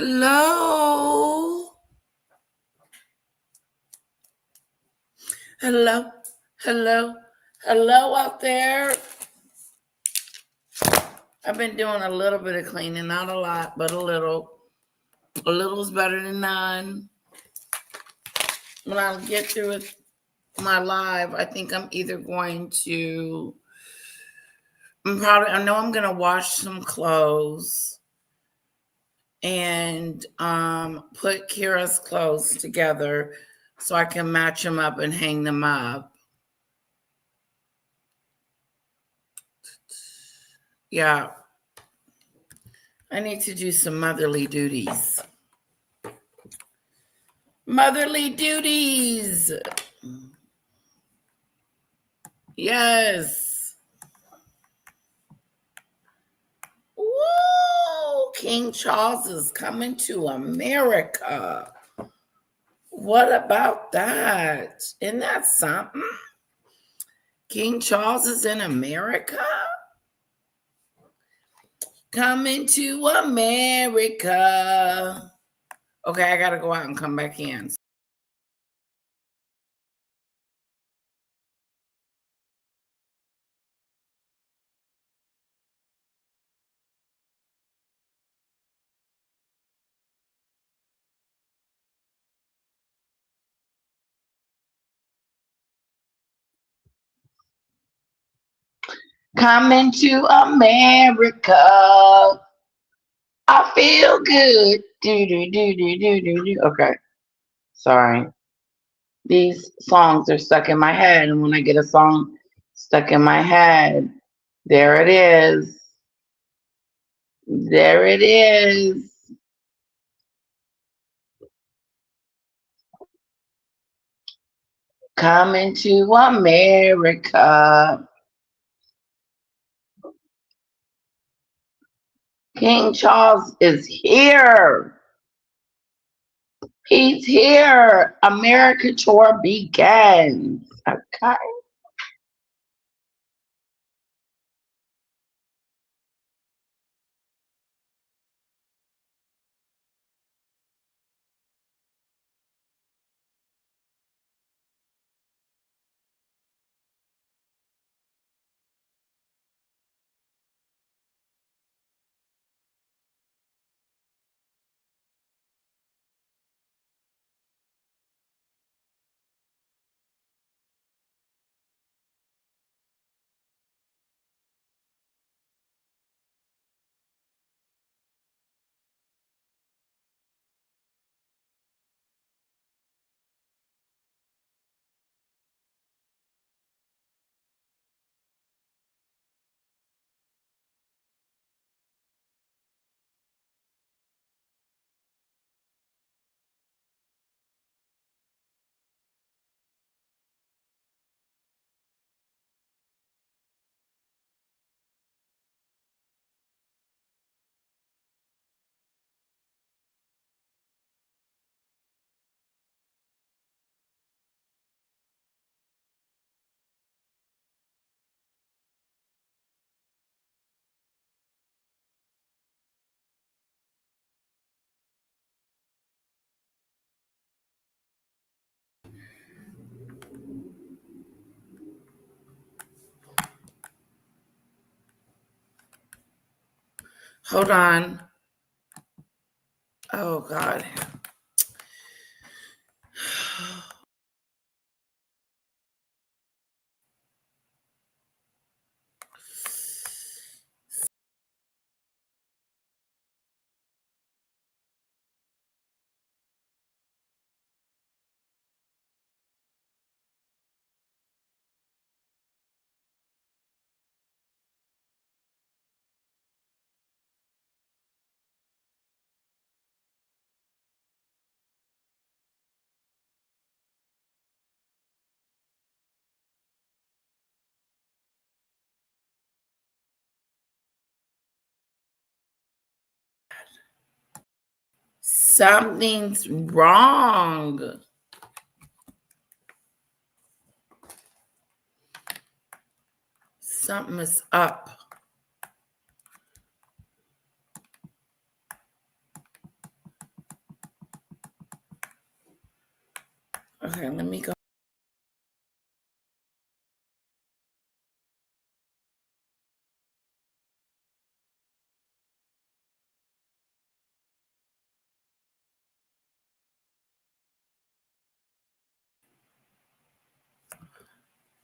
Hello. Hello. Hello. Hello out there. I've been doing a little bit of cleaning, not a lot, but a little. A little is better than none. When I get through with my live, I think I'm either going to, I know I'm going to wash some clothes and put Kira's clothes together so I can match them up and hang them up. Yeah. I need to do some motherly duties. Motherly duties. Yes. Woo! King Charles is coming to America. What about that? Isn't that something? King Charles is in America? Coming to America. Okay, I gotta go out and come back in. Coming to America. I feel good. Do. Okay. Sorry. These songs are stuck in my head. And when I get a song stuck in my head, there it is. There it is. Coming to America. King Charles is here. He's here. America tour begins. Okay. Hold on. Oh, God. Something's wrong. Something is up. Okay, let me go.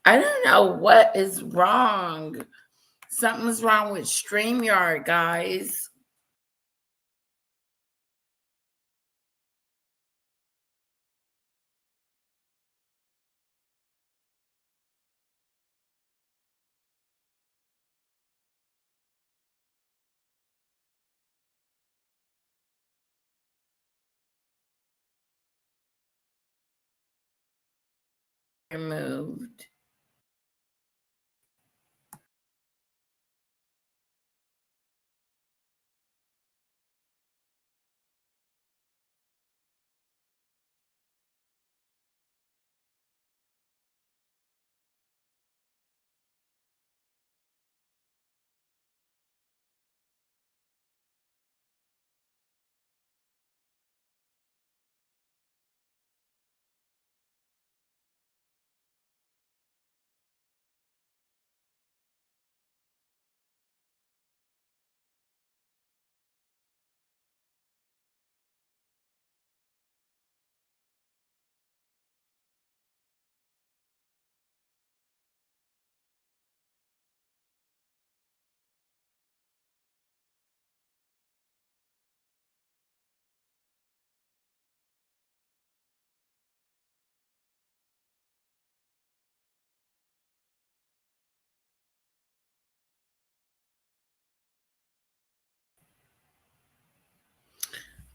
I don't know what is wrong. Something's wrong with StreamYard, guys. Removed.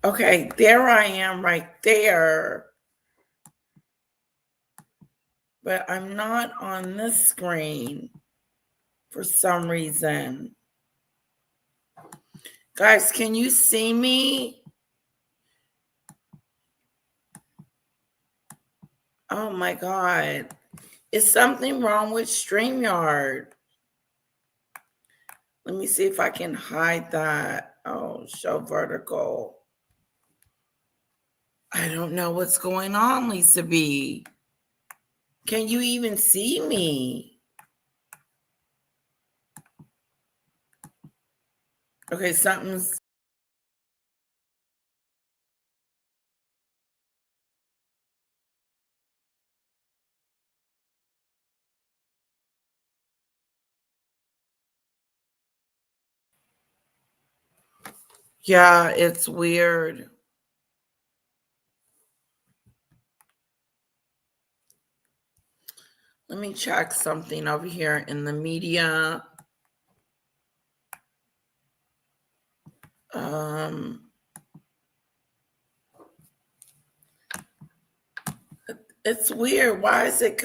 Okay, there I am right there. But I'm not on this screen for some reason. Guys, can you see me? Oh my God. Is something wrong with StreamYard? Let me see if I can hide that. Oh, show vertical. I don't know what's going on, Lisa B. Can you even see me? Okay, something's... Yeah, it's weird. Let me check something over here in the media. It's weird. Why is it...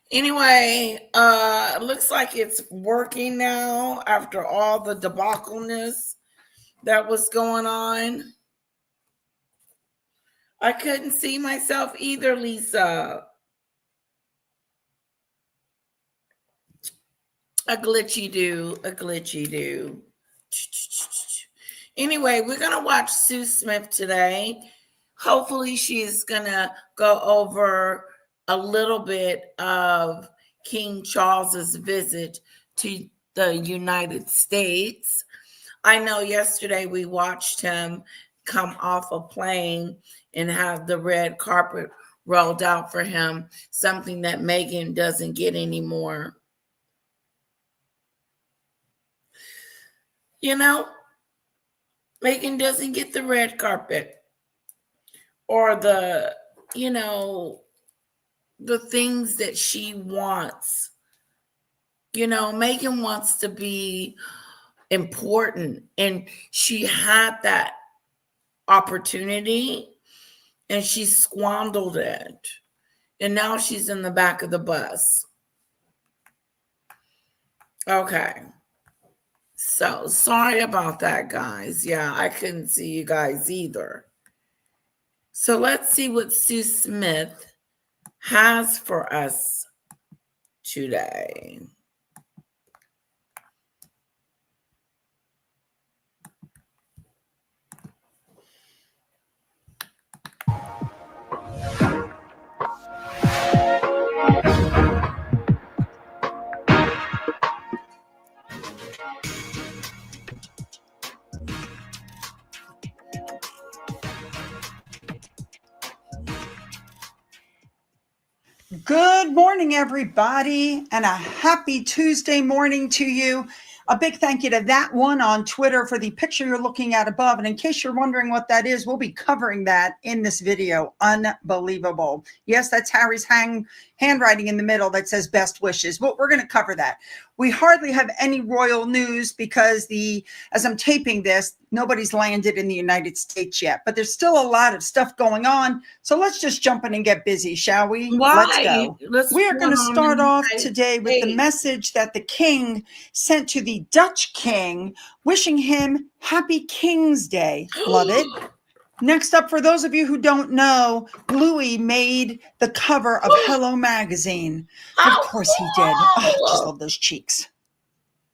Anyway, it looks like it's working now after all the debacleness that was going on. I couldn't see myself either, Lisa. A glitchy do. Anyway, we're going to watch Sue Smith today. Hopefully, she's going to go over a little bit of King Charles's visit to the United States. I know yesterday we watched him come off a plane and have the red carpet rolled out for him, something that Meghan doesn't get anymore. You know, Meghan doesn't get the red carpet or the, the things that she wants. Meghan wants to be important, and she had that opportunity and she squandered it. And now she's in the back of the bus. Okay. So sorry about that, guys. Yeah, I couldn't see you guys either. So let's see what Sue Smith has for us today. Good morning, everybody, and a happy Tuesday morning to you. A big thank you to that one on Twitter for the picture you're looking at above. And in case you're wondering what that is, we'll be covering that in this video. Unbelievable. Yes, that's Harry's handwriting in the middle that says best wishes. Well, we're going to cover that. We hardly have any royal news because as I'm taping this, nobody's landed in the United States yet, but there's still a lot of stuff going on. So let's just jump in and get busy, shall we? Why? Let's go. We are going to start off today with the message that the king sent to the Dutch king, wishing him Happy King's Day. Love it. Next up, for those of you who don't know, Louis made the cover of Hello Magazine. Of course he did. Oh, just love those cheeks.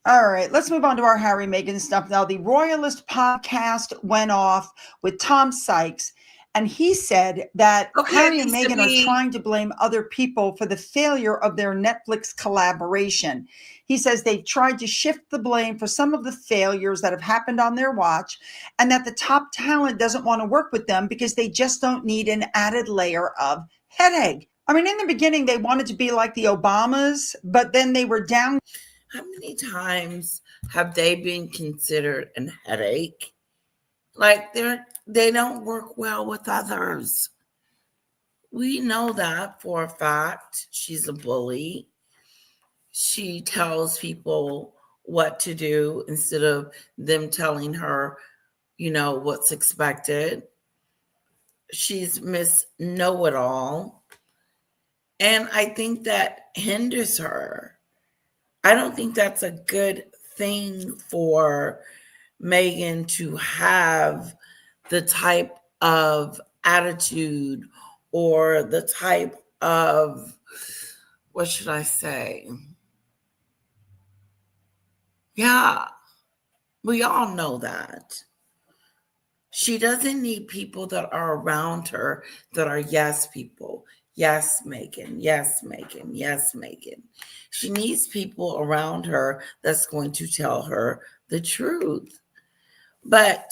All right, let's move on to our Harry Meghan stuff now. The Royalist podcast went off with Tom Sykes, and he said that Harry and Meghan are trying to blame other people for the failure of their Netflix collaboration. He says they've tried to shift the blame for some of the failures that have happened on their watch, and that the top talent doesn't want to work with them because they just don't need an added layer of headache. I mean, in the beginning, they wanted to be like the Obamas, but then they were down. How many times have they been considered a headache? Like they don't work well with others. We know that for a fact. She's a bully. She tells people what to do instead of them telling her, what's expected. She's Miss Know-it-all. And I think that hinders her. I don't think that's a good thing for Meghan to have the type of attitude or the type of, what should I say? Yeah, we all know that. She doesn't need people that are around her that are yes people. Yes, Meghan. Yes, Meghan. Yes, Meghan. She needs people around her that's going to tell her the truth. But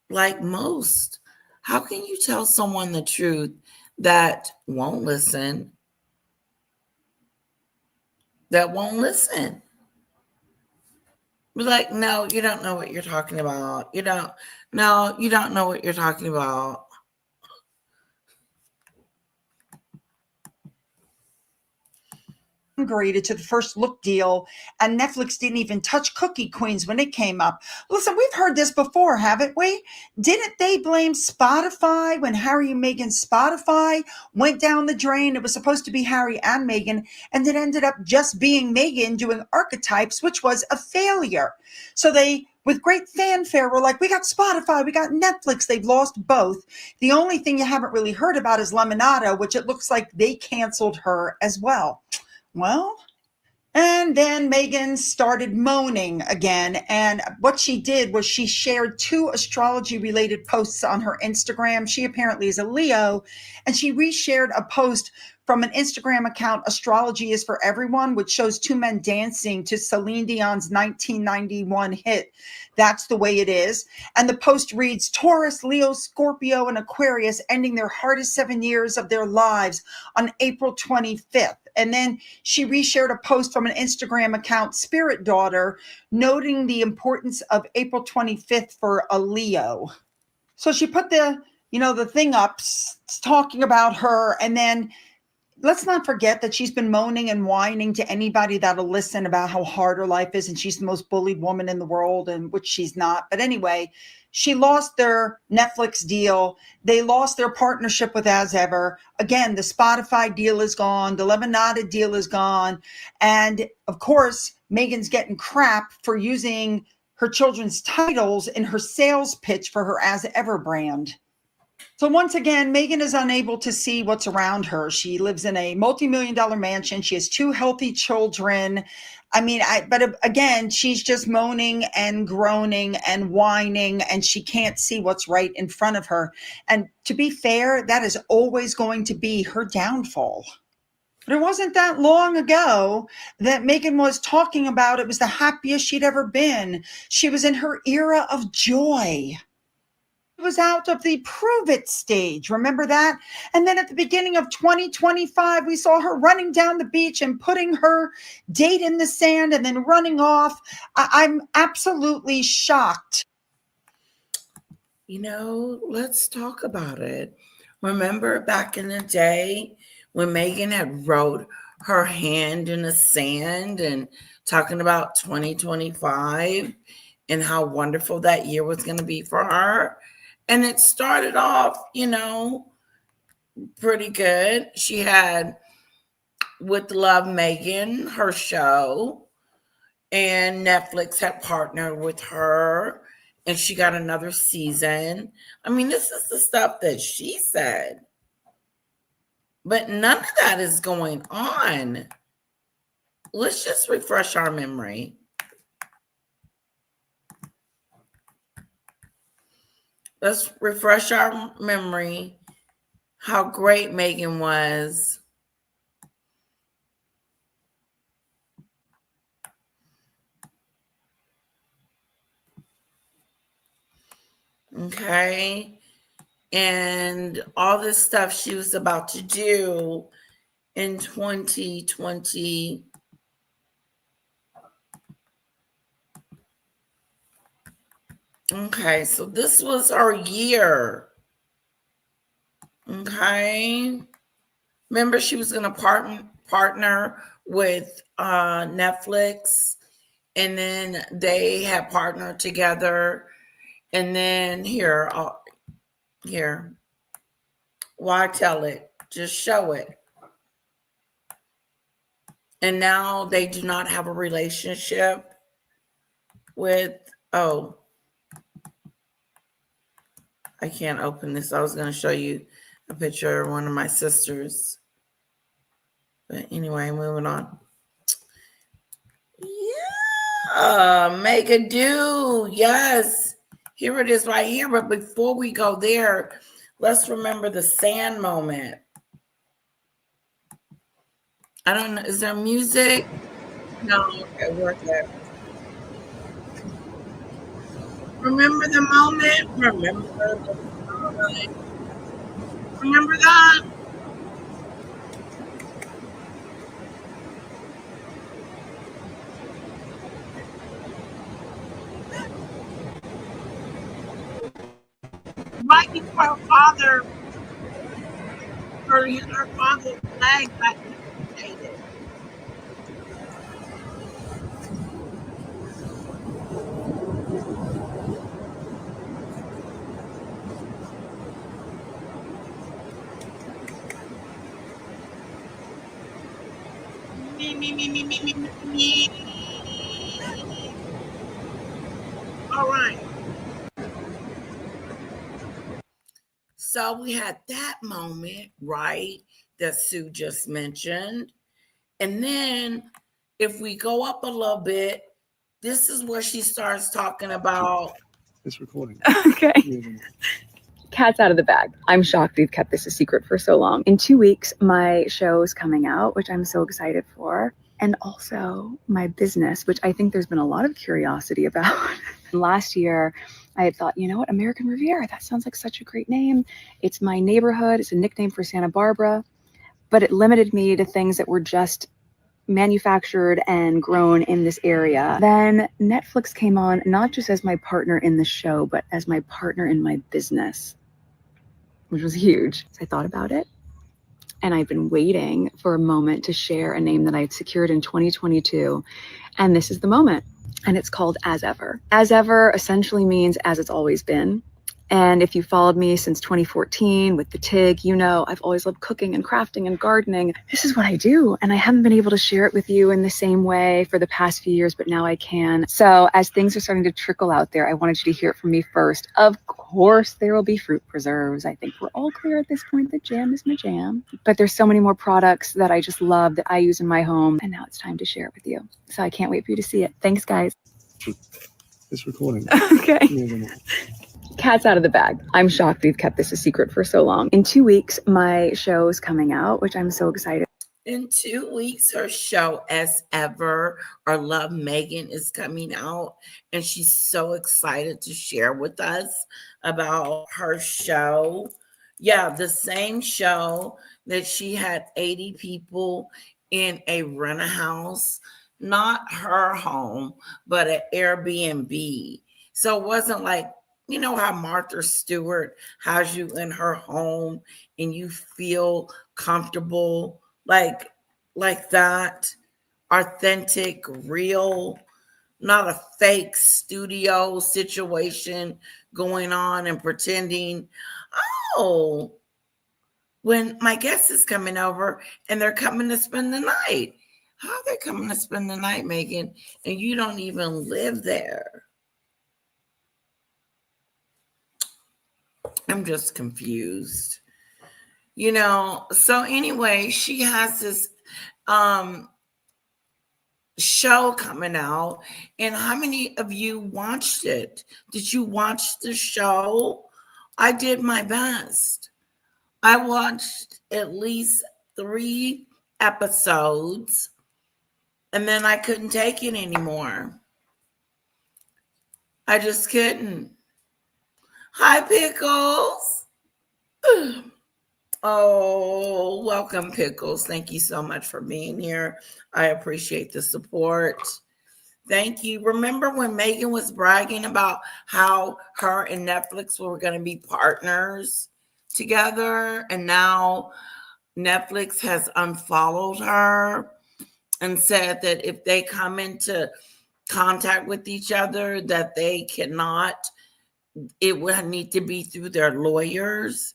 like most, how can you tell someone the truth that won't listen? That won't listen. Be like, no, you don't know what you're talking about. You don't know what you're talking about. Downgraded to the First Look deal, and Netflix didn't even touch Cookie Queens when it came up. Listen, we've heard this before, haven't we? Didn't they blame Spotify when Harry and Meghan's Spotify went down the drain? It was supposed to be Harry and Meghan, and it ended up just being Meghan doing Archetypes, which was a failure. So they, with great fanfare, were like, we got Spotify, we got Netflix. They've lost both. The only thing you haven't really heard about is Lemonada, which it looks like they canceled her as well. Well, and then Meghan started moaning again. And what she did was she shared 2 astrology-related posts on her Instagram. She apparently is a Leo, and she reshared a post from an Instagram account, Astrology is for Everyone, which shows 2 men dancing to Celine Dion's 1991 hit, That's the Way It Is. And the post reads, Taurus, Leo, Scorpio, and Aquarius ending their hardest 7 years of their lives on April 25th. And then she reshared a post from an Instagram account, Spirit Daughter, noting the importance of April 25th for a Leo. So she put the thing up talking about her. And then let's not forget that she's been moaning and whining to anybody that'll listen about how hard her life is. And she's the most bullied woman in the world, and which she's not. But anyway, she lost their Netflix deal. They lost their partnership with As Ever. Again, the Spotify deal is gone. The Lemonada deal is gone. And of course, Meghan's getting crap for using her children's titles in her sales pitch for her As Ever brand. So once again, Meghan is unable to see what's around her. She lives in a multi-million-dollar mansion. She has 2 healthy children. But again, she's just moaning and groaning and whining, and she can't see what's right in front of her. And to be fair, that is always going to be her downfall. But it wasn't that long ago that Meghan was talking about it was the happiest she'd ever been. She was in her era of joy. was out of the Prove It stage. Remember that? And then at the beginning of 2025, we saw her running down the beach and putting her date in the sand and then running off. I'm absolutely shocked. You know, let's talk about it. Remember back in the day when Meghan had wrote her hand in the sand and talking about 2025 and how wonderful that year was going to be for her? And it started off, you know, pretty good. She had With Love Meghan, her show, and Netflix had partnered with her and she got another season. I mean, this is the stuff that she said. But none of that is going on. Let's just refresh our memory. Let's refresh our memory how great Meghan was. Okay. And all this stuff she was about to do in 2020. Okay, so this was our year. Okay. Remember, she was going to partner with Netflix, and then they had partnered together. And then here, why tell it? Just show it. And now they do not have a relationship with, oh, I can't open this. I was going to show you a picture of one of my sisters. But anyway, moving on. Yeah, make a do. Yes. Here it is right here. But before we go there, let's remember the sand moment. I don't know. Is there music? No. Okay, we're there. Remember the moment? Remember the moment? Remember that? Right before her father, her father's leg got amputated. Me. All right. So we had that moment, right, that Sue just mentioned. And then if we go up a little bit, this is where she starts talking about. It's recording. Okay. Cat's out of the bag. I'm shocked we've kept this a secret for so long. In 2 weeks, my show is coming out, which I'm so excited for. And also my business, which I think there's been a lot of curiosity about. Last year, I had thought, you know what, American Riviera, that sounds like such a great name. It's my neighborhood. It's a nickname for Santa Barbara. But it limited me to things that were just manufactured and grown in this area. Then Netflix came on, not just as my partner in the show, but as my partner in my business, which was huge. So I thought about it, and I've been waiting for a moment to share a name that I had secured in 2022. And this is the moment. And it's called As Ever. As Ever essentially means as it's always been. And if you followed me since 2014 with the TIG, you know I've always loved cooking and crafting and gardening. This is what I do. And I haven't been able to share it with you in the same way for the past few years, but now I can. So as things are starting to trickle out there, I wanted you to hear it from me first. Of course, there will be fruit preserves. I think we're all clear at this point that jam is my jam. But there's so many more products that I just love that I use in my home. And now it's time to share it with you. So I can't wait for you to see it. Thanks, guys. It's recording. Okay. Cat's out of the bag. I'm shocked we've kept this a secret for so long. In 2 weeks, my show is coming out, which I'm so excited. In 2 weeks, her show, As Ever, or Love Megan, is coming out, and she's so excited to share with us about her show. Yeah, the same show that she had 80 people in a rent a house, not her home, but an Airbnb. So it wasn't like, you know how Martha Stewart has you in her home and you feel comfortable, like that, authentic, real, not a fake studio situation going on and pretending, oh, when my guest is coming over and they're coming to spend the night. How are they coming to spend the night, Megan, and you don't even live there? I'm just confused. So anyway, she has this um show coming out, and how many of you watched it? Did you watch the show? I did my best. I watched at least 3 episodes, and then I couldn't take it anymore. I just couldn't. Hi, Pickles. Oh, welcome, Pickles. Thank you so much for being here. I appreciate the support. Thank you. Remember when Meghan was bragging about how her and Netflix were going to be partners together, and now Netflix has unfollowed her and said that if they come into contact with each other, that they cannot, it would need to be through their lawyers.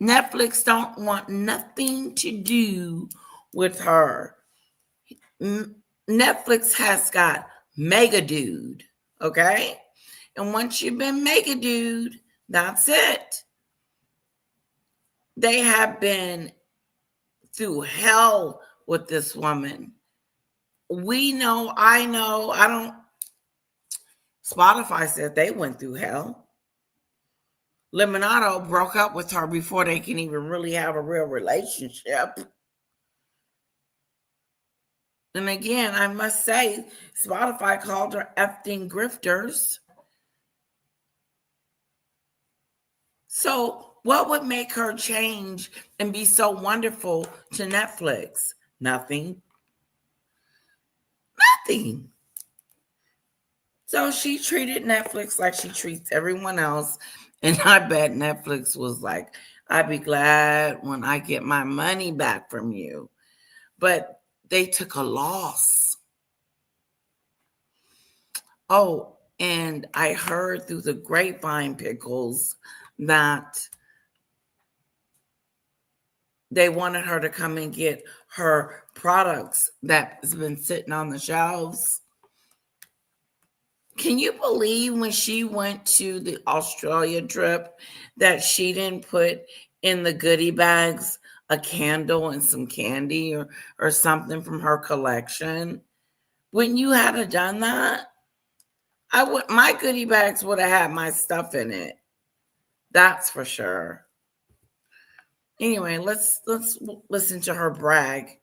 Netflix don't want nothing to do with her. Netflix has got Mega Dude, okay? And once you've been Mega Dude, that's it. They have been through hell with this woman. We know, I know, I don't. Spotify said they went through hell. Lemonado broke up with her before they can even really have a real relationship. And again, I must say, Spotify called her effing grifters. So, what would make her change and be so wonderful to Netflix? Nothing. Nothing. So, she treated Netflix like she treats everyone else. And I bet Netflix was like, I'd be glad when I get my money back from you. But they took a loss. Oh, and I heard through the grapevine, Pickles, that they wanted her to come and get her products that's been sitting on the shelves. Can you believe when she went to the Australia trip that she didn't put in the goodie bags a candle and some candy or something from her collection? Wouldn't you have done that? My goodie bags would have had my stuff in it. That's for sure. Anyway, let's listen to her brag.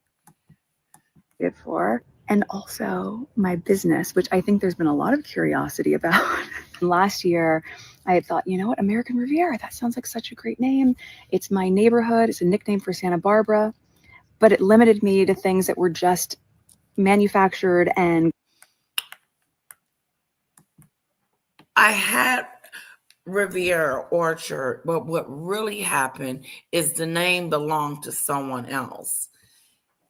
For, and also my business, which I think there's been a lot of curiosity about. Last year, I had thought, you know what, American Riviera, that sounds like such a great name. It's my neighborhood, it's a nickname for Santa Barbara, but it limited me to things that were just manufactured and. I had Riviera Orchard, but what really happened is the name belonged to someone else.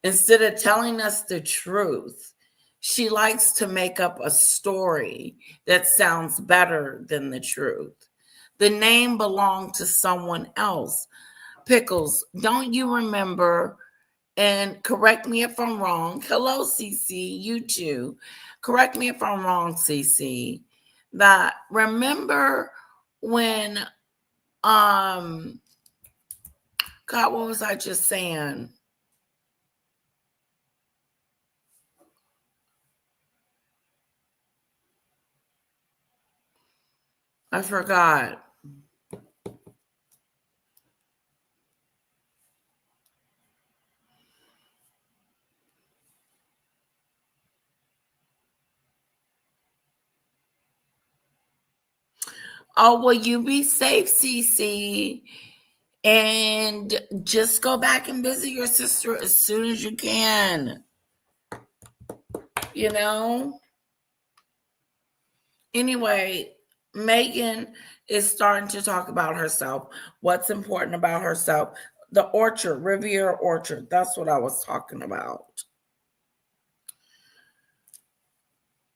Instead of telling us the truth, she likes to make up a story that sounds better than the truth. The name belonged to someone else. Pickles, don't you remember? And correct me if I'm wrong. Hello, CC, you too. Correct me if I'm wrong, CC. That remember when God, what was I just saying? I forgot. Oh, well, you be safe, Cece. And just go back and visit your sister as soon as you can. You know? Anyway, Meghan is starting to talk about herself, what's important about herself. The orchard, Riviera Orchard, that's what I was talking about.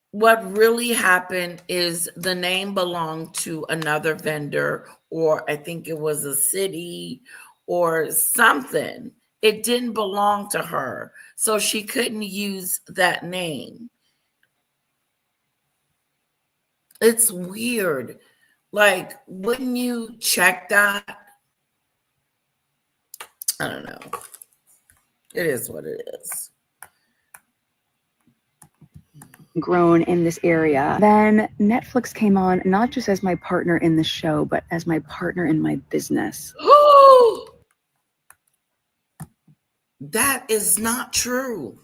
What really happened is the name belonged to another vendor, or I think it was a city or something. It didn't belong to her, so she couldn't use that name. It's weird. Like, wouldn't you check that? I don't know. It is what it is. Grown in this area. Then Netflix came on, not just as my partner in the show, but as my partner in my business. That is not true.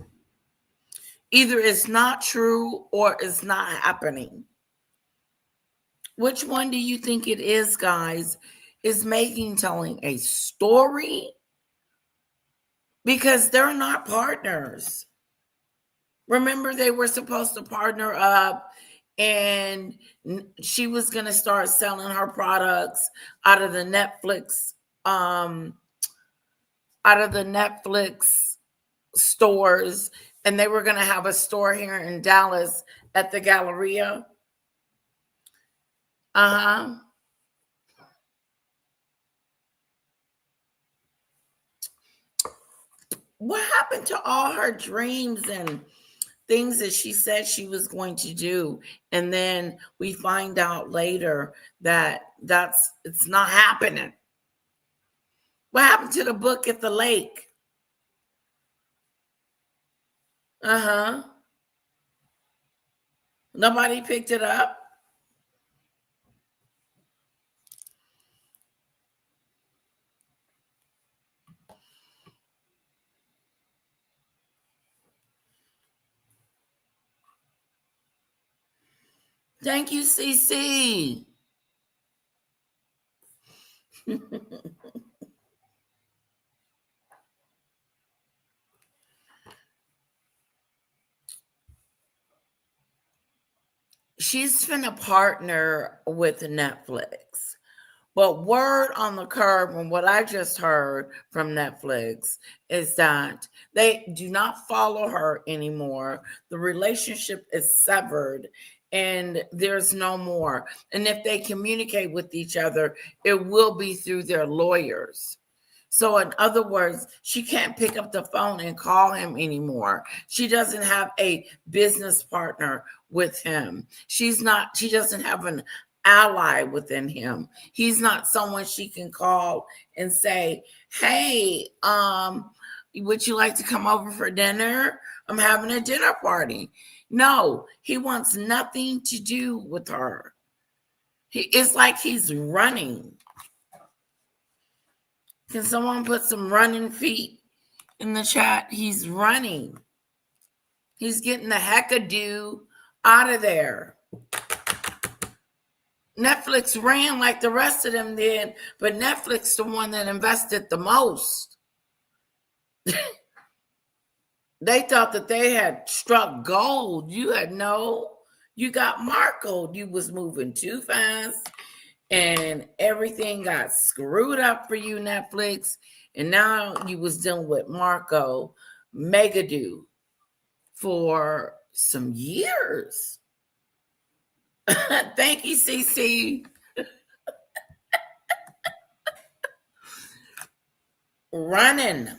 Either it's not true or it's not happening. Which one do you think it is, guys? Is Meghan telling a story? Because they're not partners. Remember, they were supposed to partner up, and she was going to start selling her products out of the Netflix stores, and they were going to have a store here in Dallas at the Galleria. What happened to all her dreams and things that she said she was going to do? And then we find out later that it's not happening. What happened to the book at the lake? Nobody picked it up. Thank you, CC. She's finna partner with Netflix. But word on the curb, and what I just heard from Netflix, is that they do not follow her anymore. The relationship is severed and there's no more. And if they communicate with each other, it will be through their lawyers. So in other words, she can't pick up the phone and call him anymore. She doesn't have a business partner with him. She doesn't have an ally within him. He's not someone she can call and say, "Hey, would you like to come over for dinner? I'm having a dinner party." No, he wants nothing to do with her. It's like he's running. Can someone put some running feet in the chat? He's running. He's getting the heck-a-do out of there. Netflix ran like the rest of them did, but Netflix the one that invested the most. They thought that they had struck gold. You got Marco. You was moving too fast. And everything got screwed up for you, Netflix. And now you was dealing with Marco Megadu for some years. Thank you, CC. Running.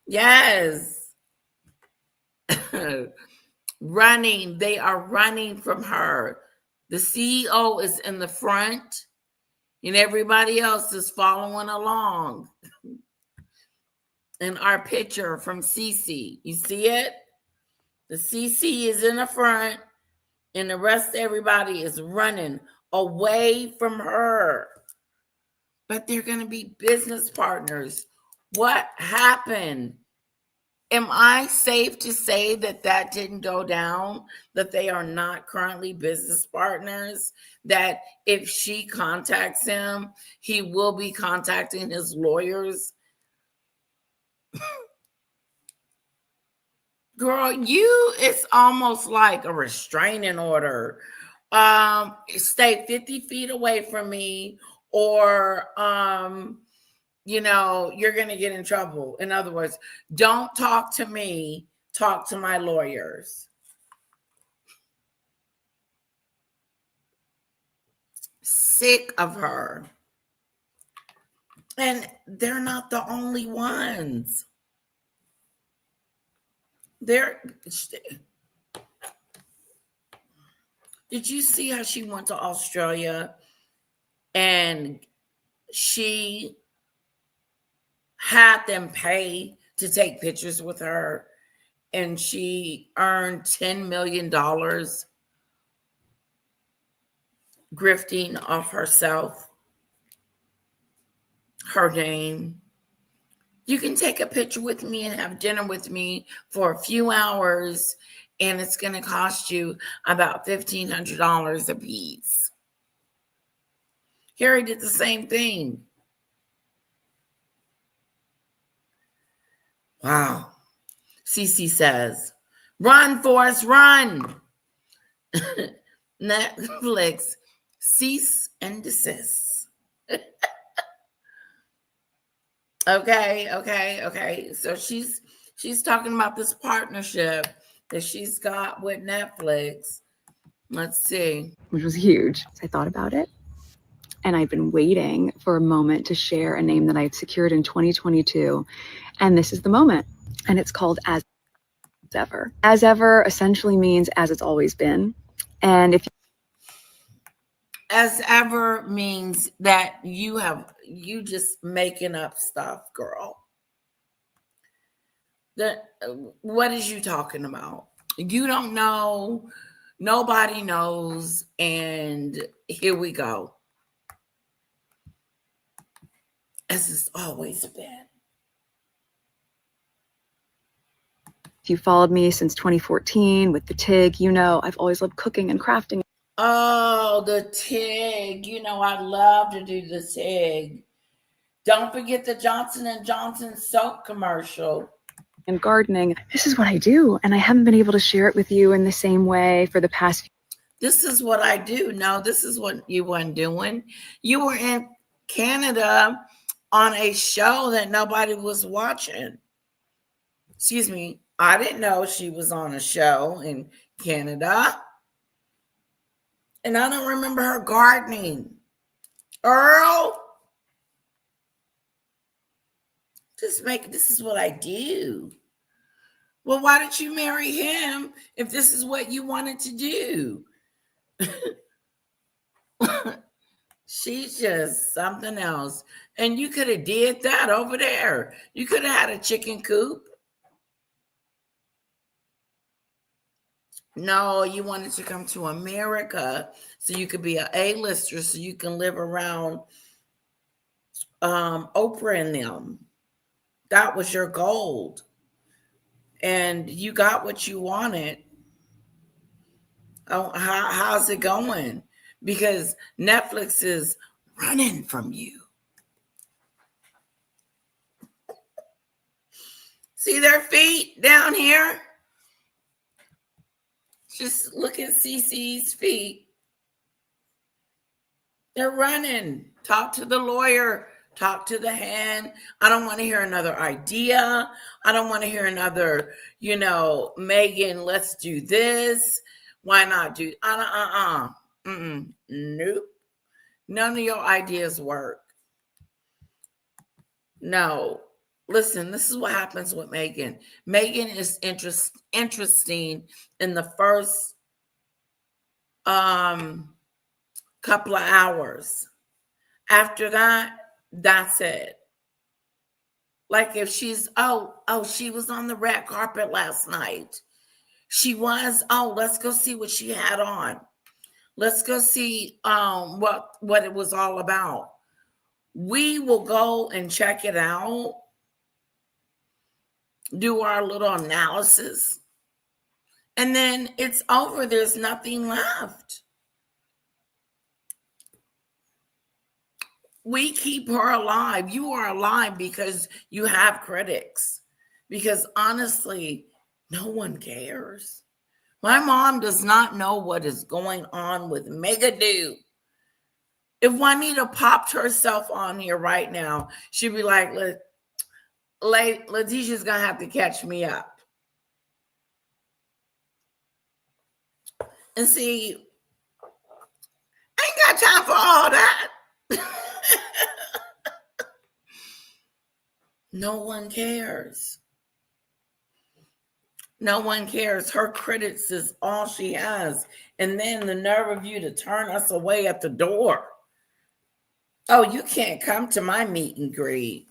Yes. Running. They are running from her. The CEO is in the front and everybody else is following along. In our picture from CC, you see it? The CC is in the front and the rest of everybody is running away from her. But they're going to be business partners. What happened? am I safe to say that that didn't go down, that they are not currently business partners, that if she contacts him, he will be contacting his lawyers? Girl, it's almost like a restraining order. Stay 50 feet away from me, or you're going to get in trouble. In other words, don't talk to me, talk to my lawyers. Sick of her. And they're not the only ones. Did you see how she went to Australia and she had them pay to take pictures with her, and she earned $10 million grifting off herself, her name? You can take a picture with me and have dinner with me for a few hours, and it's going to cost you about $1,500 a piece. Harry did the same thing. Wow. Cece says, run, Forrest, run. Netflix, cease and desist. Okay. So she's talking about this partnership that she's got with Netflix. Let's see. Which was huge. I thought about it, and I've been waiting for a moment to share a name that I had secured in 2022. And this is the moment. And it's called As Ever. As Ever essentially means as it's always been. And if As ever means that you just making up stuff, girl. What is you talking about? You don't know. Nobody knows. And here we go. As it's always been. if you followed me since 2014 with the TIG, you know I've always loved cooking and crafting. Oh, the TIG. I love to do the TIG. Don't forget the Johnson & Johnson soap commercial. And gardening. This is what I do, and I haven't been able to share it with you in the same way for the past. This is what I do. No, this is what you weren't doing. You were in Canada on a show that nobody was watching. Excuse me. I didn't know she was on a show in Canada. And I don't remember her gardening. Earl, this is what I do. Well, why did you marry him if this is what you wanted to do? She's just something else. And you could have did that over there. You could have had a chicken coop. No, you wanted to come to America so you could be an A-lister, so you can live around Oprah and them. That was your goal. And you got what you wanted. Oh, how's it going? Because Netflix is running from you. See their feet down here? Just look at CC's feet. They're running. Talk to the lawyer. Talk to the hand. I don't want to hear another idea. I don't want to hear another, Meghan, let's do this. Why not do? Nope. None of your ideas work. No. Listen, this is what happens with Meghan. Meghan is interesting in the first couple of hours. After that, that's it. Like if she's, she was on the red carpet last night. She was, let's go see what she had on. Let's go see what it was all about. We will go and check it out. do our little analysis, and then it's over. There's nothing left. We keep her alive. You are alive because you have critics. Because honestly, no one cares. My mom does not know what is going on with Meghan. If Juanita popped herself on here right now, she'd be like, Letitia's going to have to catch me up. And see, I ain't got time for all that. No one cares. No one cares. Her critics is all she has. And then the nerve of you to turn us away at the door. Oh, you can't come to my meet and greet.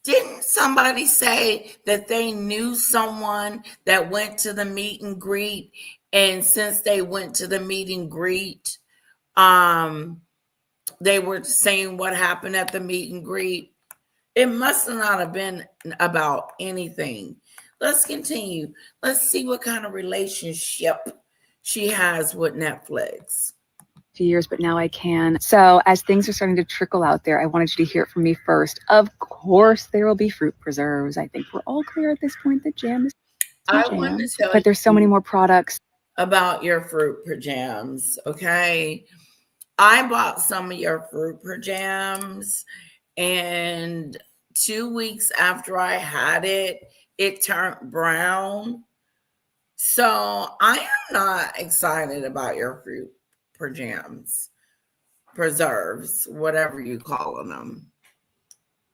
Didn't somebody say that they knew someone that went to the meet and greet? And since they went to the meet and greet, they were saying what happened at the meet and greet. It must not have been about anything. Let's continue. Let's see what kind of relationship she has with Netflix. Few years, but now I can. So as things are starting to trickle out there, I wanted you to hear it from me first. Of course, there will be fruit preserves. I think we're all clear at this point that jam is I jam. want to tell But there's so many more products about your fruit jams. Okay, I bought some of your fruit jams, and 2 weeks after I had it, it turned brown. So I am not excited about your fruit jams, preserves, whatever you call them.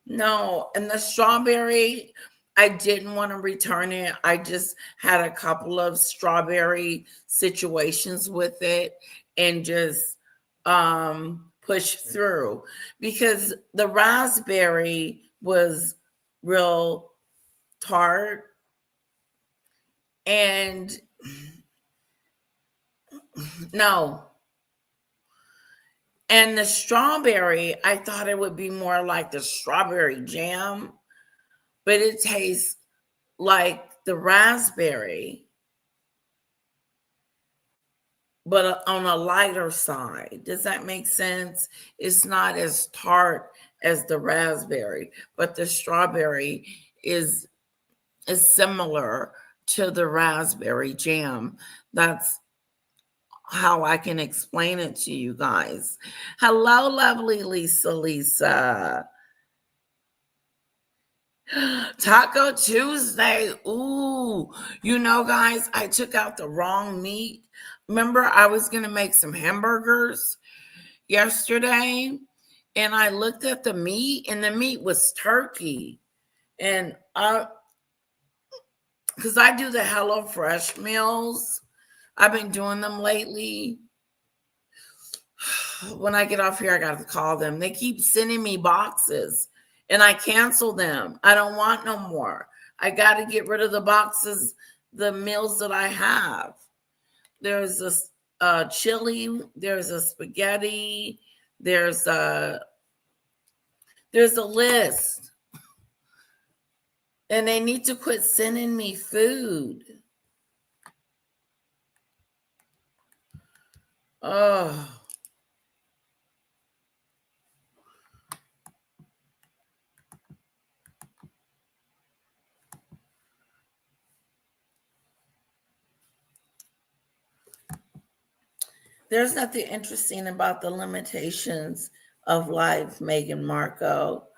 No, and the strawberry, I didn't want to return it. I just had a couple of strawberry situations with it and just push through, because the raspberry was real tart, and no. And the strawberry, I thought it would be more like the strawberry jam, but it tastes like the raspberry, but on a lighter side. Does that make sense? It's not as tart as the raspberry, but the strawberry is similar to the raspberry jam. That's how I can explain it to you guys. Hello, lovely Lisa. Taco Tuesday. Ooh, guys, I took out the wrong meat. Remember, I was going to make some hamburgers yesterday, and I looked at the meat, and the meat was turkey. And because I do the HelloFresh meals, I've been doing them lately. When I get off here, I got to call them. They keep sending me boxes, and I cancel them. I don't want no more. I got to get rid of the boxes, the meals that I have. There's a chili, there's a spaghetti, there's a list. And they need to quit sending me food. Oh. There's nothing interesting about the limitations of life, Meghan Markle.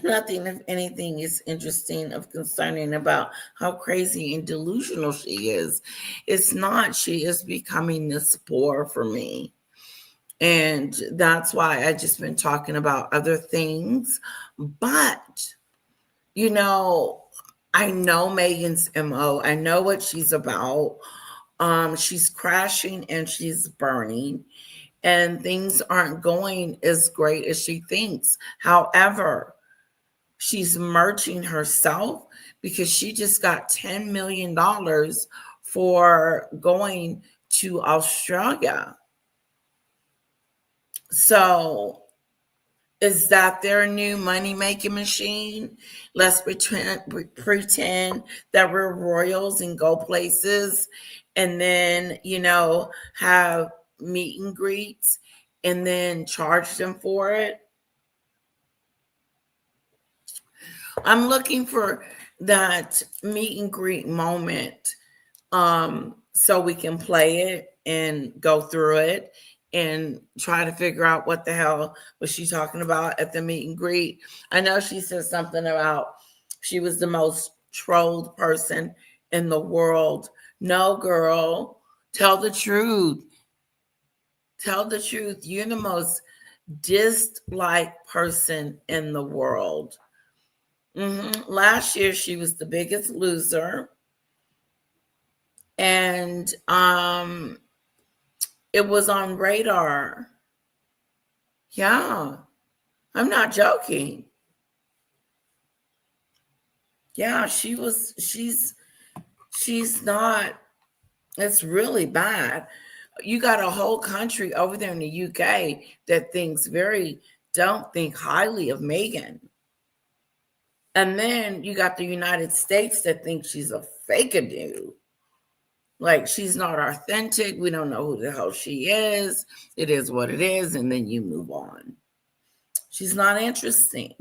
Nothing, if anything, is interesting of concerning about how crazy and delusional she is. It's not. She is becoming the spore for me. And that's why I just been talking about other things. But, I know Meghan's MO. I know what she's about. She's crashing and she's burning, and things aren't going as great as she thinks. However, she's merging herself because she just got $10 million for going to Australia. So Is that their new money making machine? Let's pretend that we're royals and go places, and then, have meet and greets and then charge them for it. I'm looking for that meet and greet moment, so we can play it and go through it and try to figure out what the hell was she talking about at the meet and greet. I know she said something about she was the most trolled person in the world. No, girl, tell the truth. Tell the truth. You're the most disliked person in the world. Last year, she was the biggest loser. And it was on radar. Yeah, I'm not joking. Yeah, she's not, it's really bad. You got a whole country over there in the UK that don't think highly of Meghan. And then you got the United States that thinks she's a fake dude. Like, she's not authentic. We don't know who the hell she is. It is what it is. And then you move on. She's not interesting.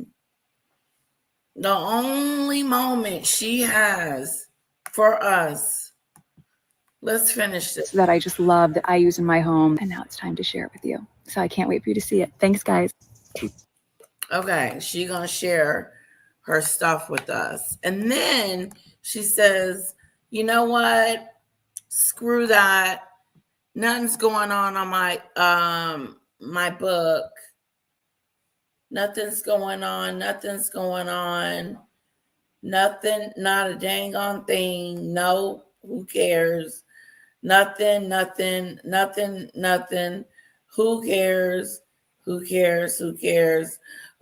The only moment she has for us. Let's finish this. That I just love, that I use in my home. And now it's time to share it with you. So I can't wait for you to see it. Thanks, guys. Okay, she's going to share her stuff with us. And then she says, you know what? Screw that. Nothing's going on my book. Nothing's going on. Nothing, not a dang on thing. No, who cares? Nothing. Who cares?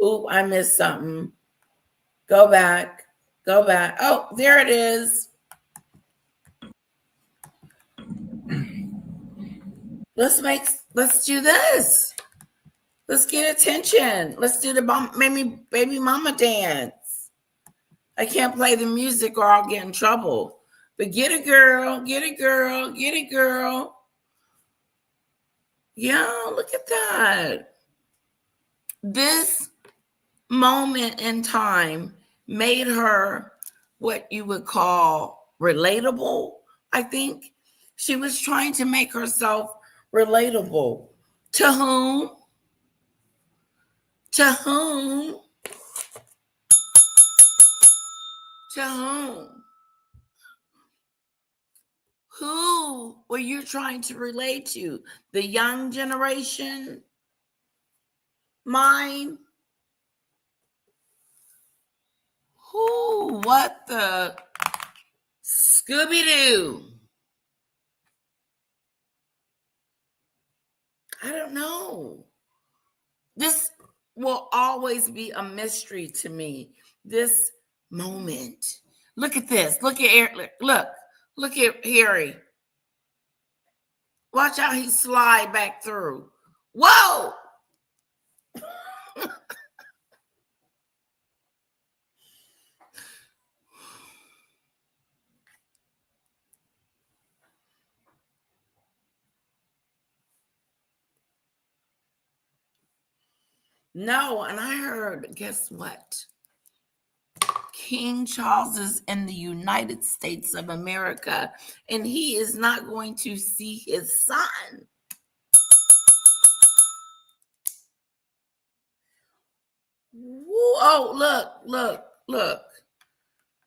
Ooh, I missed something. Go back. Oh, there it is. Let's do this. Let's get attention. Let's do the baby mama dance. I can't play the music or I'll get in trouble. But get it, girl. Yeah, look at that. This moment in time made her what you would call relatable, I think. She was trying to make herself relatable. To whom? To whom? To whom? Who were you trying to relate to? The young generation? Mine? Who? What the? Scooby-Doo. I don't know. This will always be a mystery to me. This moment. Look at this. Look at Harry. Watch how he slide back through. Whoa! No, and I heard, guess what? King Charles is in the United States of America, and he is not going to see his son. Oh, look.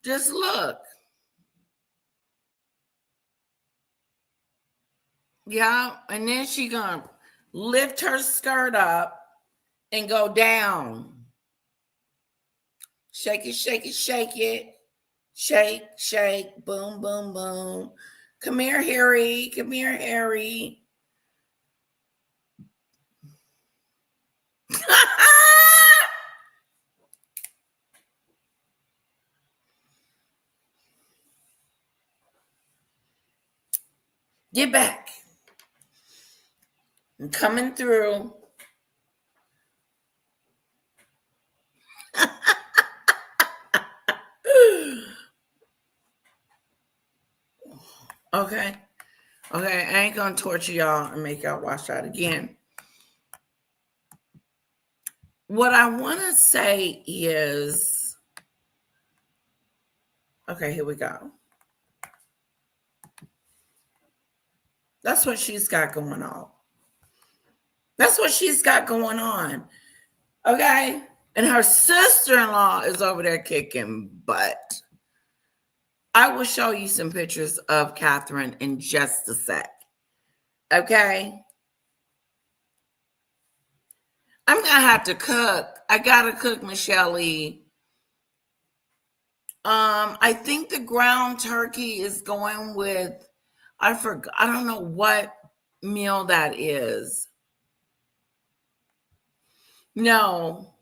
Just look. Yeah, and then she gonna lift her skirt up and go down. Shake it. Shake. Boom. Come here, Harry. Get back. I'm coming through. Okay. Okay. I ain't gonna torture y'all and make y'all watch that again. What I want to say is, okay, here we go. That's what she's got going on. That's what she's got going on. Okay. And her sister-in-law is over there kicking butt. I will show you some pictures of Catherine in just a sec. Okay. I'm going to have to cook. I got to cook Michelle Lee. I think the ground turkey is going with, I forgot, I don't know what meal that is. No.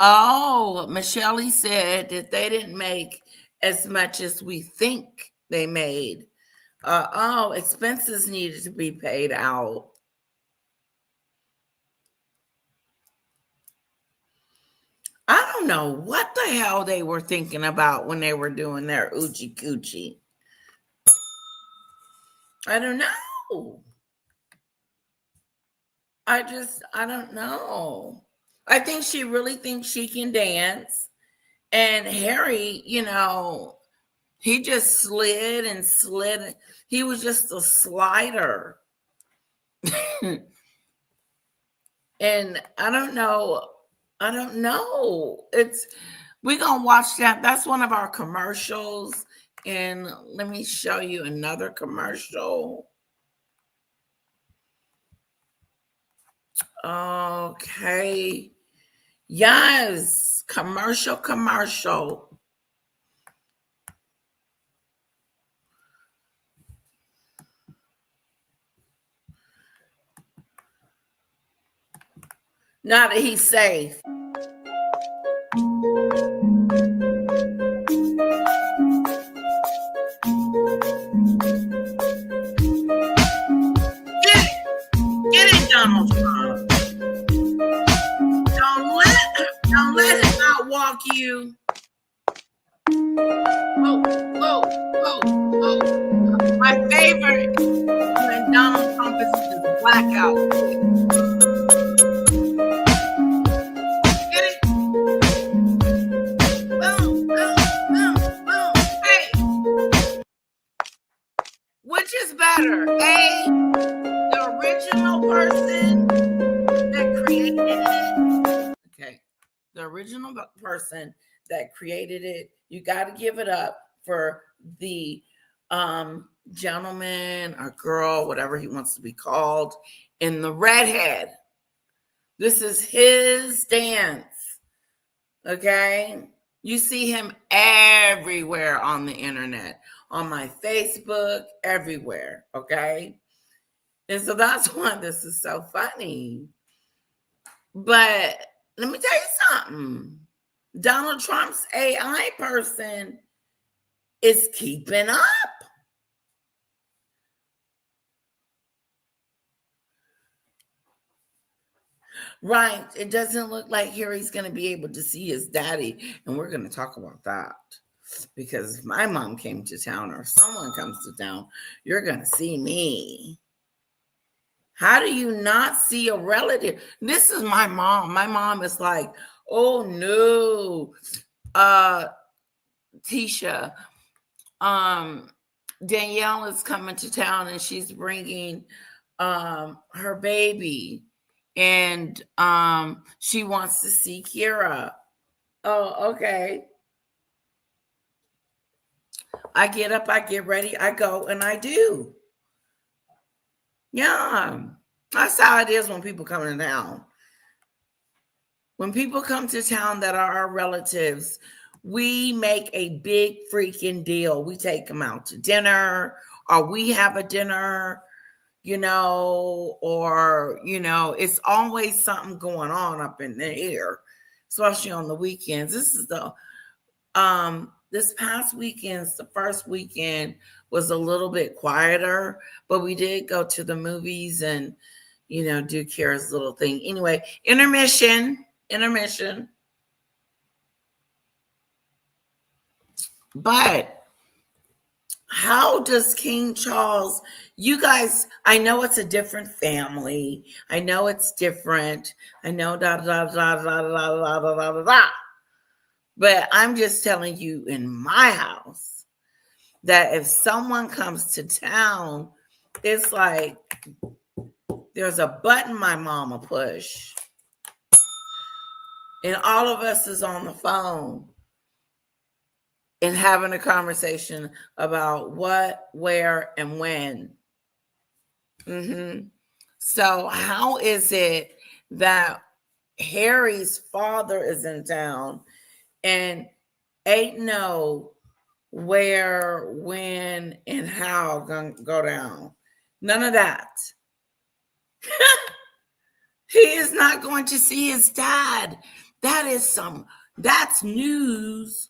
Oh, Michelle Lee said that they didn't make as much as we think they made. Expenses needed to be paid out. I don't know what the hell they were thinking about when they were doing their Oochie Coochie. I don't know. I don't know. I think she really thinks she can dance. And Harry, he just slid and slid. He was just a slider. And I don't know. We're gonna watch that. That's one of our commercials. And let me show you another commercial. Okay. Yes, commercial. Now that he's safe. Get it, Donald Trump. Don't let him outwalk you. Whoa. My favorite when Donald Trump is in his blackout. Get it? Boom. Hey. Which is better? The original person that created it. Okay. The original person that created it. You got to give it up for the gentleman or girl, whatever he wants to be called, in the redhead. This is his dance. Okay. You see him everywhere on the internet, on my Facebook, everywhere. Okay. And so that's why this is so funny. But let me tell you something. Donald Trump's AI person is keeping up. Right. It doesn't look like Harry's going to be able to see his daddy. And we're going to talk about that. Because if my mom came to town or if someone comes to town, you're going to see me. How do you not see a relative? This is my mom. My mom is like, oh no, Tisha, Danielle is coming to town and she's bringing her baby and she wants to see Kira. Oh, okay. I get up, I get ready, I go, and I do. Yeah, that's how it is when people come to town. When people come to town that are our relatives, we make a big freaking deal. We take them out to dinner, or we have a dinner, or, it's always something going on up in the air, especially on the weekends. This is this past weekend's the first weekend was a little bit quieter, but we did go to the movies and do Kira's little thing. Anyway, intermission. But how does King Charles, you guys, I know it's a different family. I know it's different. I know da da da da da da da da da da. But I'm just telling you, in my house, that if someone comes to town, it's like there's a button my mama push. And all of us is on the phone and having a conversation about what, where, and when. So how is it that Harry's father is in town and ain't know where, when, and how gonna go down? None of that. He is not going to see his dad. That's news.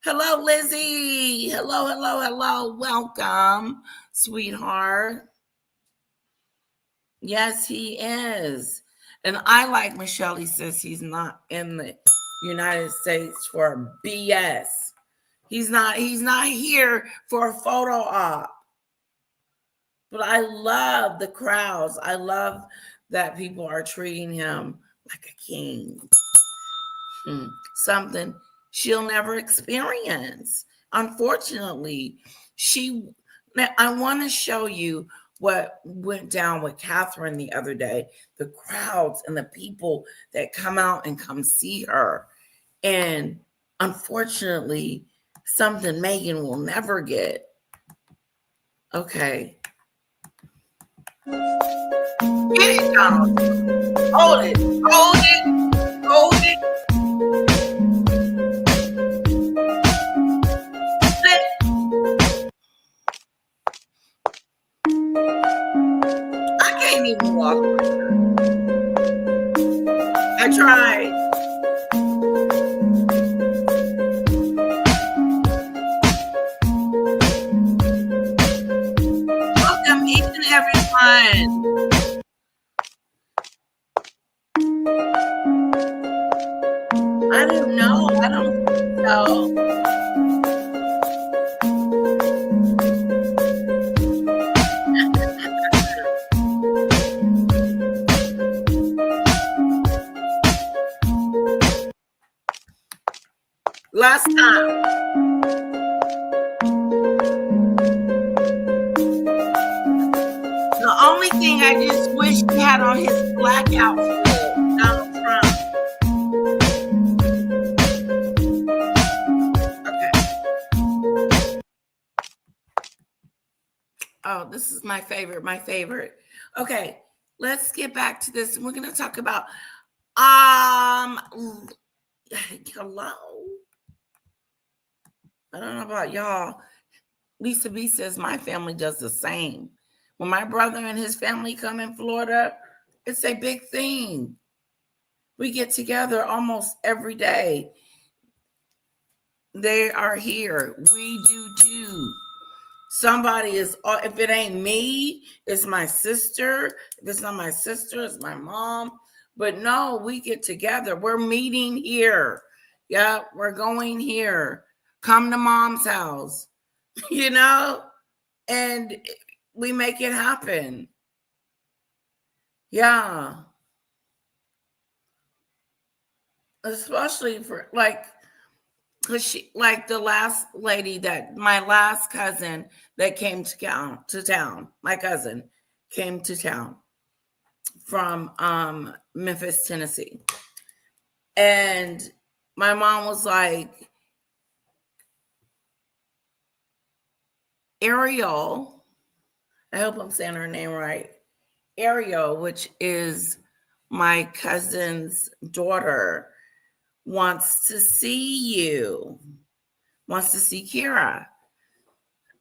Hello, Lizzie. Hello. Welcome, sweetheart. Yes, he is. And I like Michelle. He says he's not in the United States for BS. He's not here for a photo op. But I love the crowds. I love that people are treating him like a king. Something she'll never experience. Unfortunately, I want to show you what went down with Catherine the other day, the crowds and the people that come out and come see her. And unfortunately, something Meghan will never get. Okay. Get it, Donald. Hold it. I can't even walk. I tried. Welcome each and everyone. I don't know. I don't think so. Last time. The only thing I just wish he had on his black outfit, Donald Trump. Okay. Oh, this is my favorite. Okay, let's get back to this. We're going to talk about hello. I don't know about y'all. Lisa B says my family does the same. When my brother and his family come in Florida, it's a big thing. We get together almost every day. They are here. We do too. Somebody is, if it ain't me, it's my sister. If it's not my sister, it's my mom. But no, we get together. We're meeting here. Yeah, we're going here. Come to mom's house, and we make it happen. Yeah. Especially for because she, like the last lady my last cousin that came to town, my cousin came to town from Memphis, Tennessee. And my mom was like, Ariel, I hope I'm saying her name right. Ariel, which is my cousin's daughter, wants to see you, wants to see Kira.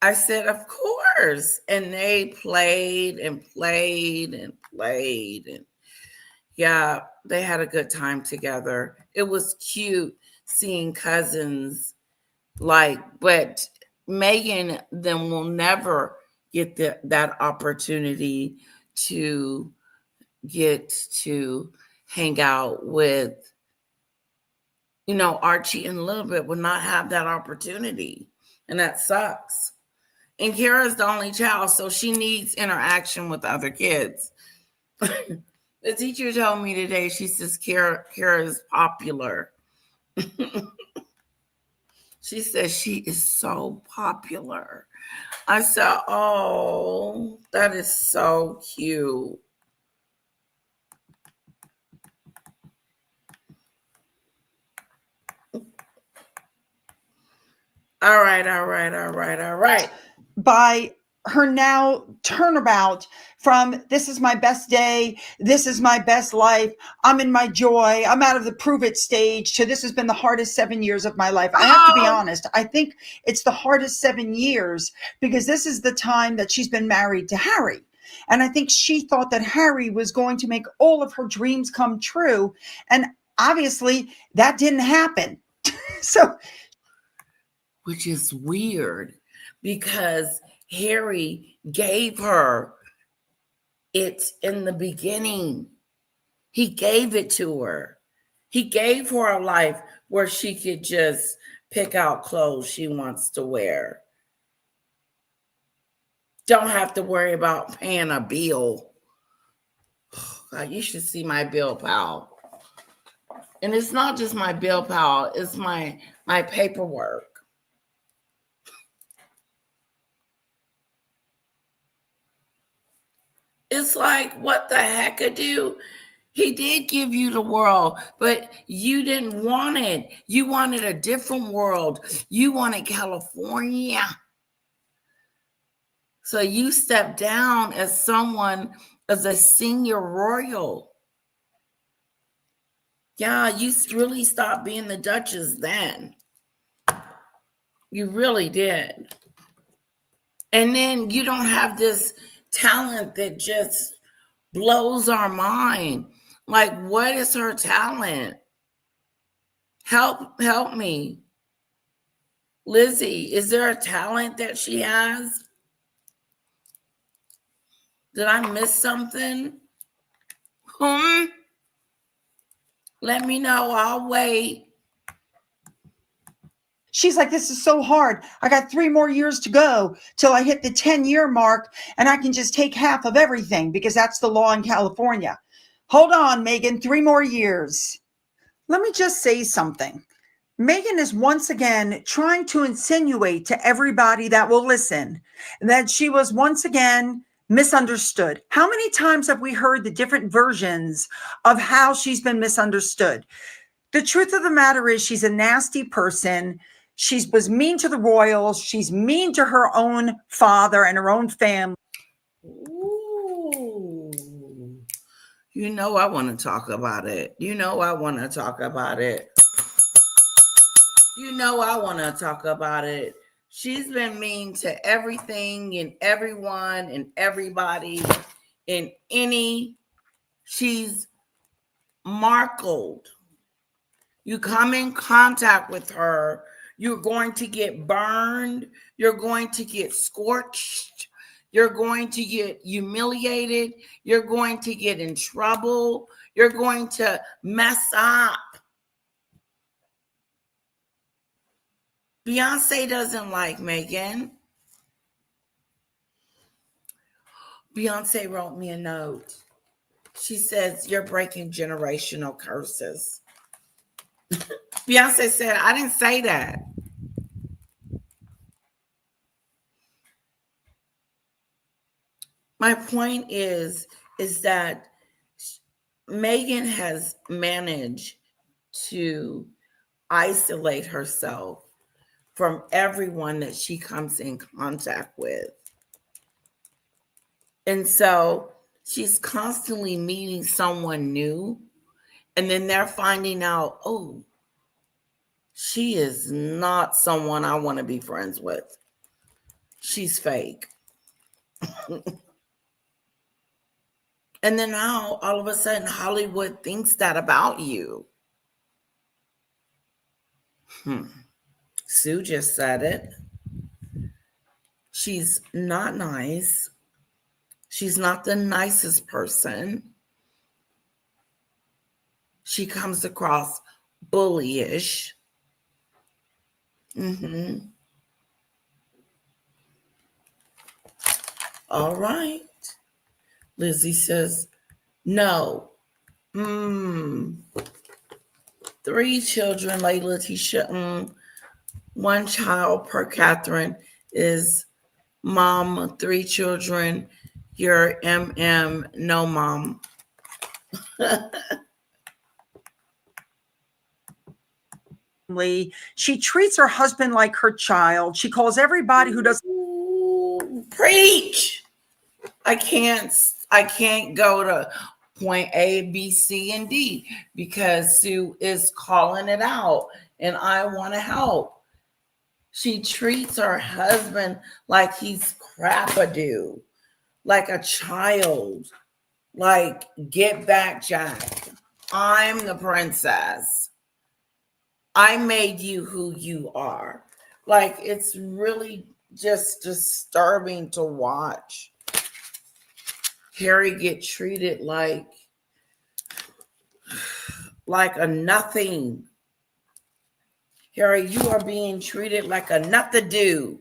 I said, of course. And they played. And yeah, they had a good time together. It was cute seeing cousins But Meghan then will never get that opportunity to get to hang out with, Archie and Elizabeth will not have that opportunity. And that sucks. And Kara's the only child, so she needs interaction with other kids. The teacher told me today, she says Kara is popular. She says she is so popular. I said, oh, that is so cute. All right. By her now turnabout from this is my best day, this is my best life, I'm in my joy, I'm out of the prove it stage, to this has been the hardest 7 years of my life. I have to be honest, I think it's the hardest 7 years because this is the time that she's been married to Harry. And I think she thought that Harry was going to make all of her dreams come true. And obviously that didn't happen. So, which is weird because Harry gave her it in the beginning. He gave it to her. He gave her a life where she could just pick out clothes she wants to wear. Don't have to worry about paying a bill. God, you should see my bill pal. And it's not just my bill pal, it's my paperwork. It's like, what the heck, do? He did give you the world, but you didn't want it. You wanted a different world. You wanted California. So you stepped down as a senior royal. Yeah, you really stopped being the Duchess then. You really did. And then you don't have this talent that just blows our mind. Like, what is her talent? Help me. Lizzie, is there a talent that she has? Did I miss something? Let me know. I'll wait. she's like, this is so hard. I got 3 more years to go till I hit the 10-year mark and I can just take half of everything because that's the law in California. Hold on, Meghan, 3 more years. Let me just say something. Meghan is once again trying to insinuate to everybody that will listen that she was once again misunderstood. How many times have we heard the different versions of how she's been misunderstood? The truth of the matter is she's a nasty person. She was mean to the royals. She's mean to her own father and her own family. Ooh. I want to talk about it. I want to talk about it. I want to talk about it. She's been mean to everything and everyone and everybody in she's markled. You come in contact with her, you're going to get burned, you're going to get scorched, you're going to get humiliated, you're going to get in trouble, you're going to mess up. Beyonce doesn't like Meghan. Beyonce wrote me a note. She says, you're breaking generational curses. Beyonce said, I didn't say that. My point is that Meghan has managed to isolate herself from everyone that she comes in contact with. And so she's constantly meeting someone new, and then they're finding out, oh, she is not someone I want to be friends with. She's fake. And then now, all of a sudden, Hollywood thinks that about you. Sue just said it. She's not nice. She's not the nicest person. She comes across bullyish. All right. Lizzie says, no. 3 children, like Letitia. 1 child per Catherine is mom. 3 children, you're no mom. She treats her husband like her child. She calls everybody who doesn't. Ooh, preach. I can't go to point A, B, C, and D because Sue is calling it out and I want to help. She treats her husband like he's crap-a-doo, like a child. Like, get back, Jack. I'm the princess. I made you who you are. Like, it's really just disturbing to watch Harry get treated like a nothing. Harry, you are being treated like a nothing-do.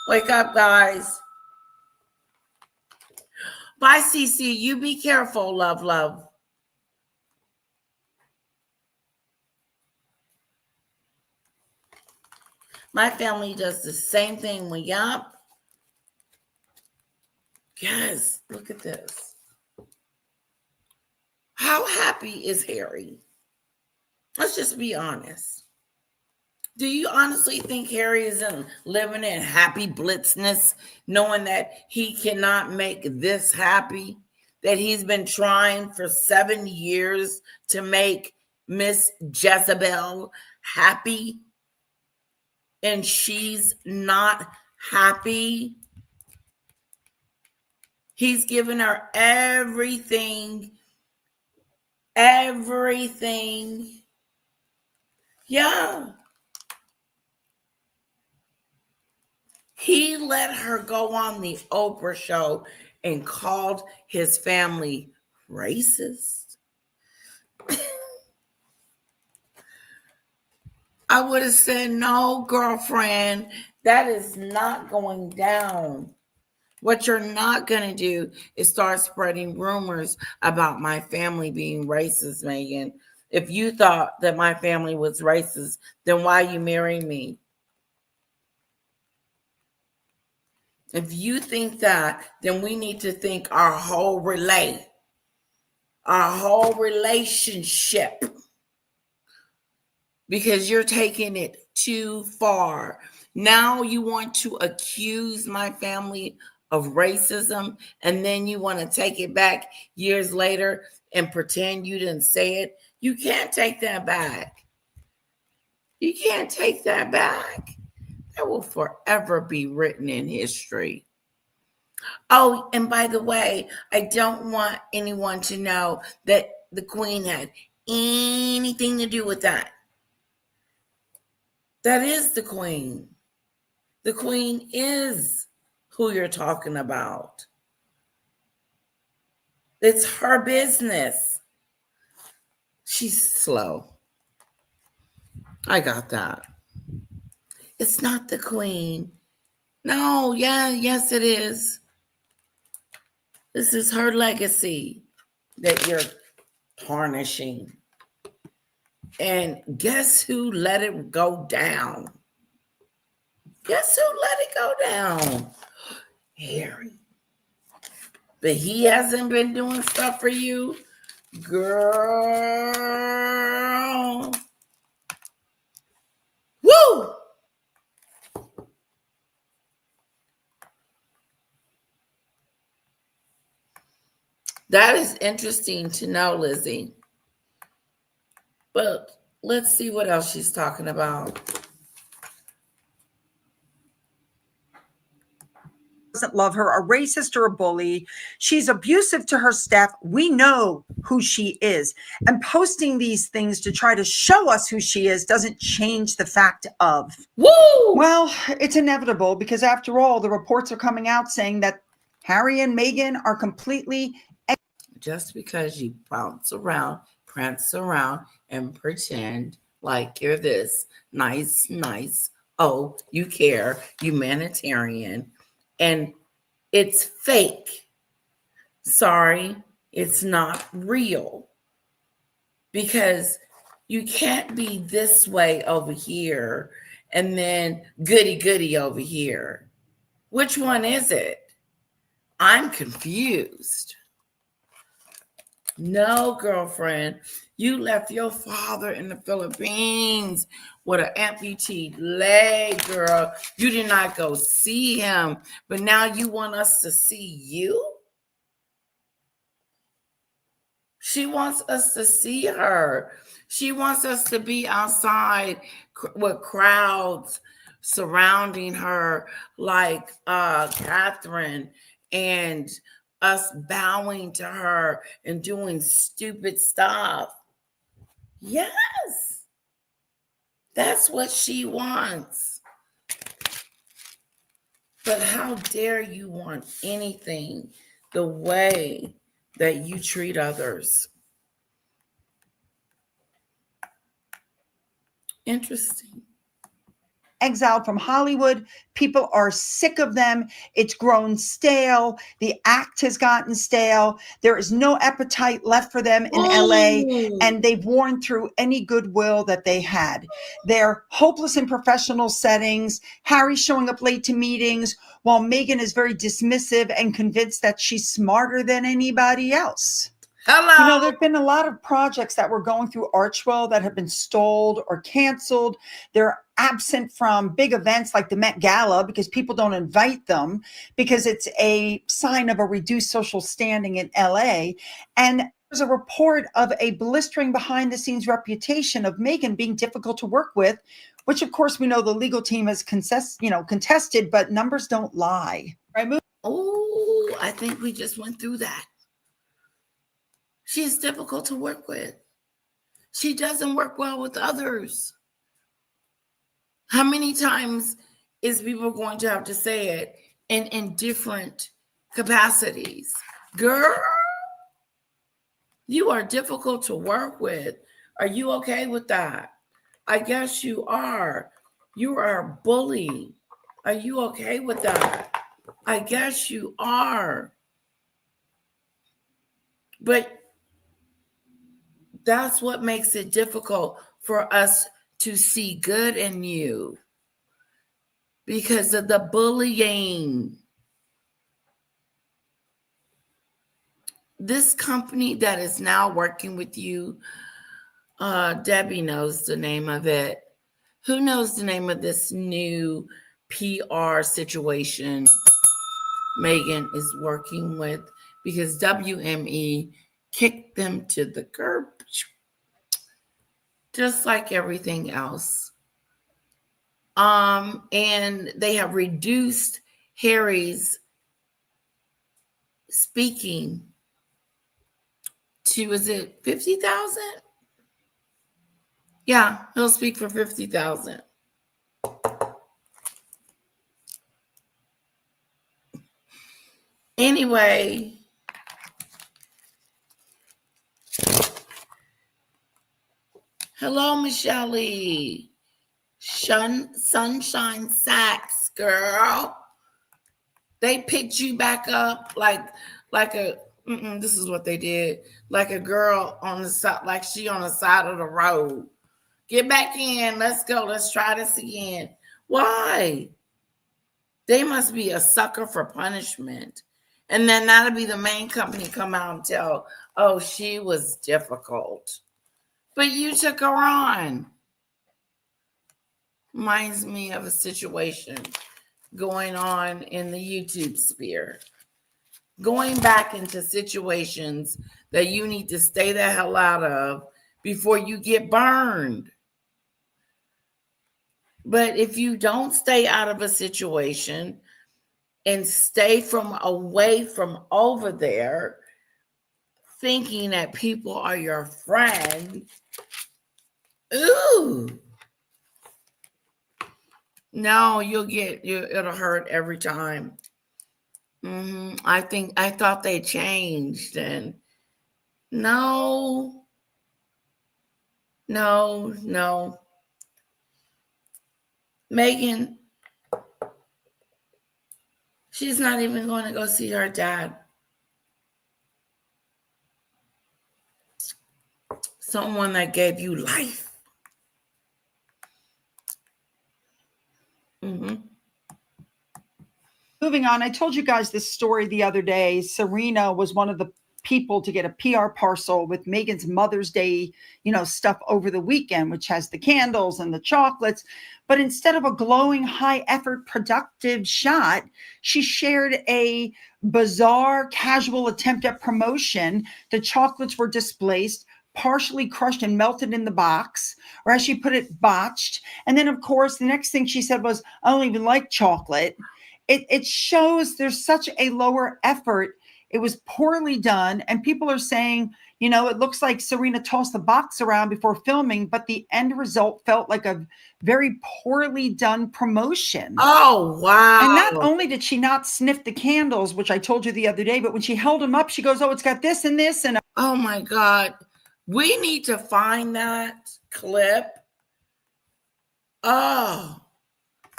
Wake up, guys. Bye, Cece. You be careful, love. My family does the same thing when y'all. Yes, look at this. How happy is Harry? Let's just be honest. Do you honestly think Harry is living in happy blitzness, knowing that he cannot make this happy? That he's been trying for 7 years to make Miss Jezebel happy? And she's not happy. He's given her everything. Yeah. He let her go on the Oprah show and called his family racist. I would have said, no, girlfriend, that is not going down. What you're not going to do is start spreading rumors about my family being racist, Meghan. If you thought that my family was racist, then why you marry me? If you think that, then we need to think our whole relationship, because you're taking it too far. Now you want to accuse my family of racism, and then you want to take it back years later and pretend you didn't say it. You can't take that back. You can't take that back. That will forever be written in history. Oh, and by the way, I don't want anyone to know that the Queen had anything to do with that. That is the Queen. The Queen is who you're talking about. It's her business. She's slow. I got that. It's not the Queen. No, yes, it is. This is her legacy that you're tarnishing. And guess who let it go down? Harry. But he hasn't been doing stuff for you, girl. Woo! That is interesting to know, Lizzie. But let's see what else she's talking about. doesn't love her, a racist or a bully. She's abusive to her staff. We know who she is. And posting these things to try to show us who she is doesn't change the fact of. Woo! Well, it's inevitable because after all, the reports are coming out saying that Harry and Meghan are completely. Just because you bounce around, prance around, and pretend like you're this nice, oh, you care, humanitarian, and it's fake. Sorry, it's not real. Because you can't be this way over here and then goody over here. Which one is it? I'm confused. No, girlfriend, you left your father in the Philippines with an amputee leg, girl. You did not go see him, but now you want us to see you? She wants us to see her. She wants us to be outside with crowds surrounding her like Catherine, and us bowing to her and doing stupid stuff. Yes, that's what she wants. But how dare you want anything the way that you treat others? Interesting. Exiled from Hollywood. People are sick of them. It's grown stale. The act has gotten stale. There is no appetite left for them in LA, and they've worn through any goodwill that they had. They're hopeless in professional settings. Harry's showing up late to meetings, while Meghan is very dismissive and convinced that she's smarter than anybody else. Hello. You know, there have been a lot of projects that were going through Archwell that have been stalled or canceled. They're absent from big events like the Met Gala because people don't invite them because it's a sign of a reduced social standing in LA. And there's a report of a blistering behind the scenes reputation of Meghan being difficult to work with, which of course we know the legal team has contested, but numbers don't lie. Right? Oh, I think we just went through that. She's difficult to work with. She doesn't work well with others. How many times is people going to have to say it in different capacities? Girl, you are difficult to work with. Are you okay with that? I guess you are. You are a bully. Are you okay with that? I guess you are. But that's what makes it difficult for us to see good in you, because of the bullying. This company that is now working with you, Debbie knows the name of it. Who knows the name of this new PR situation Meghan is working with? Because WME kicked them to the curb, just like everything else. And they have reduced Harry's speaking to, is it 50,000? Yeah, he'll speak for 50,000. Anyway, hello, Michelle Lee. Sunshine Sacks, girl. They picked you back up like a, this is what they did. Like a girl on the side, like she on the side of the road. Get back in. Let's go. Let's try this again. Why? They must be a sucker for punishment. And then that'll be the main company come out and tell, oh, she was difficult. But you took her on. Reminds me of a situation going on in the YouTube sphere. Going back into situations that you need to stay the hell out of before you get burned. But if you don't stay out of a situation and stay away from over there, thinking that people are your friend. Ooh. No, it'll hurt every time. I thought they changed, and no. Meghan, she's not even going to go see her dad. Someone that gave you life. Moving on, I told you guys this story the other day. Serena was one of the people to get a PR parcel with Meghan's Mother's Day, stuff over the weekend, which has the candles and the chocolates. But instead of a glowing, high effort, productive shot, she shared a bizarre, casual attempt at promotion. The chocolates were displaced, partially crushed and melted in the box, or as she put it, botched. And then, of course, the next thing she said was, I don't even like chocolate. It shows there's such a lower effort. It was poorly done. And people are saying, it looks like Serena tossed the box around before filming, but the end result felt like a very poorly done promotion. Oh, wow. And not only did she not sniff the candles, which I told you the other day, but when she held them up, she goes, oh, it's got this and this. And oh my God. We need to find that clip. Oh,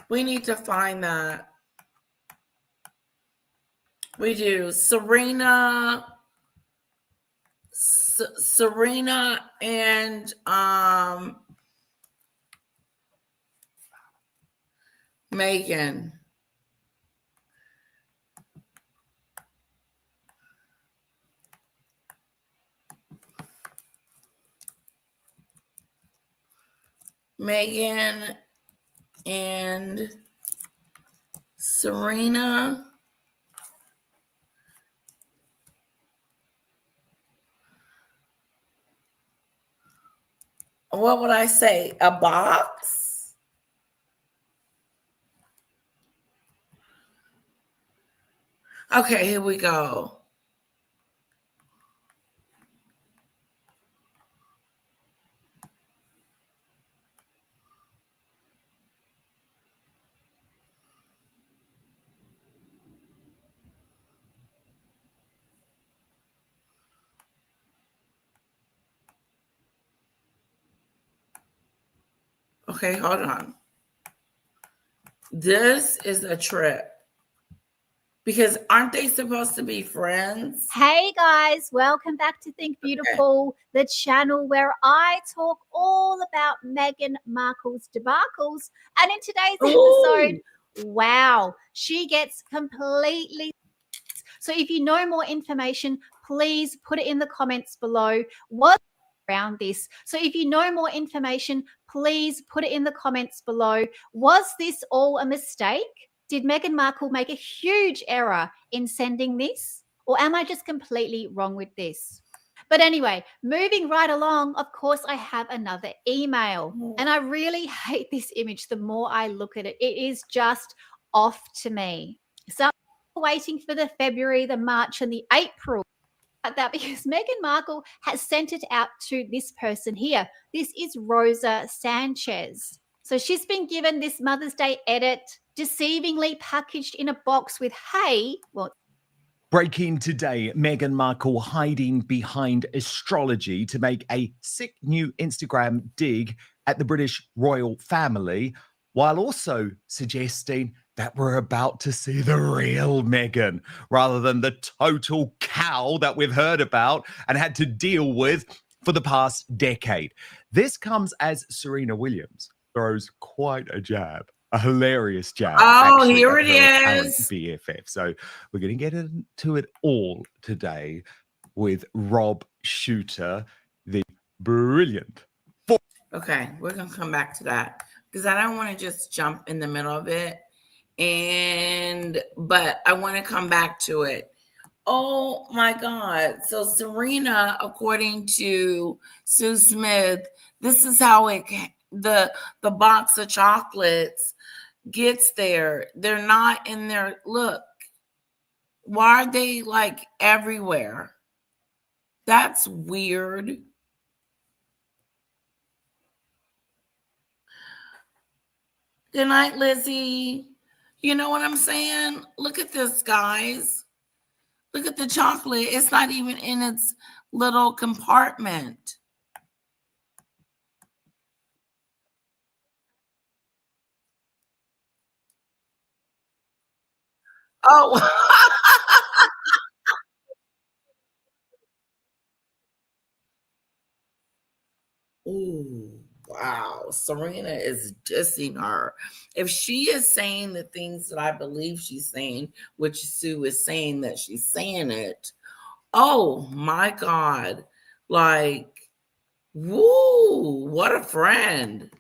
we need to find that. We do. Serena and Meghan. Meghan and Serena. What would I say? A box? Okay, here we go. Okay, hold on. This is a trip. Because aren't they supposed to be friends? Hey guys, welcome back to Think Beautiful, the channel where I talk all about Meghan Markle's debacles. And in today's episode, wow, she gets completely. So if you know more information, please put it in the comments below. What around this? So if you know more information, please put it in the comments below. Was this all a mistake? Did Meghan Markle make a huge error in sending this? Or am I just completely wrong with this? But anyway, moving right along, of course, I have another email. And I really hate this image the more I look at it. It is just off to me. So I'm waiting for the February, the March, and the April. That because Meghan Markle has sent it out to this person here. This is Rosa Sanchez. So she's been given this Mother's Day edit, deceivingly packaged in a box with, hey, well. Breaking today, Meghan Markle hiding behind astrology to make a sick new Instagram dig at the British royal family, while also suggesting that we're about to see the real Meghan rather than the total cow that we've heard about and had to deal with for the past decade. This comes as Serena Williams throws quite a jab, a hilarious jab. Oh, actually, here at it her current is. BFF. So we're going to get into it all today with Rob Shooter, the brilliant. Okay, we're going to come back to that because I don't want to just jump in the middle of it. But I want to come back to it. Oh my God. So Serena, according to Sue Smith, this is how the box of chocolates gets there. They're not in there. Look, Why are they like everywhere? That's weird. Good night, Lizzie. You know what I'm saying? Look at this, guys. Look at the chocolate. It's not even in its little compartment. Oh. Ooh, wow. Serena is dissing her. If she is saying the things that I believe she's saying, which Sue is saying that she's saying it, oh my God. Like, woo, what a friend.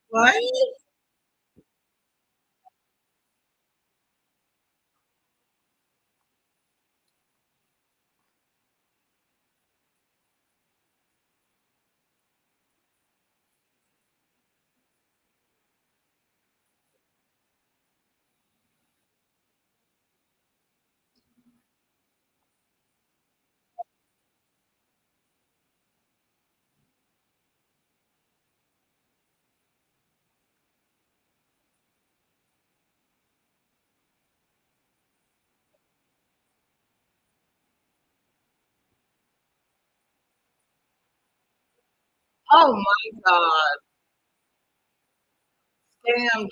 What? Oh my God. Damn.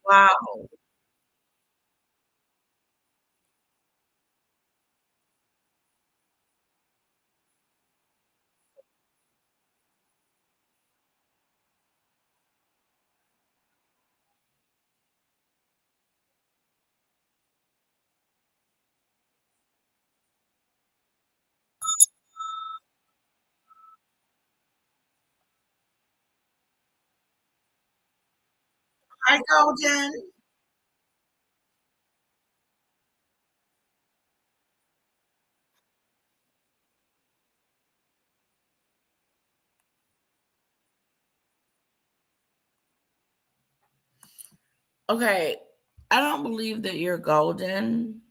Wow. Hi, Golden. Okay. I don't believe that you're golden.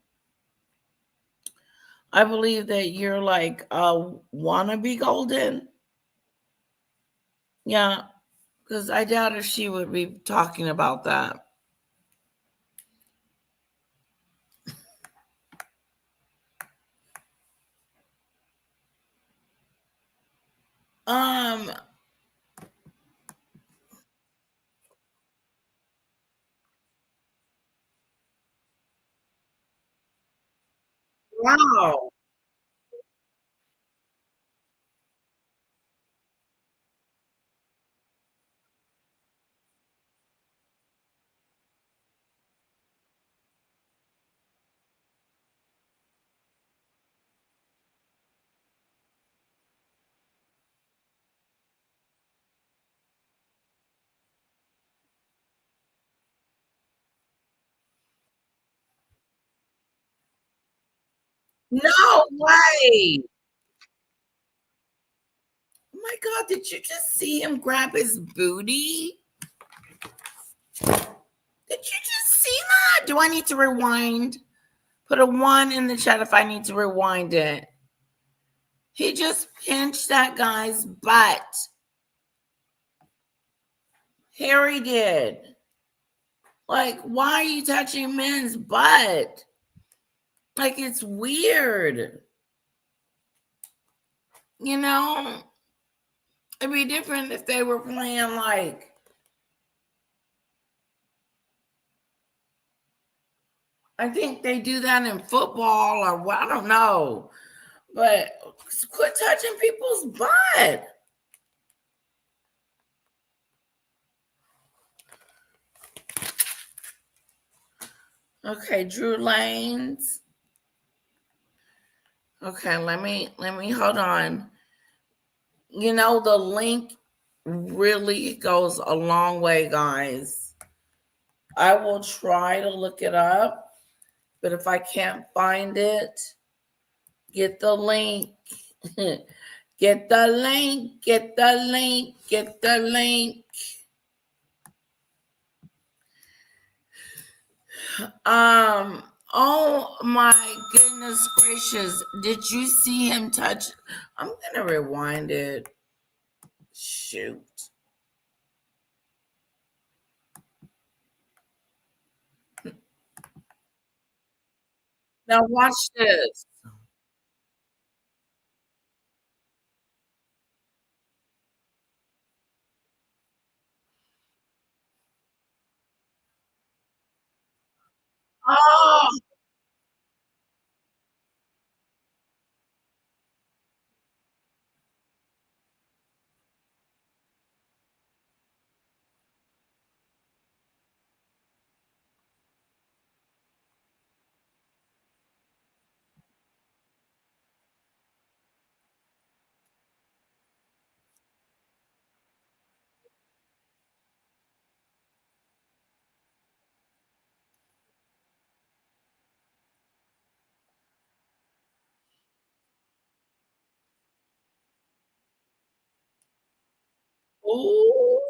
I believe that you're like a wannabe golden. Yeah, because I doubt if she would be talking about that. Um, wow. No way. Oh my God, did you just see him grab his booty? Did you just see that? Do I need to rewind? Put a 1 in the chat if I need to rewind it. He just pinched that guy's butt. Harry did. Like, why are you touching men's butt? Like, it's weird. You know, it'd be different if they were playing like, I think they do that in football or what, I don't know. But quit touching people's butt. Okay, Drew Lanes. Okay, let me hold on. You know, the link really goes a long way, guys. I will try to look it up, but if I can't find it, get the link. Get the link, get the link, get the link. Oh my goodness gracious. Did you see him touch? I'm gonna rewind it. Shoot. Now watch this. Oh, ooh.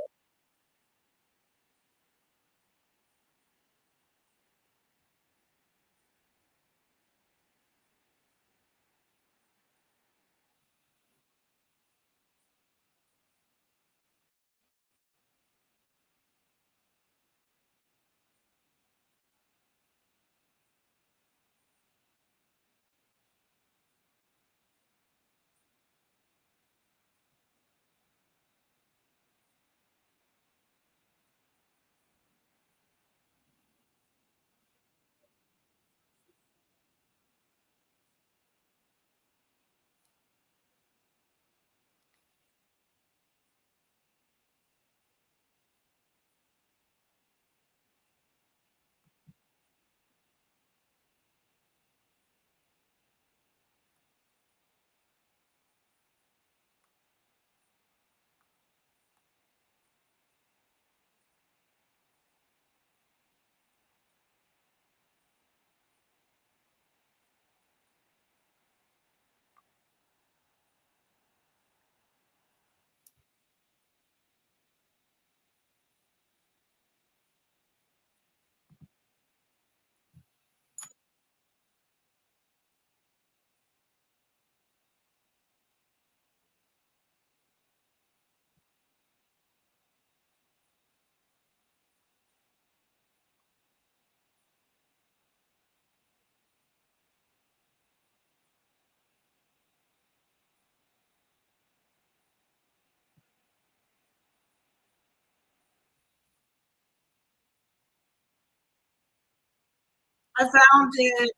I found it.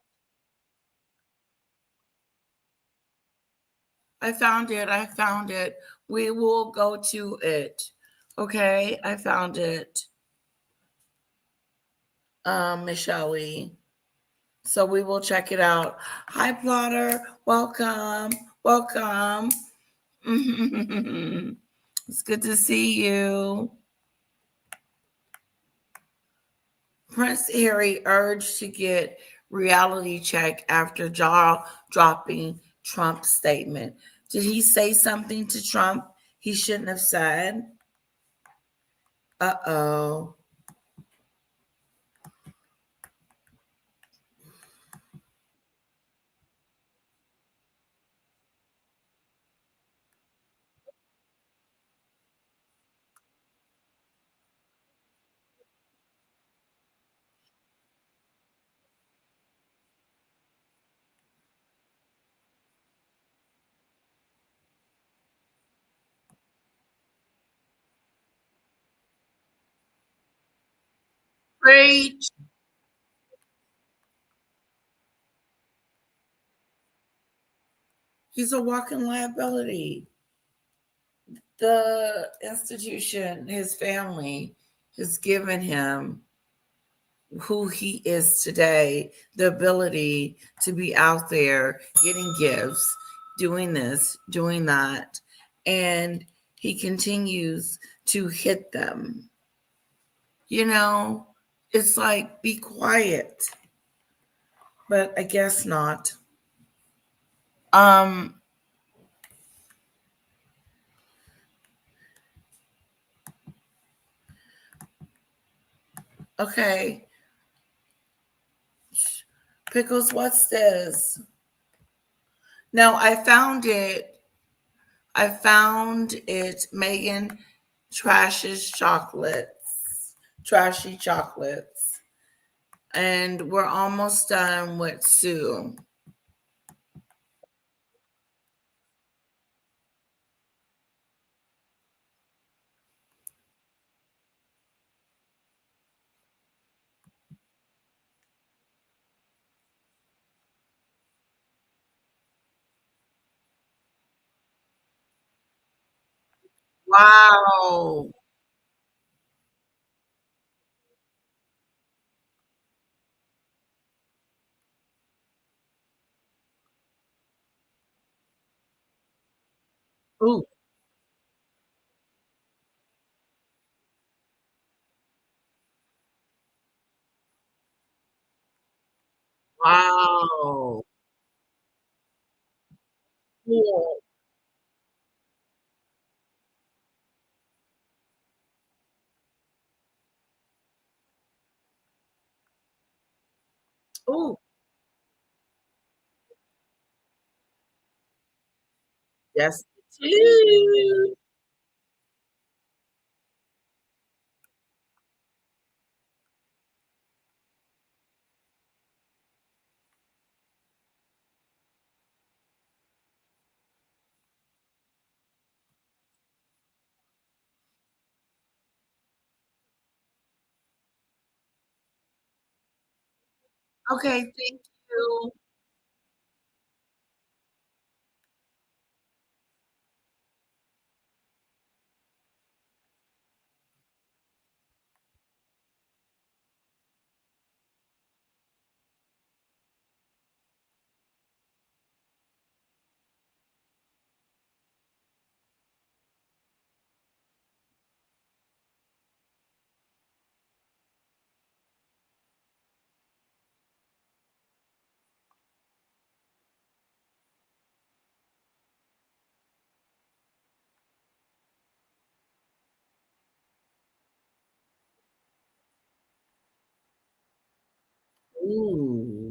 I found it. I found it. We will go to it. Okay, I found it. Michelle. So we will check it out. Hi, Plotter. Welcome. Welcome. It's good to see you. Prince Harry urged to get reality check after jaw dropping Trump's statement. Did he say something to Trump he shouldn't have said? Uh-oh. Preach. He's a walking liability. The institution, his family, has given him who he is today, the ability to be out there getting gifts, doing this, doing that, and he continues to hit them. You know, it's like, be quiet, but I guess not. Um, okay. Pickles, what's this? No, I found it. I found it. Meghan trashes chocolates. Trashy chocolates. And we're almost done with Sue. Wow. Ooh. Wow. Cool. Ooh. Yes, too. Okay, thank you. Ooh.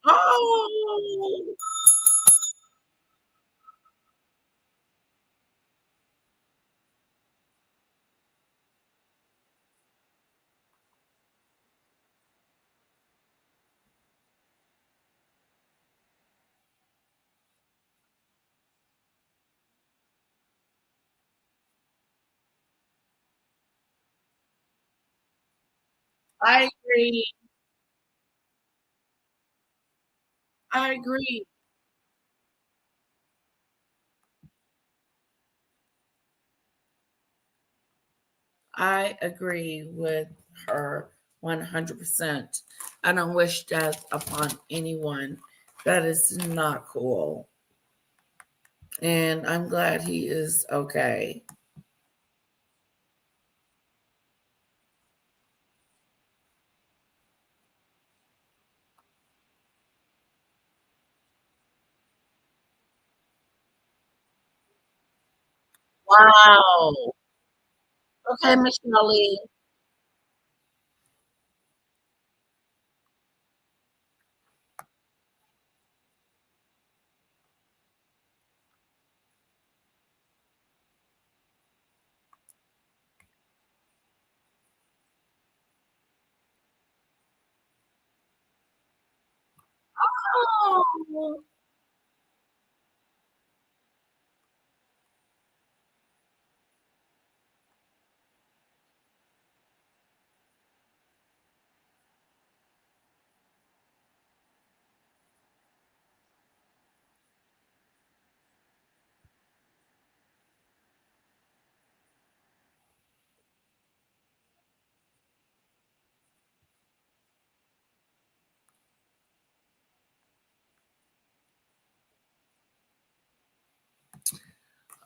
Oh, I agree. I agree. I agree with her 100%. I don't wish death upon anyone. That is not cool. And I'm glad he is okay. Wow. Okay, Miss Shirley. Oh.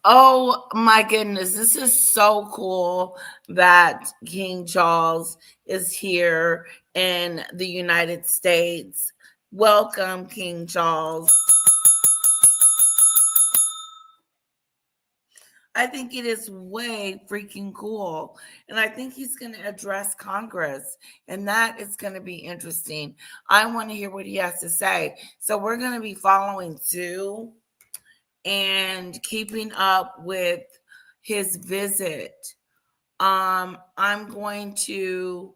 Oh my goodness, this is so cool that King Charles is here in the United States. Welcome, King Charles. I think it is way freaking cool. And I think he's going to address Congress, and that is going to be interesting. I want to hear what he has to say. So we're going to be following too and keeping up with his visit. I'm going to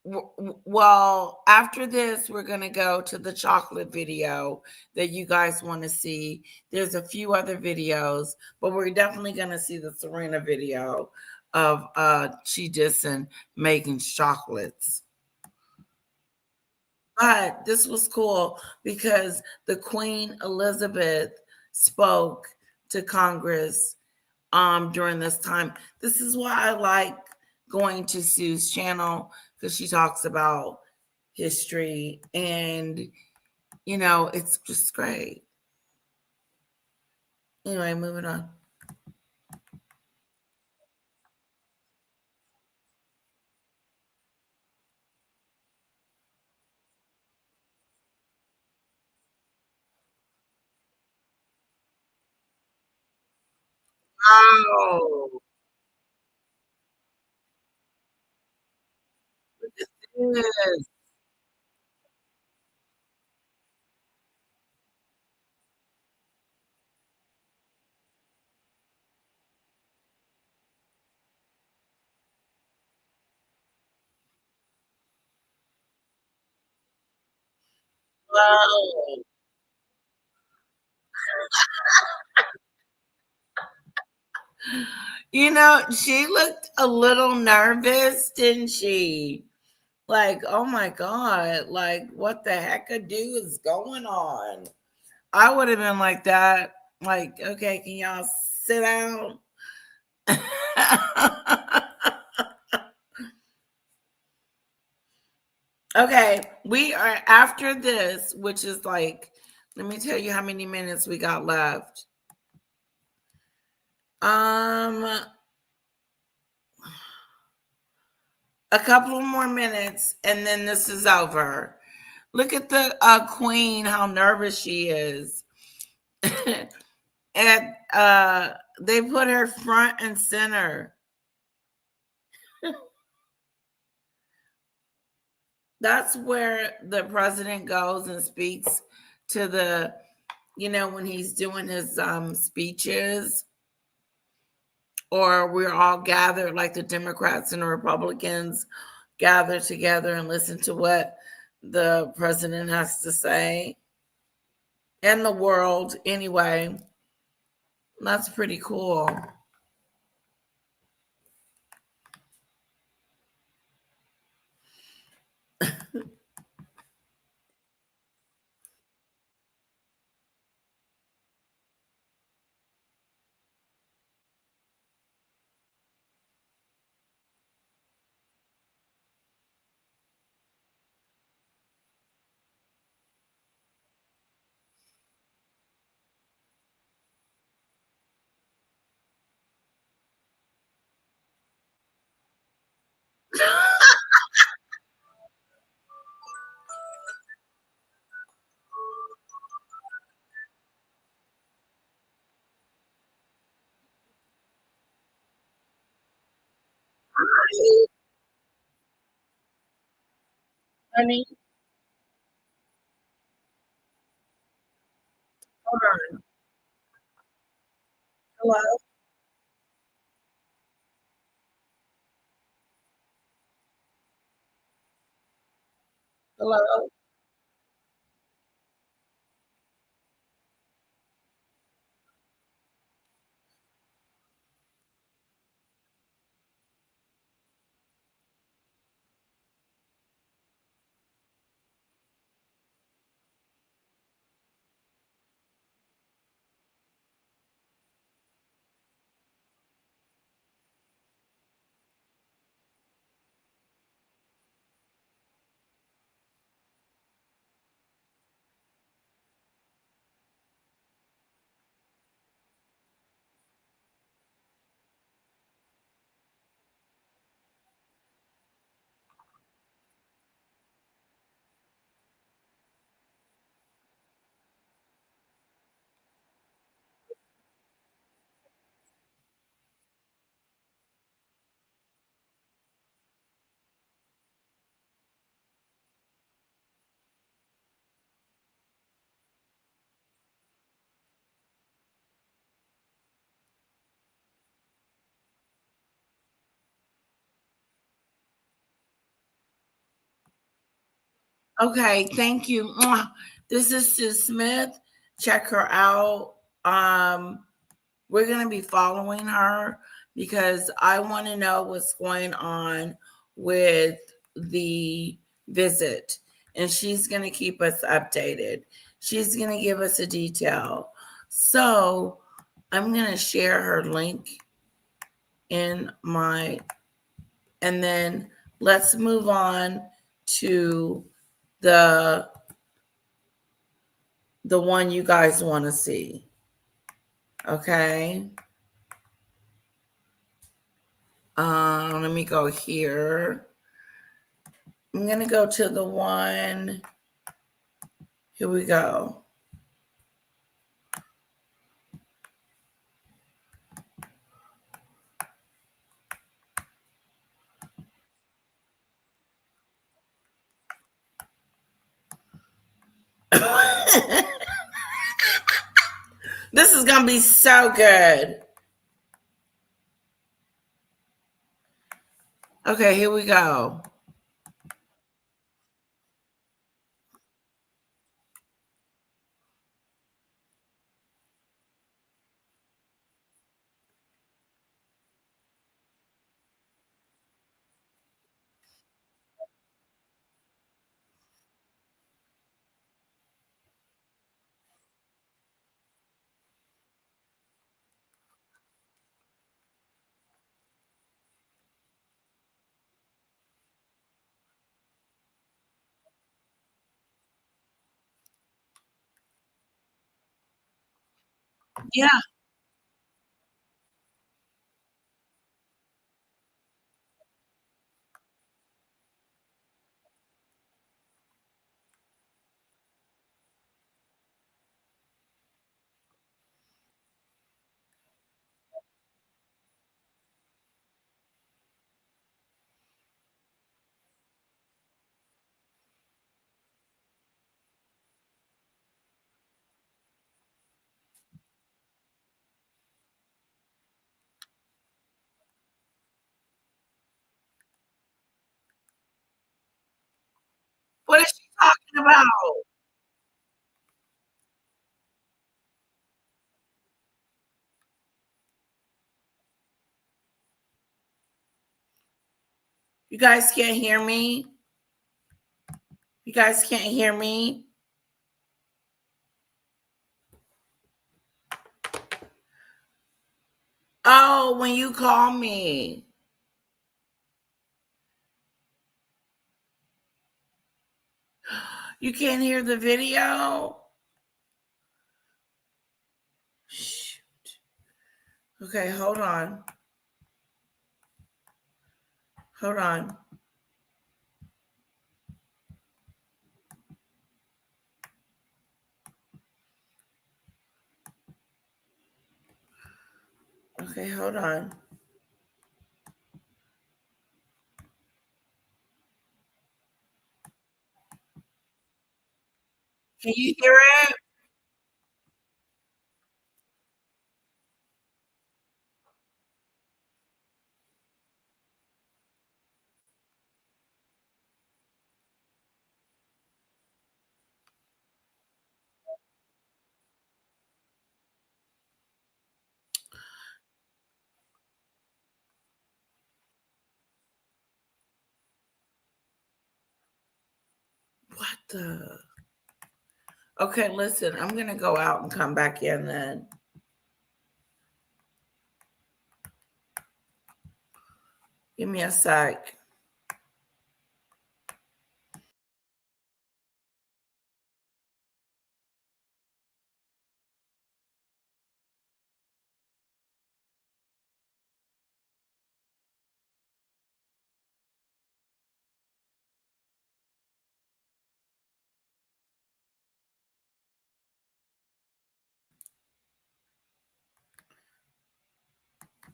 well, after this, we're going to go to the chocolate video that you guys want to see. There's a few other videos, but we're definitely going to see the Serena video of she dissing Meghan's chocolates. But this was cool because the Queen Elizabeth spoke to Congress during this time. This is why I like going to Sue's channel, because she talks about history and it's just great. Anyway, moving on. Wow. Look at this. Wow. She looked a little nervous, didn't she? Like, oh my God, like what the heck a do is going on? I would have been like that. Like, okay, can y'all sit down? Okay, we are after this, which is like, let me tell you how many minutes we got left. A couple more minutes, and then this is over. Look at the queen, how nervous she is. And they put her front and center. That's where the president goes and speaks to the, when he's doing his speeches, or we're all gathered, like the Democrats and the Republicans gather together and listen to what the president has to say, and the world anyway. That's pretty cool. Honey, hold on. Hello? Hello? Okay, thank you. Mwah. This is Sue Smith. Check her out. We're going to be following her because I want to know what's going on with the visit. And she's going to keep us updated. She's going to give us a detail. So I'm going to share her link in my, and then let's move on to the one you guys want to see. Okay. Let me go here. I'm gonna go to the one. Here we go. This is gonna be so good. Okay, here we go. Yeah, what is she talking about? You guys can't hear me? You guys can't hear me? Oh, when you call me. You can't hear the video? Shoot. Okay, hold on. Hold on. Okay, hold on. Can you hear it? What the? Okay, listen, I'm going to go out and come back in then. Give me a sec.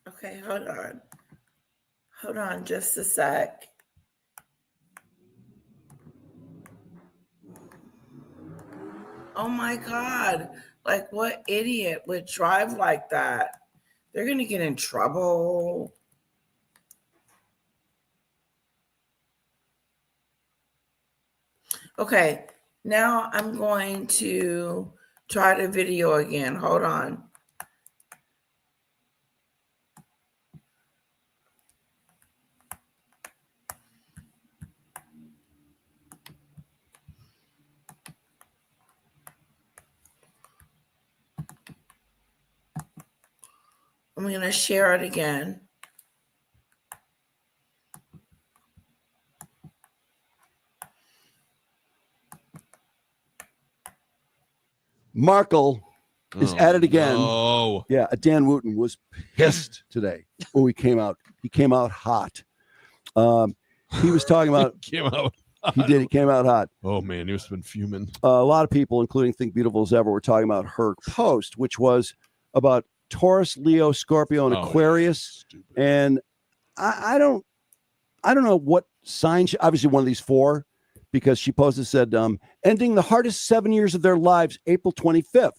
Okay, hold on. Hold on just a sec. Oh my God. Like, what idiot would drive like that? They're going to get in trouble. Okay, now I'm going to try the video again. Hold on. I'm going to share it again. Markle is at it again. Oh, Yeah, Dan Wooten was pissed today. Oh, he came out hot. He was talking about came out. he did. He came out hot. Oh man, he must have been fuming. A lot of people, including Think Beautiful as Ever, were talking about her post, which was about Taurus, Leo, Scorpio, and Oh, Aquarius. stupid. And I don't know what sign. Obviously, one of these four, because she posted said, ending the hardest 7 years of their lives, April 25th.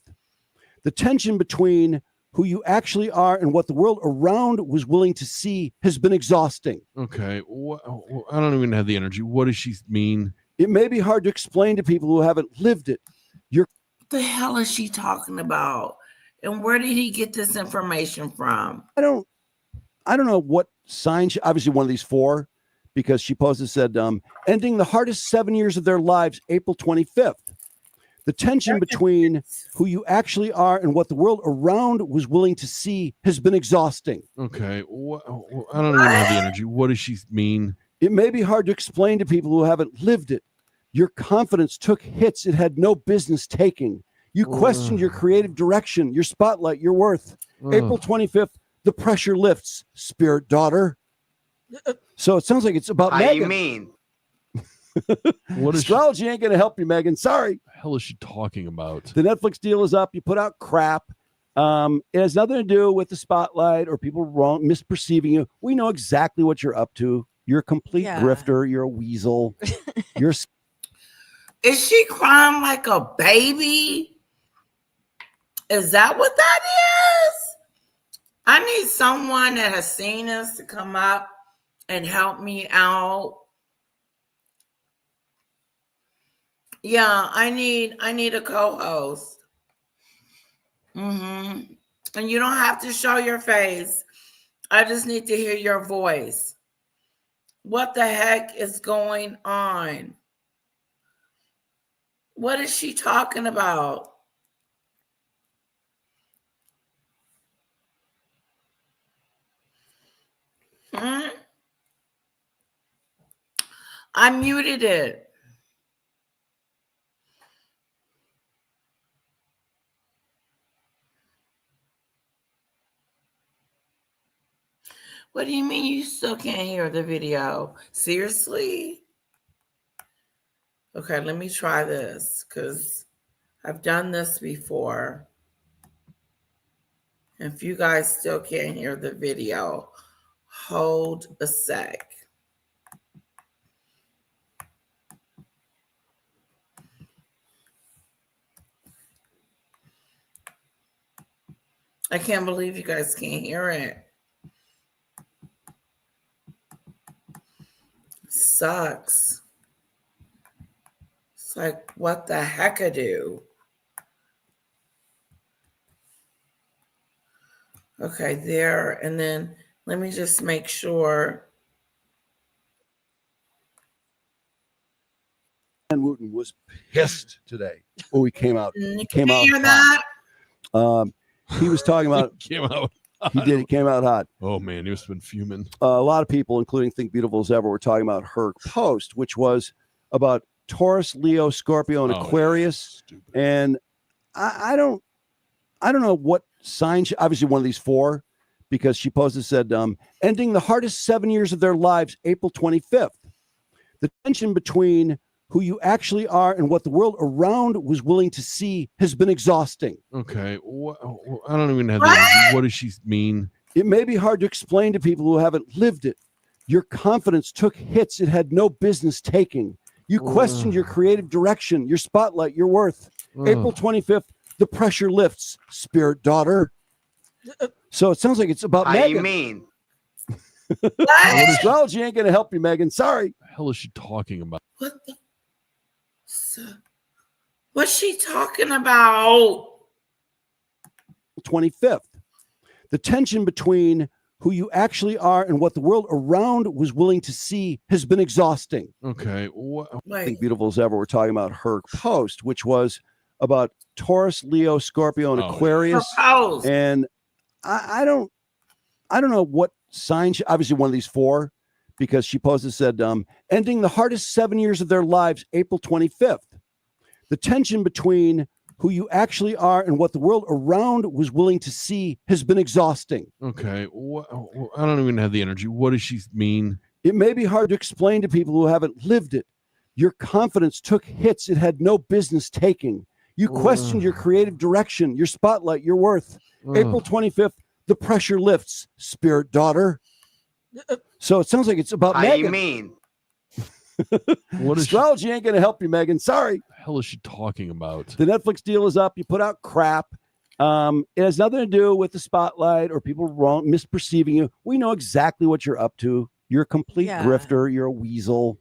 The tension between who you actually are and what the world around was willing to see has been exhausting. Okay, I don't even have the energy. What does she mean? It may be hard to explain to people who haven't lived it. What the hell is she talking about? And where did he get this information from? I don't know what sign. Obviously, one of these four, because she posted said, ending the hardest 7 years of their lives, April 25th. The tension between who you actually are and what the world around was willing to see has been exhausting. Okay, I don't even have the energy. What does she mean? It may be hard to explain to people who haven't lived it. Your confidence took hits it had no business taking. You questioned your creative direction, your spotlight, your worth. April 25th, the pressure lifts, spirit daughter. So it sounds like it's about Meghan. You mean? What is Astrology ain't going to help you, Meghan. Sorry. the hell is she talking about? The Netflix deal is up. You put out crap. It has nothing to do with the spotlight or people misperceiving you. We know exactly what you're up to. You're a complete grifter. You're a weasel. Is she crying like a baby? Is that what that is? I need someone that has seen this to come up and help me out. Yeah, I need a co-host. And you don't have to show your face. I just need to hear your voice. What the heck is going on? What is she talking about? I muted it. What do you mean you still can't hear the video? Seriously? Okay, let me try this because I've done this before. If you guys still can't hear the video, hold a sec. I can't believe you guys can't hear it. Sucks. It's like, what the heck I do? Okay, there. And then let me just make sure. Dan Wooten was pissed today. Oh, he came out. He came out hear hot. that? He was talking about. Came out. He did. He came out hot. Oh man, he must have been fuming. A lot of people, including Think Beautiful as Ever, were talking about her post, which was about Taurus, Leo, Scorpio, and Aquarius. And I don't know what sign. Obviously, one of these four, because she posted said, ending the hardest 7 years of their lives, April 25th. The tension between who you actually are and what the world around was willing to see has been exhausting. Okay, I don't even have the energy. What does she mean? It may be hard to explain to people who haven't lived it. Your confidence took hits it had no business taking. You questioned your creative direction, your spotlight, your worth. April 25th, the pressure lifts, spirit daughter. So it sounds like it's about Meghan. You mean? Astrology ain't going to help you, Meghan. Sorry. The hell is she talking about? What the? What's she talking about? 25th. The tension between who you actually are and what the world around was willing to see has been exhausting. Okay. I think beautiful as ever. We're talking about her post, which was about Taurus, Leo, Scorpio, and Aquarius. And I don't know what sign. Obviously, one of these four, because she posted said, ending the hardest 7 years of their lives, April 25th. The tension between who you actually are and what the world around was willing to see has been exhausting. Okay. I don't even have the energy. What does she mean? It may be hard to explain to people who haven't lived it. Your confidence took hits it had no business taking. You questioned your creative direction, your spotlight, your worth. April 25th, the pressure lifts, spirit daughter. So it sounds like it's about Meghan. You mean? What astrology ain't going to help you, Meghan. Sorry. The hell is she talking about? The Netflix deal is up. You put out crap. It has nothing to do with the spotlight or people misperceiving you. We know exactly what you're up to. You're a complete grifter. You're a weasel.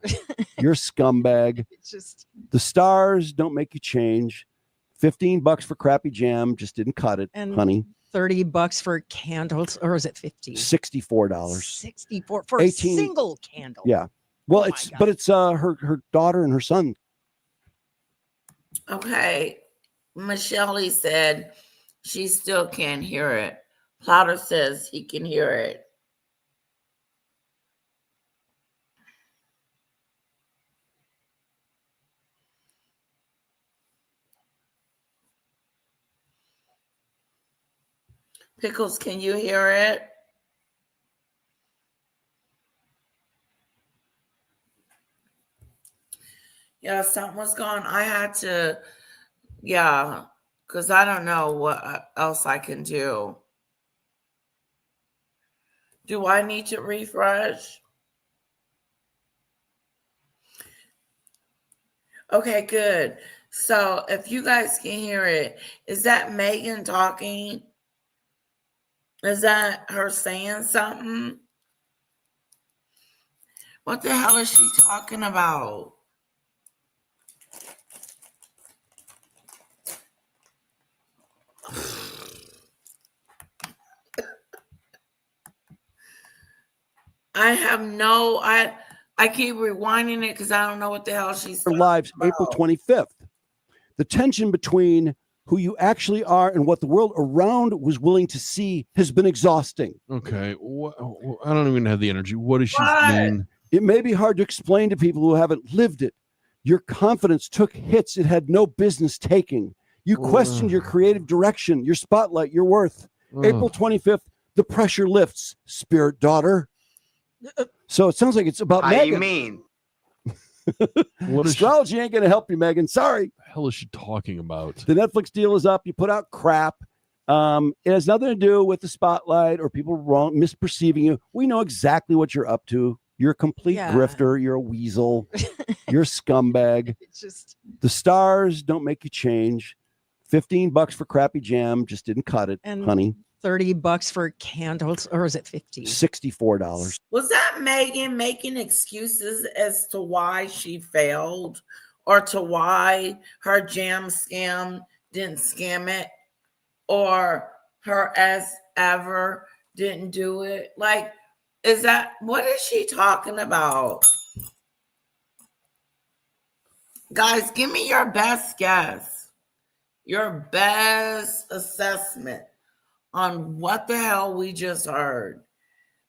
You're a scumbag. It's just the stars don't make you change. $15 for crappy jam just didn't cut it, honey. $30 for candles, or is it 50? $64. 64 for 18, a single candle. Yeah. Well, it's her daughter and her son. Okay. Michelle said she still can't hear it. Plotter says he can hear it. Pickles, can you hear it? Yeah, something was going on. I had to, because I don't know what else I can do. Do I need to refresh? Okay, good. So if you guys can hear it, is that Meghan talking? Is that her saying something? What the hell is she talking about? I have no, I keep rewinding it because I don't know what the hell she's talking lives, about. April 25th. The tension between who you actually are and what the world around was willing to see has been exhausting. Okay. I don't even have the energy. What does she mean? It may be hard to explain to people who haven't lived it. Your confidence took hits it had no business taking. You questioned your creative direction, your spotlight, your worth. April 25th, the pressure lifts, spirit daughter. So it sounds like it's about Meghan. You mean? What astrology ain't going to help you, Meghan. Sorry. The hell is she talking about? The Netflix deal is up. You put out crap. It has nothing to do with the spotlight or people misperceiving you. We know exactly what you're up to. You're a complete grifter. You're a weasel. You're a scumbag. It's just the stars don't make you change. $15 for crappy jam just didn't cut it, honey. $30 for candles, or is it 50? $64. Was that Meghan making excuses as to why she failed or to why her jam scam didn't scam it or her as ever didn't do it? Like, is that, what is she talking about? Guys, give me your best guess, your best assessment on what the hell we just heard,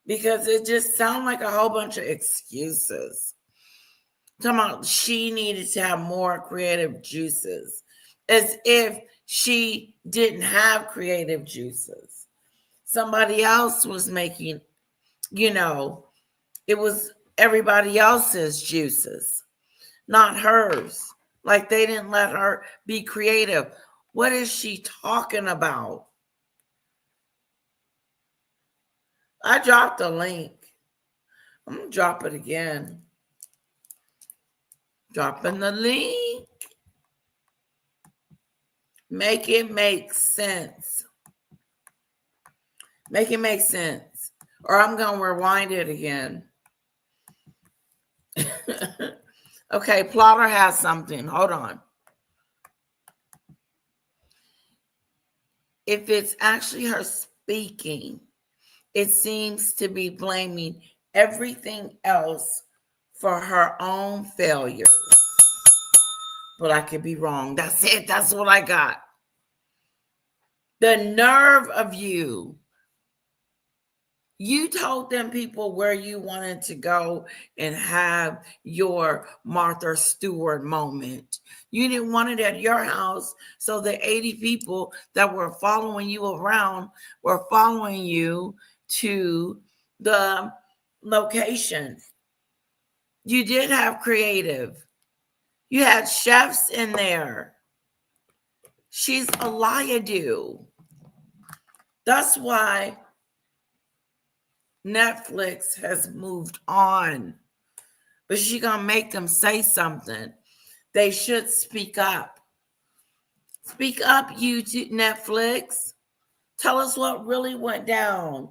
because it just sounded like a whole bunch of excuses. Talking about she needed to have more creative juices, as if she didn't have creative juices. Somebody else was making, it was everybody else's juices, not hers. Like they didn't let her be creative. What is she talking about? I dropped a link. I'm going to drop it again. Dropping the link. Make it make sense. Make it make sense. Or I'm going to rewind it again. Okay, Plotter has something. Hold on. If it's actually her speaking, it seems to be blaming everything else for her own failures. But I could be wrong. That's it. That's what I got. The nerve of you. You told them people where you wanted to go and have your Martha Stewart moment. You didn't want it at your house, so the 80 people that were following you around were following you to the location. You did have creative. You had chefs in there. She's a liar-do. That's why Netflix has moved on. But she's going to make them say something. They should speak up. Speak up, YouTube, Netflix. Tell us what really went down.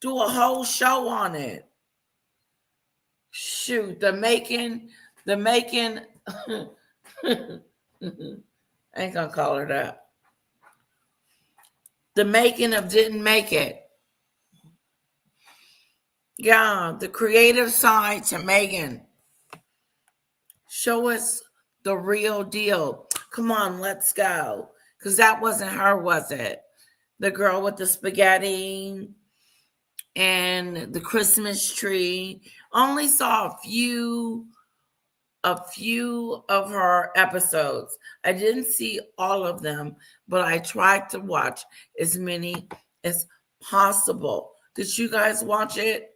Do a whole show on it. Shoot, the making, I ain't going to call her that. The making of Didn't Make It. Yeah, the creative side to Meghan. Show us the real deal. Come on, let's go. Because that wasn't her, was it? The girl with the spaghetti and the Christmas tree. Only saw a few of her episodes. I didn't see all of them, but I tried to watch as many as possible. Did you guys watch it?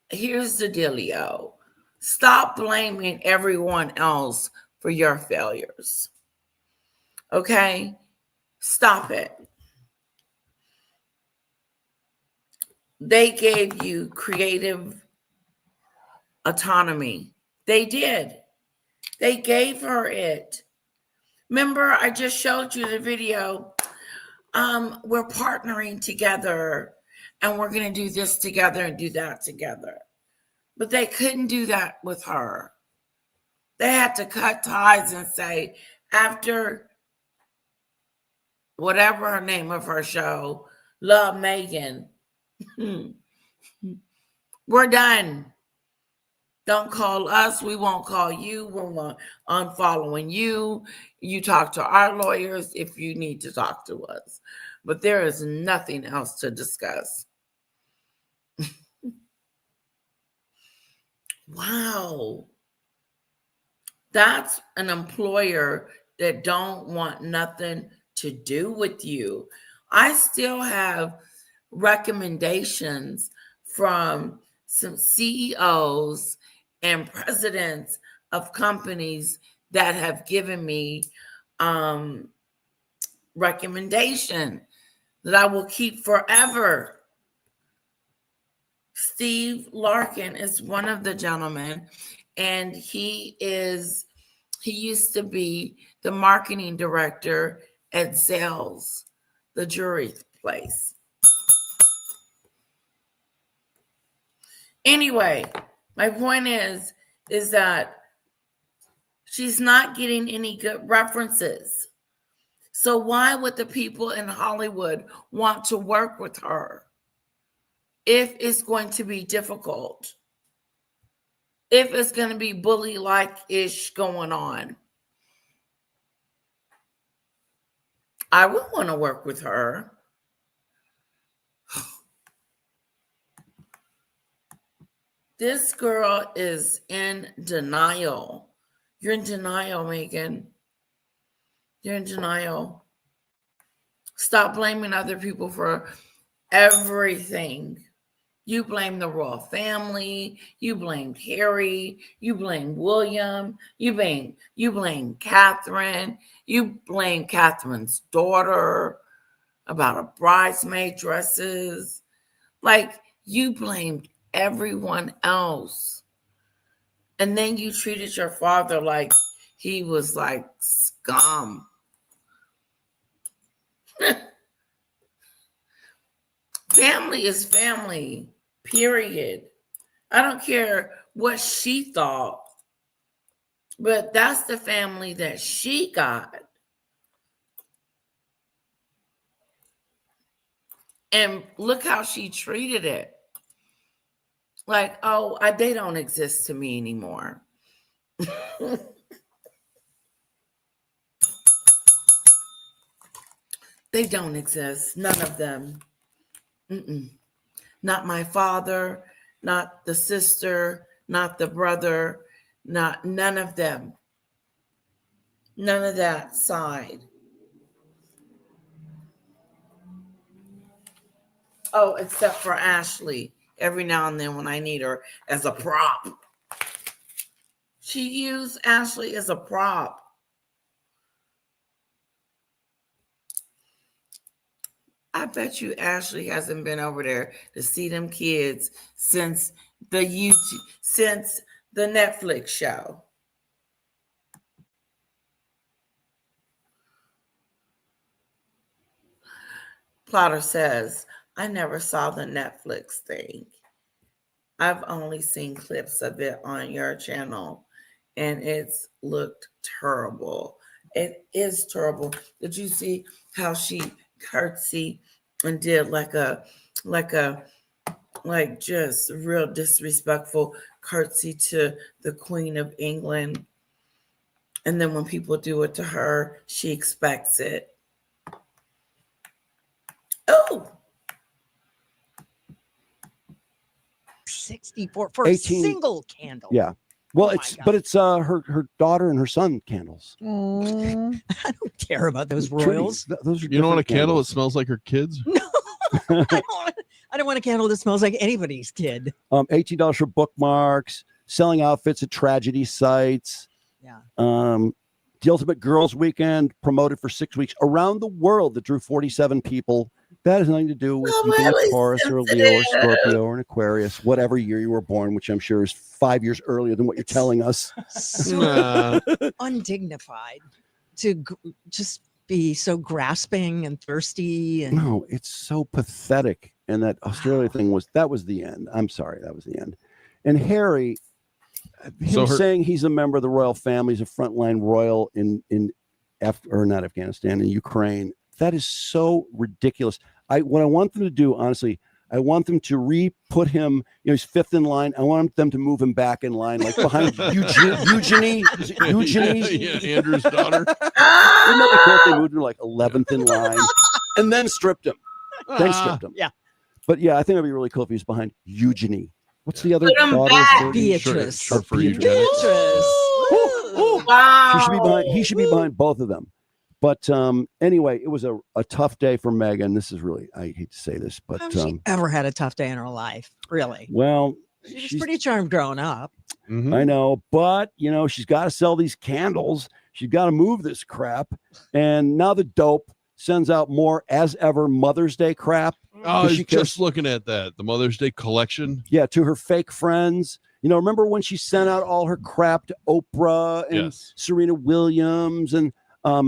Here's the dealio. Stop blaming everyone else for your failures. Okay? Stop it. They gave you creative autonomy. They did. They gave her it. Remember, I just showed you the video. We're partnering together and we're going to do this together and do that together. But they couldn't do that with her. They had to cut ties and say, after whatever her name of her show, Love Meghan, we're done. Don't call us. We won't call you. We're unfollowing you. You talk to our lawyers if you need to talk to us. But there is nothing else to discuss. Wow. That's an employer that don't want nothing to do with you. I still have recommendations from some CEOs and presidents of companies that have given me recommendation that I will keep forever. Steve Larkin is one of the gentlemen, and he used to be the marketing director at Zales, the jewelry place. Anyway, my point is that she's not getting any good references. So why would the people in Hollywood want to work with her if it's going to be difficult? If it's going to be bully-like-ish going on? I would want to work with her. This girl is in denial. You're in denial, Meghan. You're in denial. Stop blaming other people for everything. You blame the royal family. You blamed Harry. You blame William. You blame Catherine. You blame Catherine's daughter about her bridesmaid dresses. Like, you blamed everyone else. And then you treated your father like he was like scum. Family is family, period. I don't care what she thought. But that's the family that she got. And look how she treated it. Like, oh, they don't exist to me anymore. They don't exist. None of them. Not my father, not the sister, not the brother, none of them. None of that side. Oh, except for Ashley. Every now and then when I need her as a prop. She used Ashley as a prop. I bet you Ashley hasn't been over there to see them kids since the Netflix show. Plotter says, I never saw the Netflix thing. I've only seen clips of it on your channel, and it's looked terrible. It is terrible. Did you see how she curtsied and did like just real disrespectful curtsy to the Queen of England? And then when people do it to her, she expects it. Oh, 64 for 18 a single candle. Yeah. Well, Oh my it's God. but it's her daughter and her son candles. I don't care about those Trudy, royals. those are You don't want a different candle that candles. smells like her kids? No, I don't want a candle that smells like anybody's kid. $18 for bookmarks, selling outfits at tragedy sites. Yeah. The Ultimate Girls Weekend promoted for 6 weeks around the world that drew 47 people. That has nothing to do with you being a Taurus or a Leo or Scorpio or an Aquarius, whatever year you were born, which I'm sure is 5 years earlier than what you're telling us. So undignified to just be so grasping and thirsty. And No, it's so pathetic. And that Australia thing was the end. I'm sorry, that was the end. And Harry, him saying he's a member of the royal family, he's a frontline royal in not Afghanistan, in Ukraine. That is so ridiculous. What I want them to do, honestly, I want them to re-put him, he's fifth in line. I want them to move him back in line, like behind Eugenie. Is it Eugenie? Yeah, Andrew's daughter. Wouldn't that be cool if they moved him like 11th in line and then stripped him? Yeah. But yeah, I think it'd be really cool if he's behind Eugenie. What's the other Put him daughter? back. Beatrice. Short for Beatrice. eugenics. Wow. He should be behind both of them. But anyway, it was a tough day for Meghan. This is really, I hate to say this, but Have she ever had a tough day in her life? Really? well, She was pretty charmed growing up. Mhm. I know, but she's got to sell these candles. She's got to move this crap. And now the dope sends out more as ever Mother's Day crap. I was She just looking at that, the Mother's Day collection. Yeah, to her fake friends. Remember when she sent out all her crap to Oprah and Yes. Serena Williams and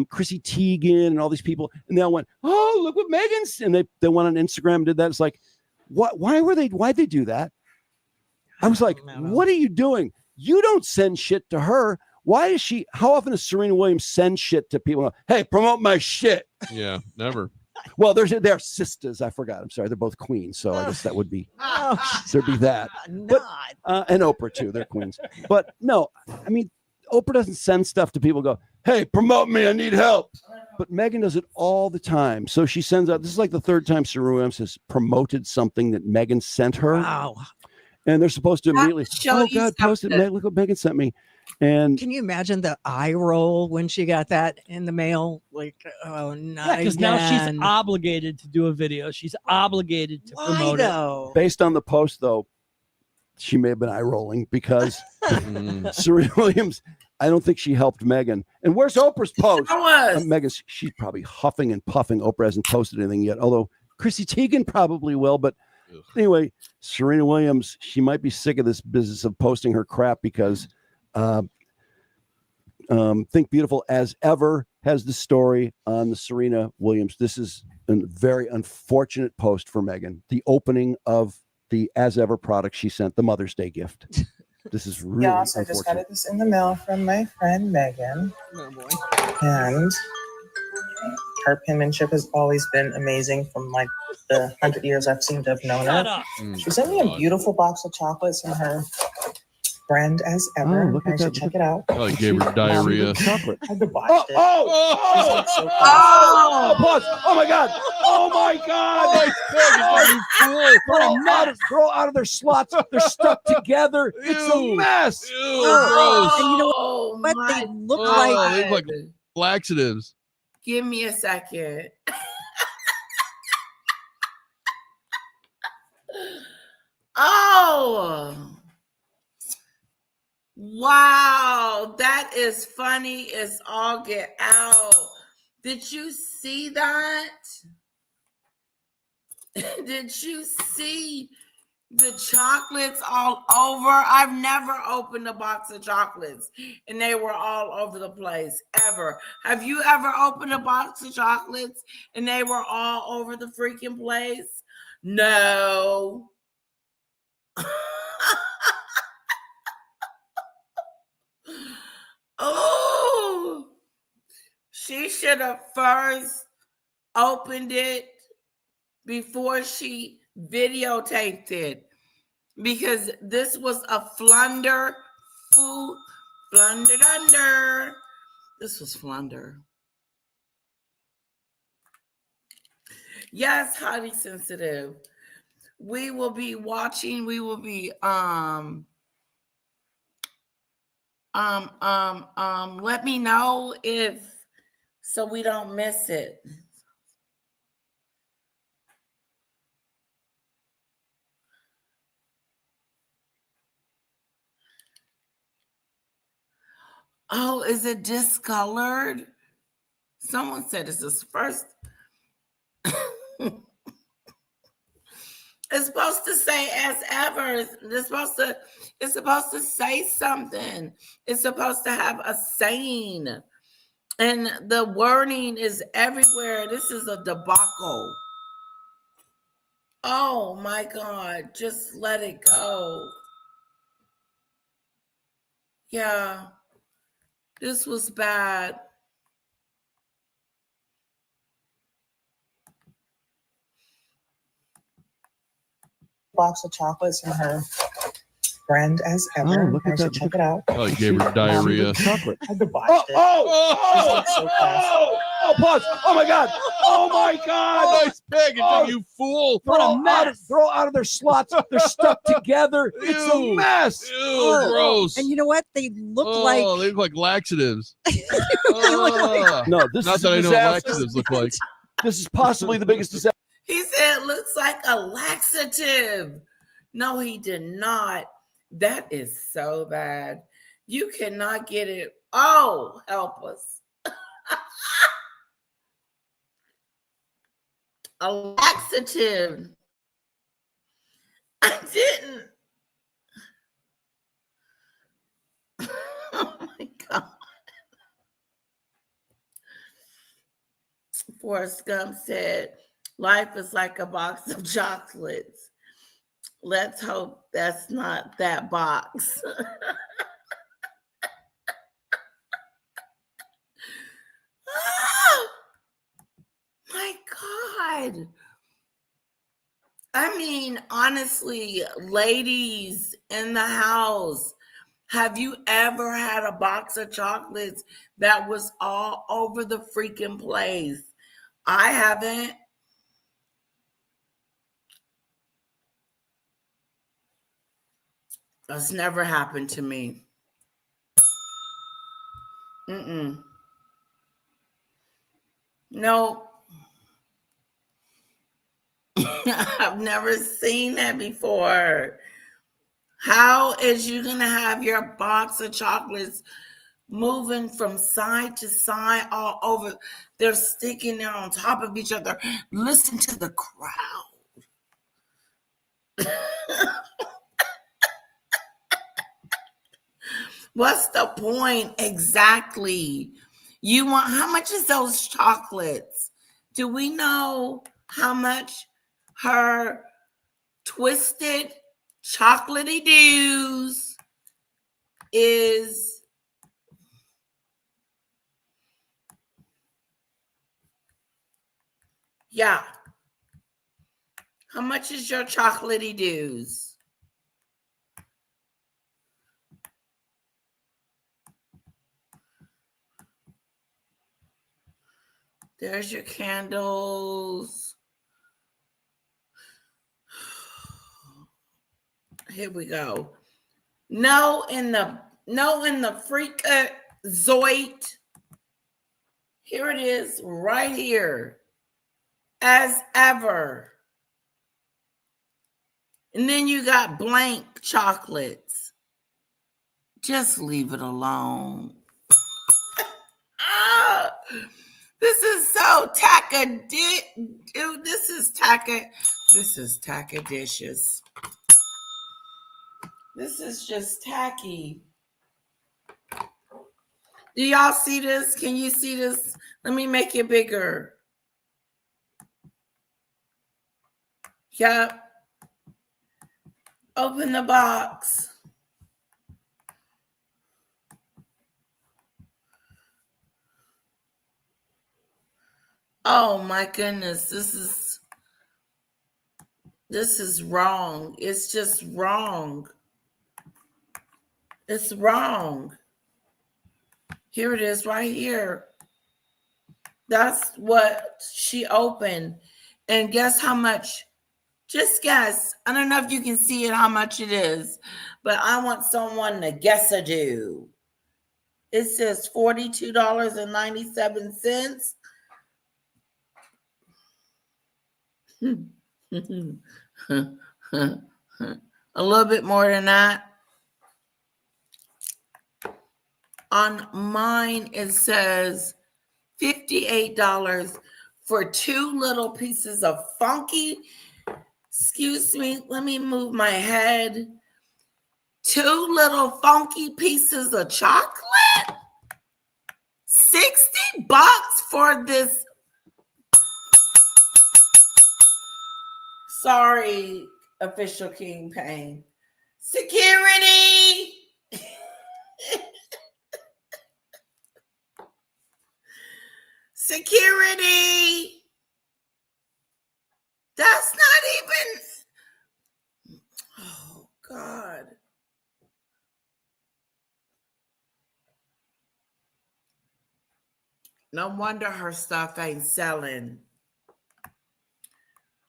Chrissy Teigen and all these people, and they all went, "Oh, look what Meghan's," and they went on Instagram and did that. It's like, why'd they do that? I was like, what are you doing? You don't send shit to her. How often does Serena Williams send shit to people? Hey, promote my shit. Yeah, never. Well, they're sisters. I forgot. I'm sorry. They're both queens. So I guess that would be, there'd be that. But, and Oprah too. They're queens. But no, I mean, Oprah doesn't send stuff to people, go, hey, promote me. I need help. But Meghan does it all the time. So she sends out, this is like the third time Serena Williams has promoted something that Meghan sent her. Wow. And they're supposed to immediately, oh God, post it. Look what Meghan sent me. And can you imagine the eye roll when she got that in the mail? Like, oh, not because now she's obligated to do a video. She's obligated to promote it. Based on the post, though, she may have been eye rolling because Serena Williams, I don't think she helped Meghan. And where's Oprah's post? Meghan, she's probably huffing and puffing. Oprah hasn't posted anything yet, although Chrissy Teigen probably will. But anyway, Serena Williams, she might be sick of this business of posting her crap because Think Beautiful as ever has the story on the Serena Williams. This is a very unfortunate post for Meghan. The opening of the As Ever product she sent, the Mother's Day gift. This is really Yeah, so I just got this in the mail from my friend Megan. Oh boy. And her penmanship has always been amazing from like the 100 years I've seemed to have known Shut her. up. She sent me a beautiful box of chocolates in her brand as ever. look at I should that. check it out. Probably gave her diarrhea. Chocolate. I watched it. She's like so cute. Oh, pause. Oh my God. Oh my God. Nice packaging, you fool. They're all out of their slots. They're stuck together. It's a Ew. mess. Ew, Oh, and you know Oh, what? my They look Oh, like they look like laxatives. Give me a second. Oh, wow. That is funny as all get out. Did you see that? Did you see the chocolates all over? I've never opened a box of chocolates and they were all over the place, ever. Have you ever opened a box of chocolates and they were all over the freaking place? No. Oh, she should have first opened it before she videotaped it, because this was a flunder food. Flunder. This was flunder. Yes, highly sensitive. We will be watching. We will be let me know if, so we don't miss it. Oh, is it discolored? Someone said it's this first. It's supposed to say as ever. It's supposed to say something. It's supposed to have a saying. And the wording is everywhere. This is a debacle. Oh my God. Just let it go. Yeah. This was bad. Box of chocolates in her brand as ever. look I at should that. check it out. Probably gave her diarrhea. Chocolate. I watched it. She's like so classy. Pause. Oh my God. Oh my God. Nice packaging, you fool. They're all out of their slots. They're stuck together. It's a Ew. mess. Ew, gross. and you know what? They look Oh, like they look like laxatives. No, this Not is that a I know what disaster. laxatives look like. This is possibly the biggest disaster. He said it looks like a laxative. No, he did not. That is so bad. You cannot get it. Oh, help us. A laxative. I didn't. Oh my God. Forrest Gump said, life is like a box of chocolates. Let's hope that's not that box. Oh, my God. I mean, honestly, ladies in the house, have you ever had a box of chocolates that was all over the freaking place? I haven't. That's never happened to me. No. I've never seen that before. How is you going to have your box of chocolates moving from side to side all over? They're sticking there on top of each other. Listen to the crowd. What's the point exactly? You want, how much is those chocolates? Do we know how much her twisted chocolatey doos is yeah. How much is your chocolatey dues? There's your candles. Here we go. No in the freakazoid. Here it is right here. As ever. And then you got blank chocolates. Just leave it alone. Ah, this is so dude, this is tackadicious. This is just tacky. Do y'all see this? Can you see this? Let me make it bigger. Yep. Open the box. Oh my goodness, this is wrong. It's just wrong. It's wrong. Here it is right here. That's what she opened. And guess how much? Just guess. I don't know if you can see it, how much it is, but I want someone to guess a do. It says $42.97. A little bit more than that. On mine, it says $58 for two little pieces of funky. Excuse me, let me move my head. Two little funky pieces of chocolate? $60 for this. Sorry, official King Payne. Security! Security! That's not even. Oh, God. No wonder her stuff ain't selling.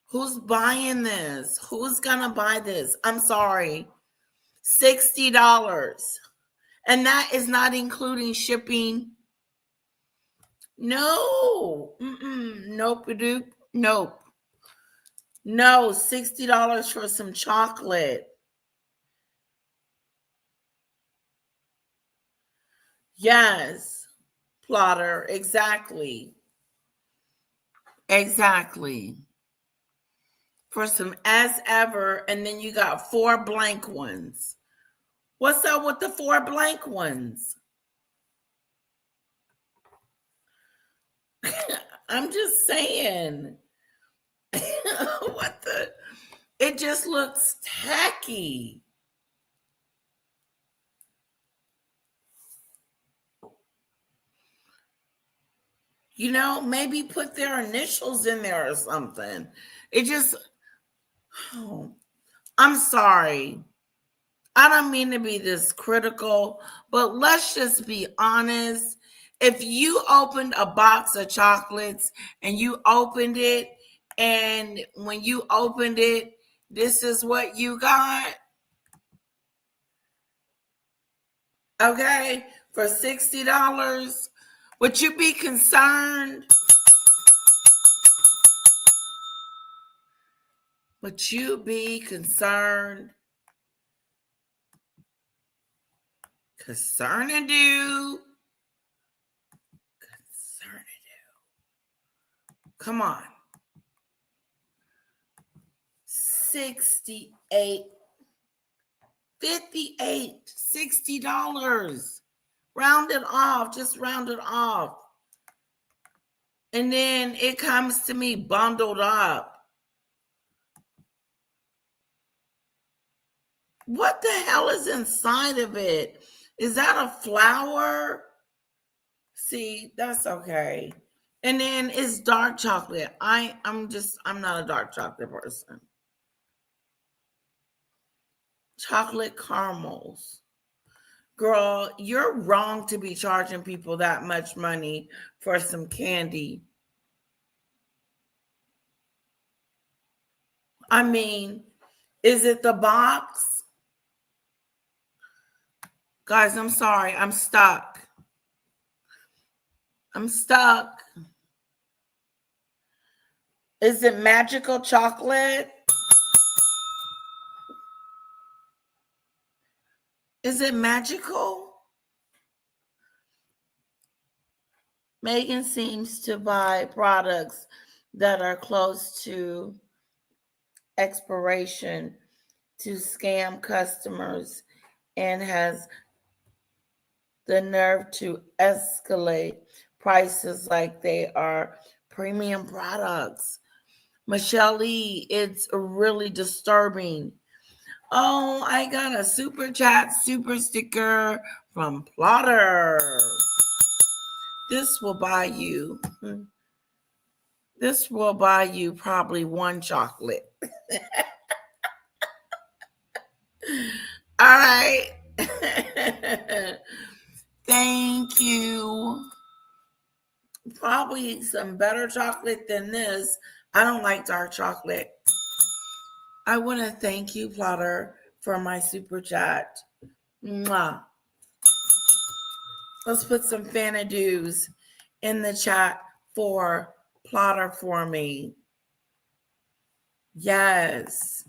Who's buying this? Who's gonna buy this? I'm sorry. $60. And that is not including shipping. No. Nope. Nope. No, $60 for some chocolate. Yes. Plotter. Exactly. For some as ever, and then you got 4 blank ones. What's up with the 4 blank ones? I'm just saying. What the? It just looks tacky. You know, maybe put their initials in there or something. It just, oh, I'm sorry. I don't mean to be this critical, but let's just be honest. If you opened a box of chocolates and you opened it, and when you opened it, this is what you got. Okay, for $60, would you be concerned? Would you be concerned? Concerning you. Come on. 68, 58, $60. Round it off. Just round it off. And then it comes to me bundled up. What the hell is inside of it? Is that a flower? See, that's okay. And then it's dark chocolate. I'm not a dark chocolate person. Chocolate caramels. Girl, you're wrong to be charging people that much money for some candy. I mean, is it the box? Guys, I'm sorry. I'm stuck. Is it magical chocolate? Is it magical? Meghan seems to buy products that are close to expiration to scam customers and has the nerve to escalate prices like they are premium products. Michelle Lee, it's really disturbing. Oh, I got a super chat super sticker from Plotter. This will buy you probably one chocolate. All right. Thank you. Probably some better chocolate than this. I don't like dark chocolate. I want to thank you, Plotter, for my super chat. Mwah. Let's put some Fanadoos in the chat for Plotter for me. Yes.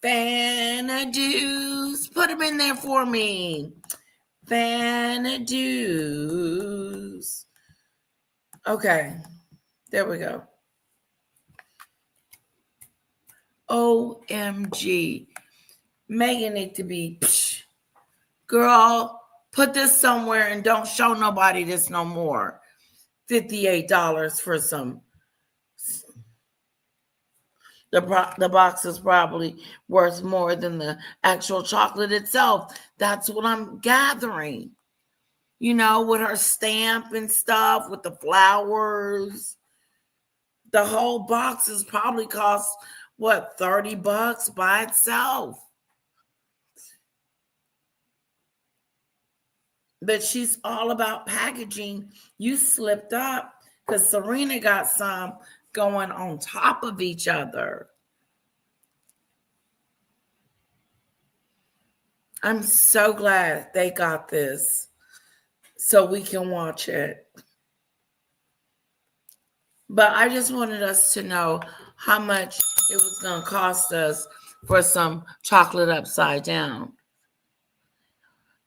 Fanadoos. Put them in there for me. Fanadoos. Okay. There we go. OMG. Meghan need to be, girl, put this somewhere and don't show nobody this no more. $58 for some. The box is probably worth more than the actual chocolate itself. That's what I'm gathering. You know, with her stamp and stuff, with the flowers. The whole box is probably cost, what, $30 by itself. But she's all about packaging. You slipped up because Serena got some going on top of each other. I'm so glad they got this so we can watch it. But I just wanted us to know how much it was going to cost us for some chocolate upside down.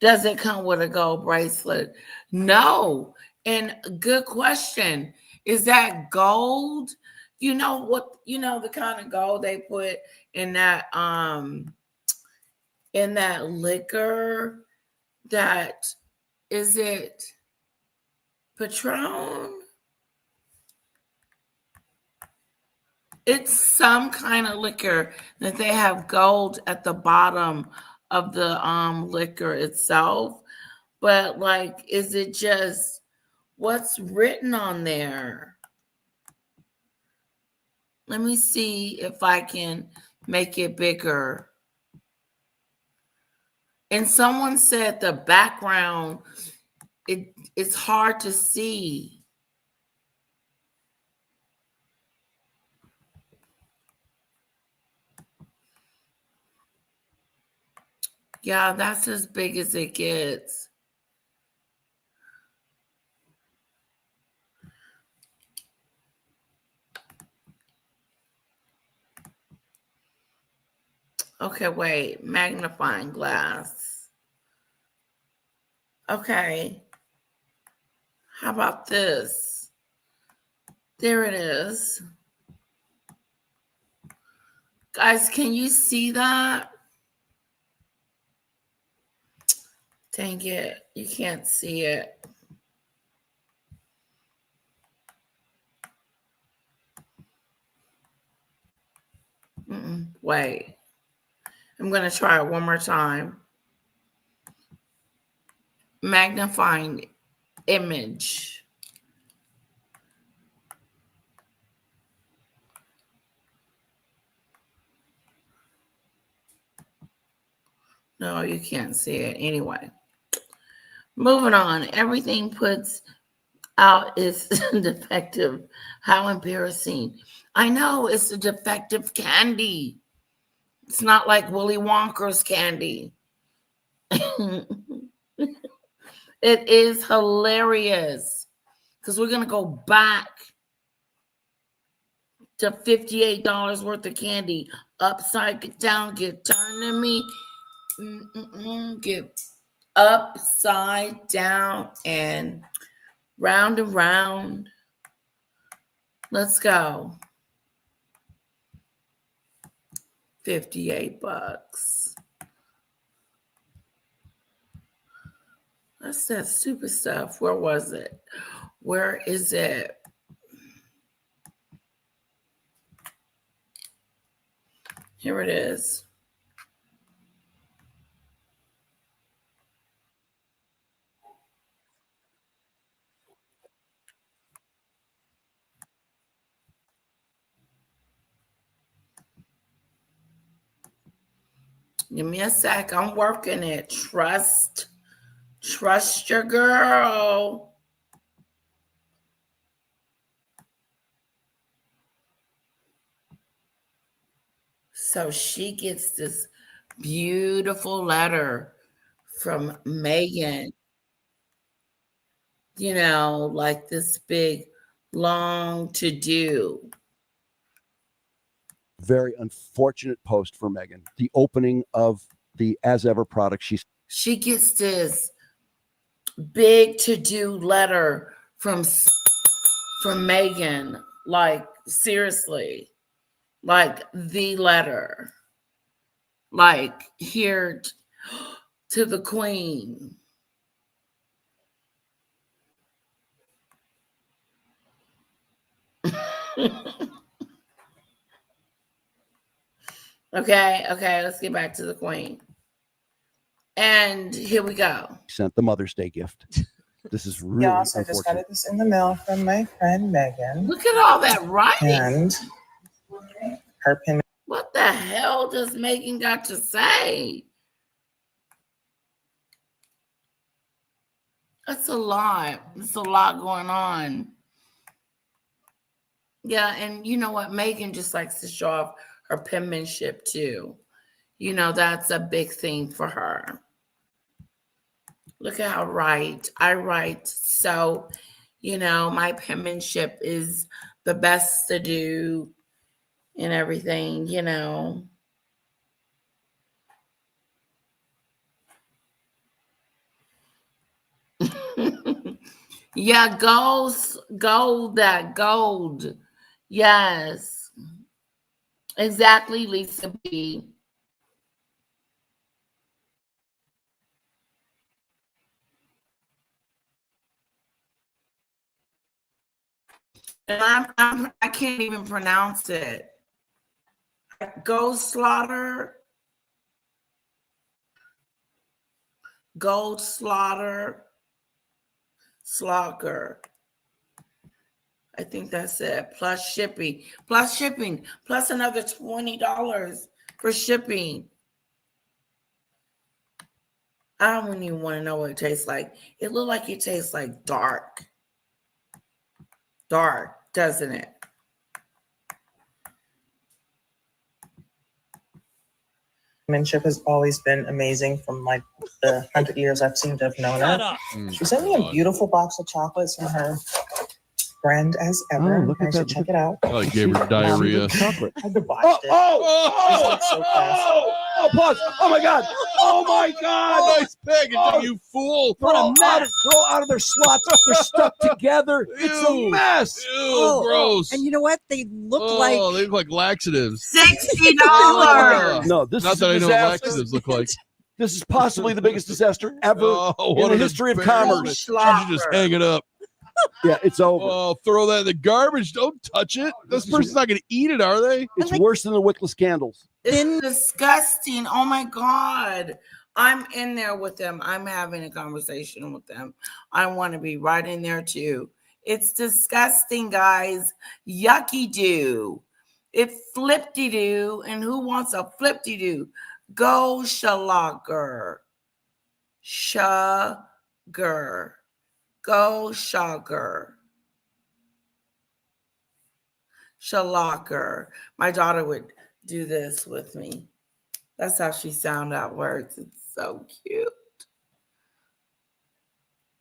Does it come with a gold bracelet? No. And good question. Is that gold? You know what, the kind of gold they put in that liquor? That, is it Patron? It's some kind of liquor that they have gold at the bottom of the liquor itself. But like, is it just what's written on there? Let me see if I can make it bigger. And someone said the background, it's hard to see. Yeah, that's as big as it gets. Okay, wait, magnifying glass. Okay. How about this? There it is. Guys, can you see that? Dang it, you can't see it. Wait. I'm going to try it one more time. magnifying image. No, you can't see it. Anyway, moving on. Everything puts out is defective. How embarrassing. I know it's a defective candy. It's not like Willy Wonka's candy. It is hilarious because we're going to go back to $58 worth of candy. Upside down, get turned to me. Get upside down and round. Let's go. 58 bucks. That's that stupid stuff. Where was it? Where is it? Here it is. Give me a sec. I'm working it. Trust your girl. So she gets this beautiful letter from Meghan. You know, like this big, long to do. Very unfortunate post for Meghan. The opening of the As Ever product. She gets this big to do letter from Meghan. Like, seriously. Like, the letter. Like, here to the Queen. Okay, let's get back to the Queen. And here we go. Sent the Mother's Day gift. This is really Yes, I just got this in the mail from my friend Megan. Look at all that writing. And her pen. What the hell does Meghan got to say? That's a lot. There's a lot going on. Yeah, and you know what? Meghan just likes to show off her penmanship too. You know, that's a big thing for her. Look at how I write. So, you know, my penmanship is the best to do and everything, you know. Yeah, gold. Yes. Exactly, Lisa B. And I can't even pronounce it. Gold slaughter. Slogger. I think that's it. Plus shipping. Plus another $20 for shipping. I don't even want to know what it tastes like. It looked like it tastes like dark. Dark, doesn't it? Penmanship has always been amazing from like the 100 years I've seemed to have known her. She sent me a beautiful box of chocolates from her brand As Ever. Look I at should that. check it out. Oh, you gave her diarrhea. Chocolate. I watched it. Pause. Oh my God. Oh my God. Nice packaging, you fool. They're all out of their slots. They're stuck together. It's a mess. Ew, gross. And you know what? They look They like look like laxatives. $60. No, this Not is that a I know what disaster. laxatives look like. This is possibly the biggest disaster ever Oh, in what the an history of embarrassment. commerce. You should just hang it up. Yeah, it's over. Oh, throw that in the garbage. Don't touch it. This person's not going to eat it, are they? It's worse than the wickless candles. It's disgusting. Oh my God. I'm in there with them. I'm having a conversation with them. I want to be right in there too. It's disgusting, guys. Yucky do. It flippy do. And who wants a flippy do? Go Shalager. Sugar. Go sugar. Shalager. My daughter would do this with me. That's how she sound out words. It's so cute.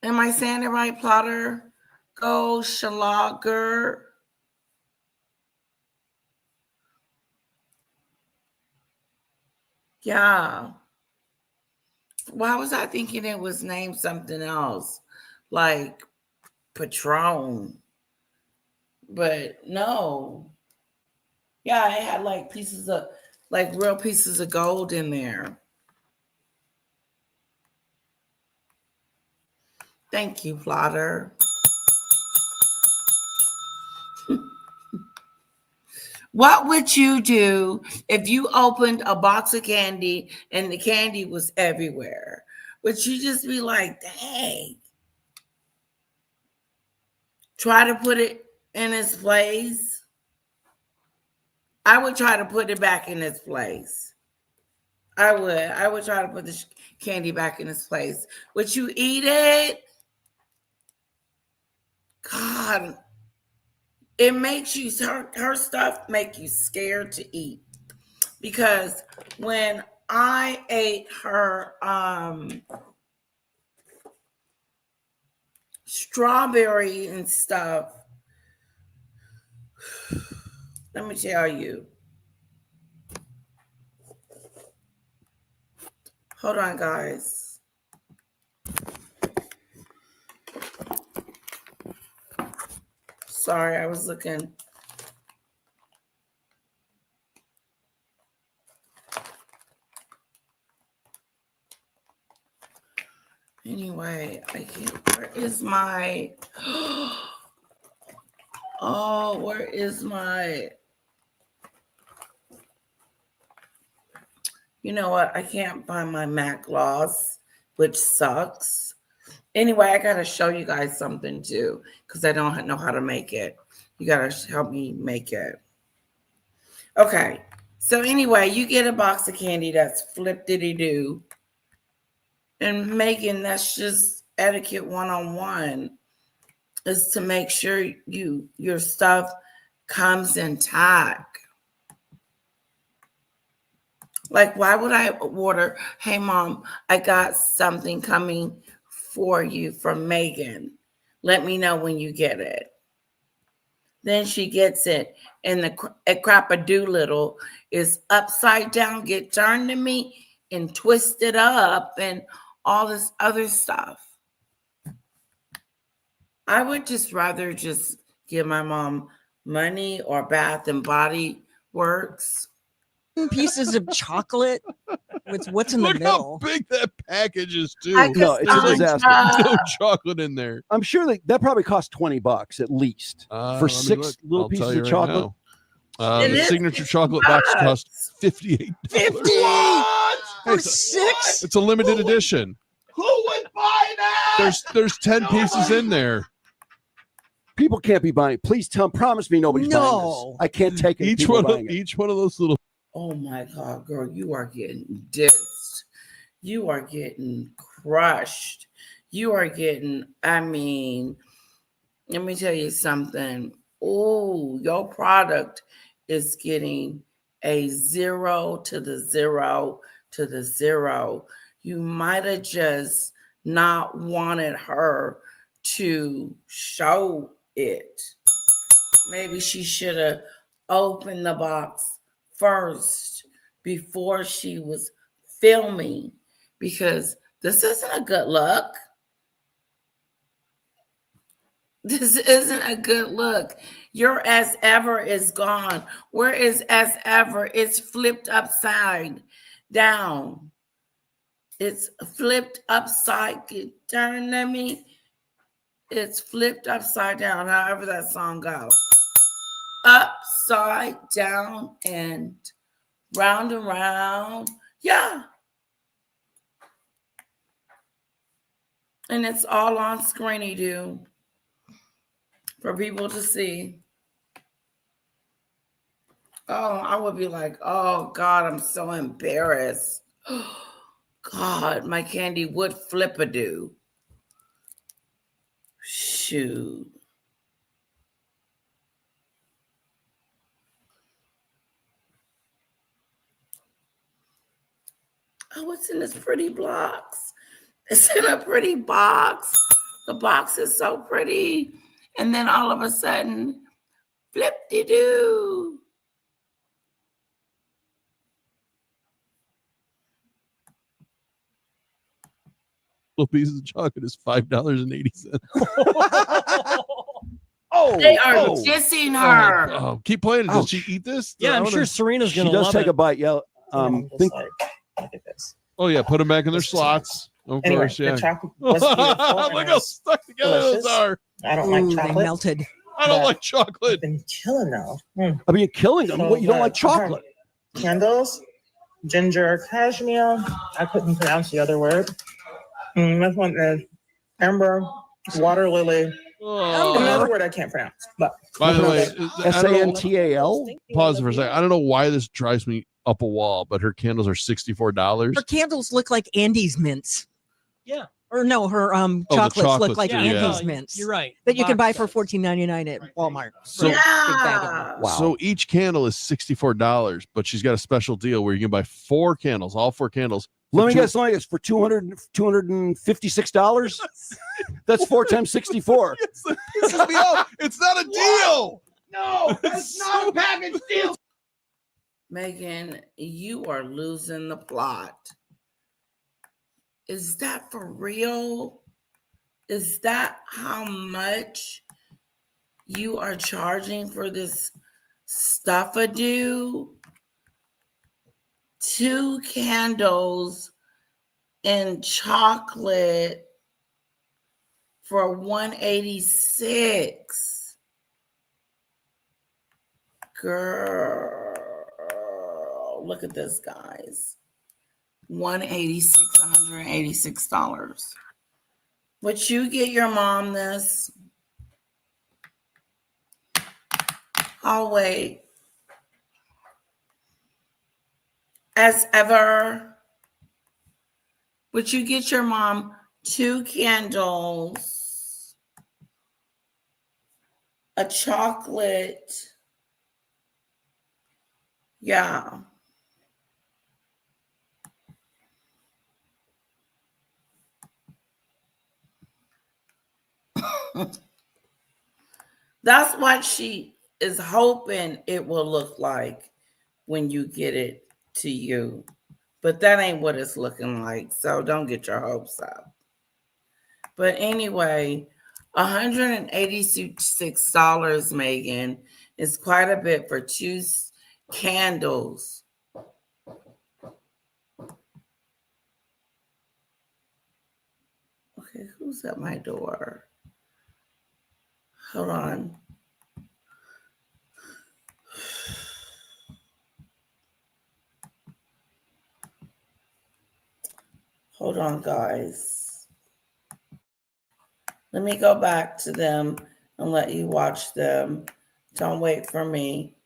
Am I saying it right, Plotter? Go Shalager. Yeah. Why was I thinking it was named something else? Like Patron. But no. Yeah, it had like pieces of, like real pieces of gold in there. Thank you, Plotter. What would you do if you opened a box of candy and the candy was everywhere? Would you just be like, dang? Try to put it in its place? I would try to put it back in its place. I would try to put the candy back in its place. Would you eat it? God, it makes you, her stuff make you scared to eat. Because when I ate her strawberry and stuff, let me tell you. Hold on, guys. Sorry, I was looking. Anyway, I can't. Where is my? Oh, where is my? You know what? I can't find my MAC gloss, which sucks. Anyway, I gotta show you guys something too, because I don't know how to make it. You gotta help me make it. Okay. So anyway, you get a box of candy that's flip-diddy-doo. And Meghan, that's just etiquette 101, is to make sure your stuff comes intact. Like, why would I order, hey, Mom, I got something coming for you from Meghan. Let me know when you get it. Then she gets it, and the crap-a-doodle is upside down, get turned to me, and twisted up, and all this other stuff. I would just rather just give my mom money or Bath and Body Works. Pieces of chocolate with what's in the Look middle. how big that package is, too. No, it's a disaster. No chocolate in there. I'm sure that probably cost $20 at least for 6 little pieces of chocolate. The signature chocolate box costs $58. 50 for 6? It's a limited edition. Who would buy that? There's 10 pieces in there. People can't be buying. Please promise me nobody's buying this. I can't take it. Each one of those little. Oh my God, girl, you are getting dissed. You are getting crushed. You are getting, I mean, let me tell you something. Oh, your product is getting a 0 to the 0 to the 0. You might have just not wanted her to show it. Maybe she should have opened the box first before she was filming, because this isn't a good look. This isn't a good look. Your as ever is gone. Where is as ever? It's flipped upside down. It's flipped upside. Turn to me. It's flipped upside down. However that song goes. Upside down and round. Yeah. And it's all on Screeny Doo for people to see. Oh, I would be like, oh God, I'm so embarrassed. God, my candy would flip a do. Shoot. Oh, it's in this pretty box. It's in a pretty box. The box is so pretty. And then all of a sudden, flip-de-doo. Little pieces of chocolate is $5.80. Oh, they are dissing her. Oh, keep playing it. Does she eat this? Yeah, I'm sure Serena's She gonna does love take it. a bite. Yeah. I'm just Think, like, look at this. Oh yeah, put them back in their slots. Of Anyway, course, yeah. the chocolate was beautiful. and Look it how was stuck together delicious. those are. I don't like They chocolate. melted. I don't But like chocolate. I've been killing now. I mean, you're killing them. So What, you don't good. like chocolate? Candles, ginger cashmere. I couldn't pronounce the other word. This one is amber, water lily. Oh. Another word I can't pronounce. But By the way, SANTAL. Pause for a second. I don't know why this drives me up a wall, but her candles are $64. Her candles look like Andes mints. Yeah. Or no, her the chocolates look chocolates like do, Andes yeah. mints. You're right. That you can buy Box for size. $14.99 at Walmart. So- Big bag of them. Wow. So each candle is $64, but she's got a special deal where you can buy 4 candles, all 4 candles. Let me guess, for $256. That's 4 times 64. It's not a deal. No, that's not a package deal. Meghan, you are losing the plot. Is that for real? Is that how much you are charging for this stuff-a-do? 2 candles and chocolate for $186. Girl, look at this, guys. $186. Would you get your mom this? I'll wait. As ever, would you get your mom 2 candles, a chocolate? Yeah. That's what she is hoping it will look like when you get it to you. But that ain't what it's looking like. So don't get your hopes up. But anyway, $186, Meghan, is quite a bit for 2 candles. Okay, who's at my door? Hold on. Hold on, guys. Let me go back to them and let you watch them. Don't wait for me.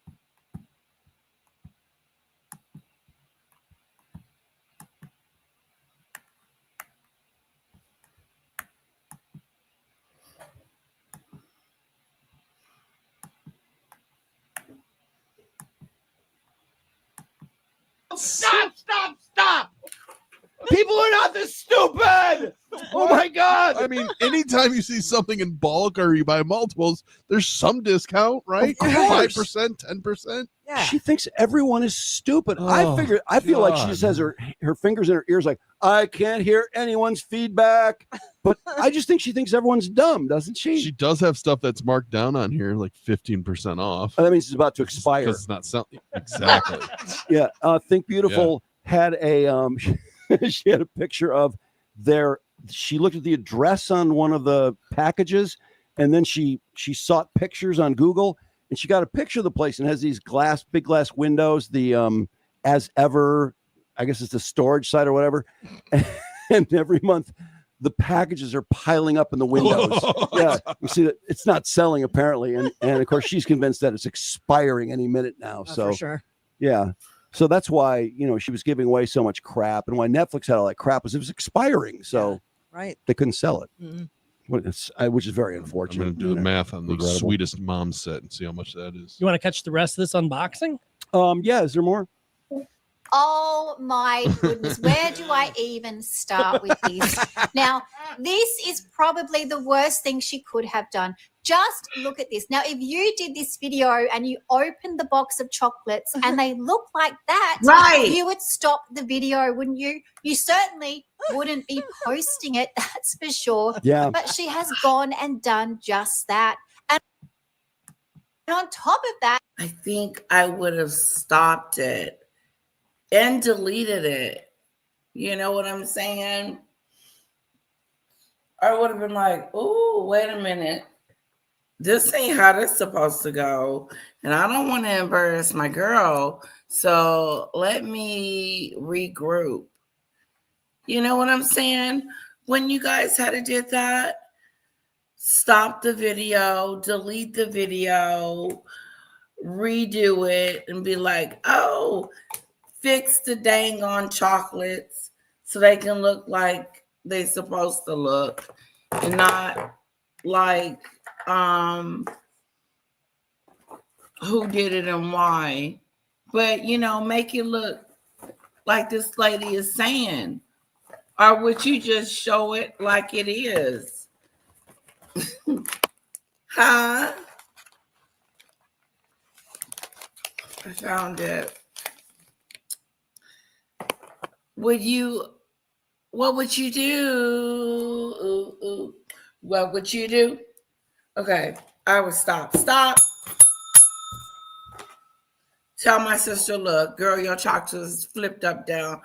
Stop. People are not this stupid. Oh my God. I mean, anytime you see something in bulk or you buy multiples, there's some discount, right? Of course. 5%, 10%. Yeah. She thinks everyone is stupid. Oh, I feel like she God. just has her fingers in her ears like, I can't hear anyone's feedback. But I just think she thinks everyone's dumb, doesn't she? She does have stuff that's marked down on here, like 15% off. That means it's about to expire. Because it's not selling. Exactly. Yeah. Think Beautiful had a she had a picture of she looked at the address on one of the packages, and then she sought pictures on Google, and she got a picture of the place, and it has these big glass windows, the as ever, I guess it's the storage site or whatever. And every month the packages are piling up in the windows. Yeah, you see that it's not selling apparently, and of course she's convinced that it's expiring any minute now. So for sure. yeah, so that's why she was giving away so much crap, and why Netflix had all that crap was it was expiring, so right, they couldn't sell it, mm-hmm. Which is very unfortunate. I'm going to do the math on the Regrettable. sweetest mom set and see how much that is. You want to catch the rest of this unboxing? Yeah, is there more? Oh my goodness, where do I even start with this? Now, this is probably the worst thing she could have done. Just look at this. Now, if you did this video and you opened the box of chocolates and they look like that, right, you would stop the video, wouldn't you? You certainly wouldn't be posting it, that's for sure. Yeah. But she has gone and done just that. And on top of that, I think I would have stopped it and deleted it. You know what I'm saying? I would have been like, oh, wait a minute. This ain't how this supposed to go. And I don't want to embarrass my girl. So let me regroup. You know what I'm saying? When you guys had to did that, stop the video, delete the video, redo it, and be like, oh, fix the dang on chocolates so they can look like they're supposed to look and not like who did it and why. But make it look like this lady is saying, or would you just show it like it is? Huh? I found it. What would you do? What would you do? Okay, I would stop. Tell my sister, look, girl, your chocolates flipped up down.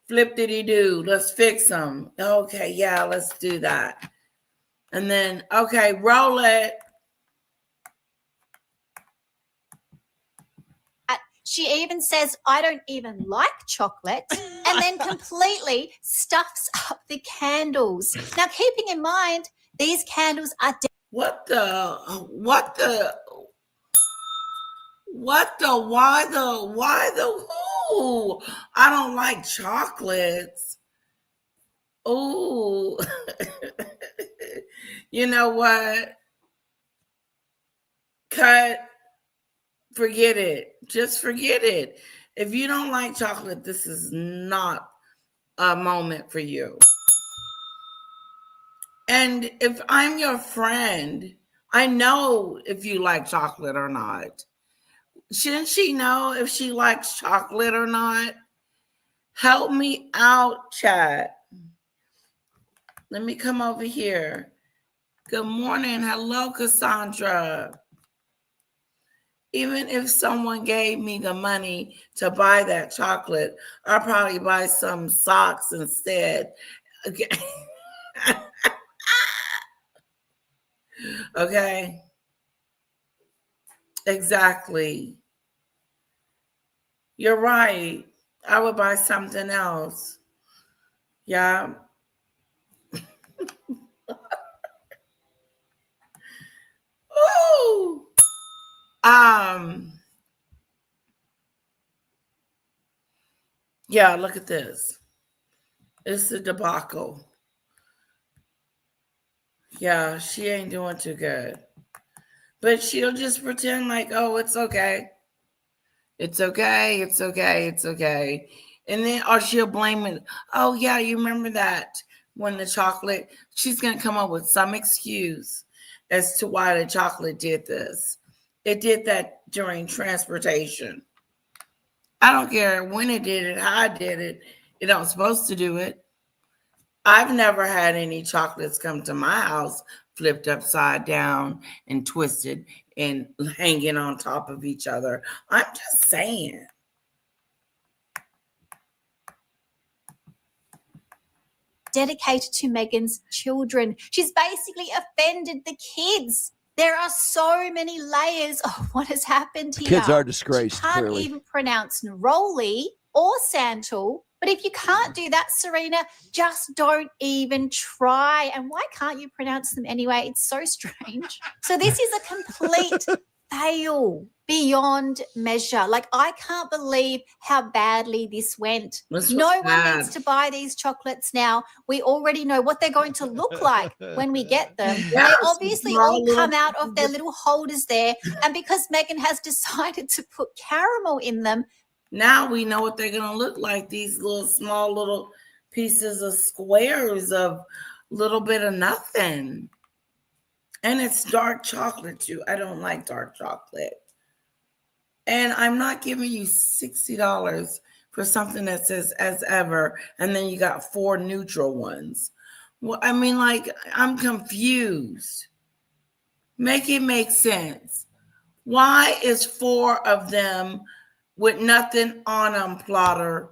Flip-diddy-do. Let's fix them. Okay, yeah, let's do that. And then, okay, roll it. She even says, I don't even like chocolate, and then completely stuffs up the candles. Now, keeping in mind, these candles are... Why the who? I don't like chocolates. Oh, you know what? Cut. Forget it. Just forget it. If you don't like chocolate, this is not a moment for you. And if I'm your friend, I know if you like chocolate or not. Shouldn't she know if she likes chocolate or not? Help me out, chat. Let me come over here. Good morning. Hello, Cassandra. Even if someone gave me the money to buy that chocolate, I'll probably buy some socks instead. Okay. Okay. Exactly. You're right. I would buy something else. Yeah. Ooh. Yeah, look at this. It's a debacle. Yeah, she ain't doing too good. But she'll just pretend like, oh, it's okay. It's okay. It's okay. It's okay. And then, or she'll blame it. Oh, yeah, you remember that when the chocolate, she's going to come up with some excuse as to why the chocolate did this. It did that during transportation. I don't care when it did it, how I did it. It don't supposed to do it. I've never had any chocolates come to my house flipped upside down and twisted and hanging on top of each other. I'm just saying. Dedicated to Meghan's children. She's basically offended the kids. There are so many layers of what has happened here. Kids are disgraced. She can't clearly. even pronounce neroli or santal, But if you can't do that, Serena, just don't even try. And why can't you pronounce them anyway? It's so strange. So this is a complete fail beyond measure. Like, I can't believe how badly this went. No one needs to buy these chocolates now. We already know what they're going to look like when we get them. Yes, They obviously small all little come out of their little holders there. And because Meghan has decided to put caramel in them, now we know what they're going to look like. These little small little pieces of squares of little bit of nothing. And it's dark chocolate too. I don't like dark chocolate. And I'm not giving you $60 for something that says as ever, and then you got 4 neutral ones. Well, I mean, like, I'm confused. Make it make sense. Why is 4 of them with nothing on them, Plotter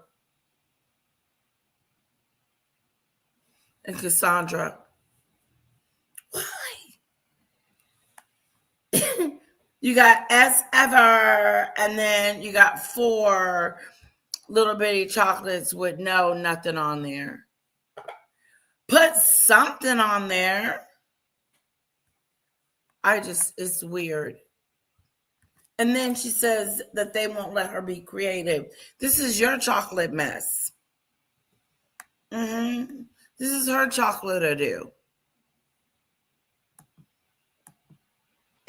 and Cassandra? Why? You got as ever, and then you got 4 little bitty chocolates with nothing on there. Put something on there. It's weird. And then she says that they won't let her be creative. This is your chocolate mess. This is her chocolate to do.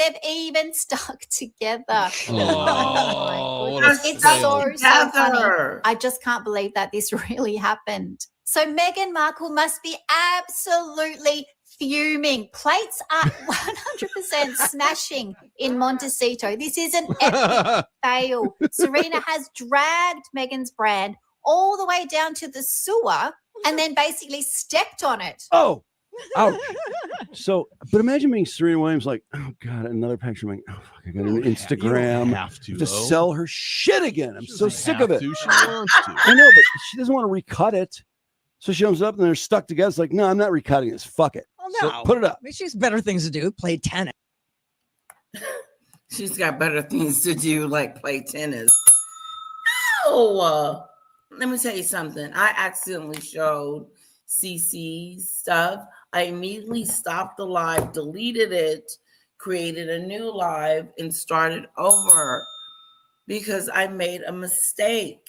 they've even stuck together. Oh, my goodness. It's so funny. together. I just can't believe that this really happened. So Meghan Markle must be absolutely fuming. Plates are 100% smashing in Montecito. This is an epic fail. Serena has dragged Meghan's brand all the way down to the sewer and then basically stepped on it. Oh, ouch. So, but imagine being Serena Williams, like, oh God, another picture. I'm like, oh, fuck, I got an Instagram. You don't have to sell her shit again. I'm so sick of it. She wants to. I know, but she doesn't want to recut it. So she comes up and they're stuck together. It's like, no, I'm not recutting this. Fuck it. Well, So no. put it up. I mean, she's better things to do. Play tennis. She's got better things to do, like play tennis. No! Let me tell you something. I accidentally showed CC's stuff. I immediately stopped the live, deleted it, created a new live, and started over because I made a mistake.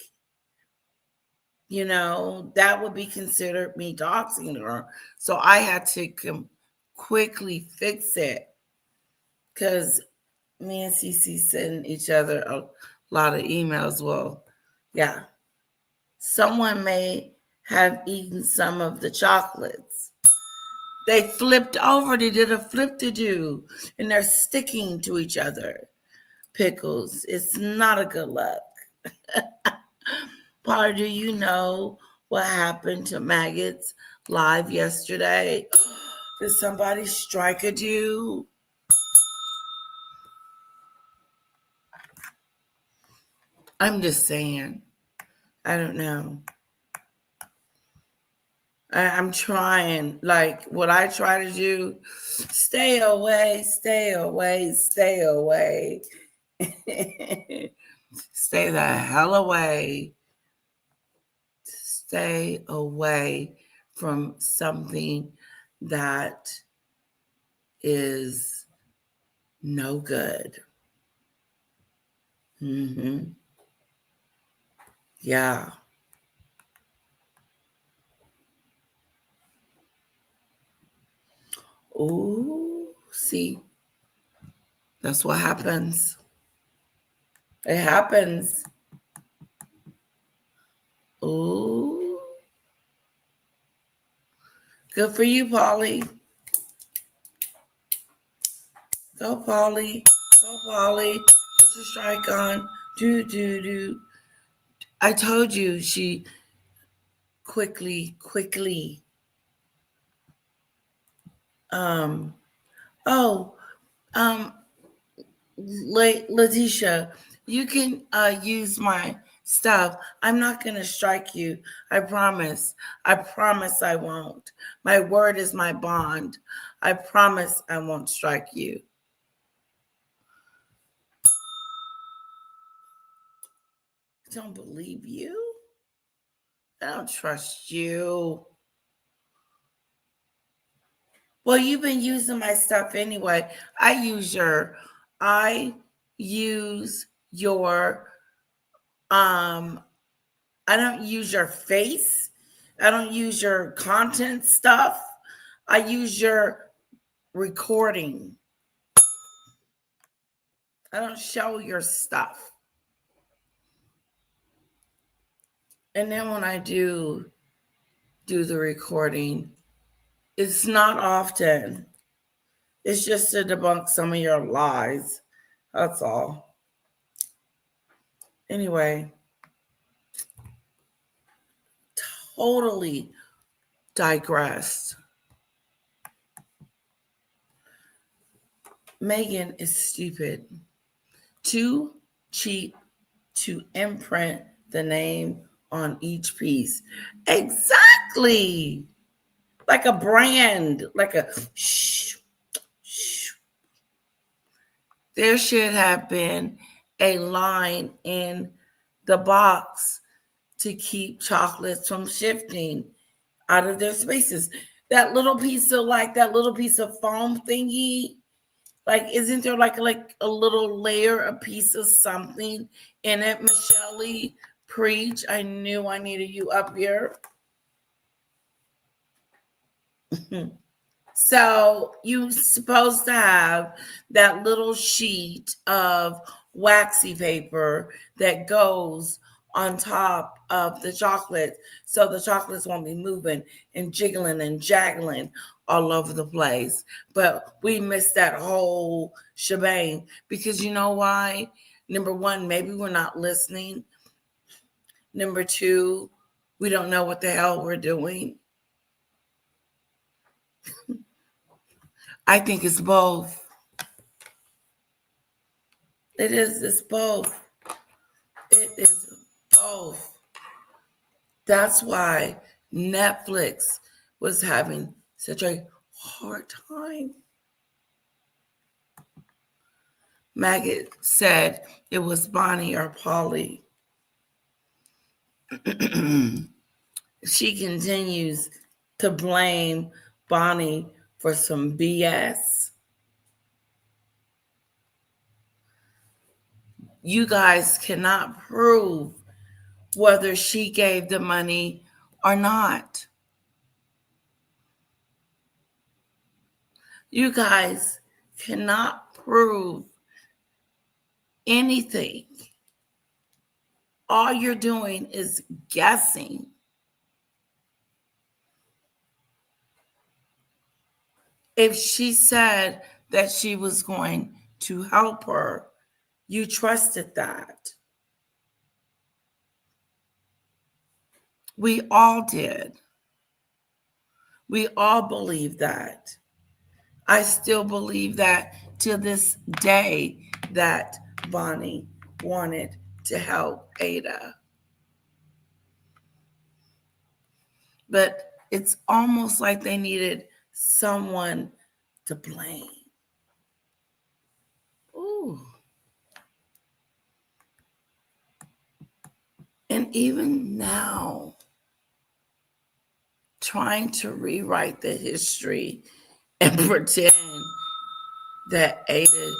You know, that would be considered me doxing her. So I had to quickly fix it because me and CC send each other a lot of emails. Well, yeah. Someone may have eaten some of the chocolates. They flipped over. They did a flip-to-do, and they're sticking to each other. Pickles. It's not a good look. Paul, do you know what happened to Maggots live yesterday? Did somebody strike a dude? I'm just saying. I don't know. I'm trying, like what I try to do, stay away, stay away, stay away. Stay the hell away. Stay away from something that is no good. Yeah. Oh, see, that's what happens. It happens. Oh, good for you, Polly. Go, Polly. Go, Polly. Get your strike on. Do. I told you she quickly. Letitia, you can use my stuff. I'm not going to strike you. I promise. I promise I won't. My word is my bond. I promise I won't strike you. I don't believe you. I don't trust you. Well, you've been using my stuff anyway. I use your I don't use your face. I don't use your content stuff. I use your recording. I don't show your stuff. And then when I do the recording, it's not often. It's just to debunk some of your lies. That's all. Anyway, totally digressed. Meghan is stupid. Too cheap to imprint the name on each piece. Exactly. Like a brand, like a shh. There should have been a line in the box to keep chocolates from shifting out of their spaces. That little piece of foam thingy, like, isn't there like a little layer, a piece of something in it? Michelle, preach. I knew I needed you up here. So you're supposed to have that little sheet of waxy paper that goes on top of the chocolate, so the chocolates won't be moving and jiggling and jaggling all over the place. But we missed that whole shebang because you know why? Number one, maybe we're not listening. Number two, we don't know what the hell we're doing. I think it's both. It's both. It is both. That's why Netflix was having such a hard time. Maggot said it was Bonnie or Polly. She continues to blame Bonnie for some BS. You guys cannot prove whether she gave the money or not. You guys cannot prove anything. All you're doing is guessing. If she said that she was going to help her, you trusted that. We all did. We all believe that. I still believe that to this day that Bonnie wanted to help Ada. But it's almost like they needed someone to blame. Ooh. And even now, trying to rewrite the history and pretend that Ada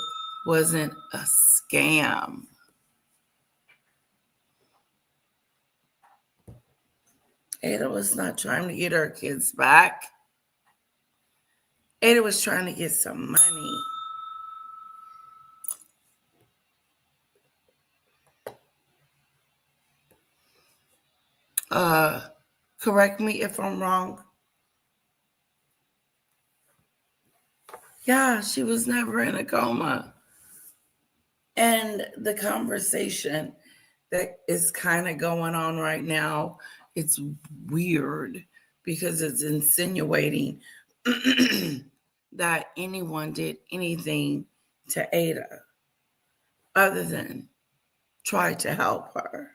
wasn't a scam. Ada was not trying to get her kids back. Ada was trying to get some money. Correct me if I'm wrong. Yeah, she was never in a coma. And the conversation that is kind of going on right now, it's weird because it's insinuating that anyone did anything to Ada other than try to help her.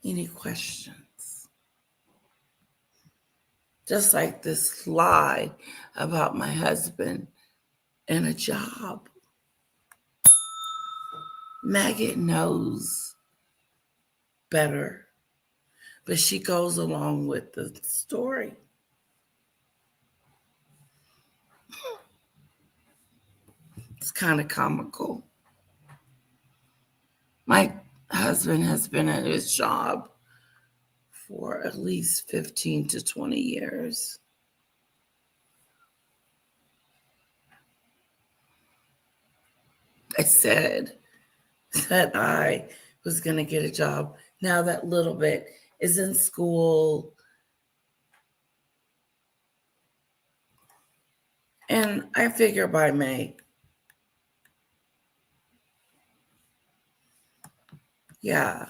Any questions? Just like this lie about my husband and a job. Meghan knows better, but she goes along with the story. It's kind of comical. My husband has been at his job for at least 15 to 20 years. I said that I was going to get a job. Now that little bit is in school. And I figure by May. Yeah.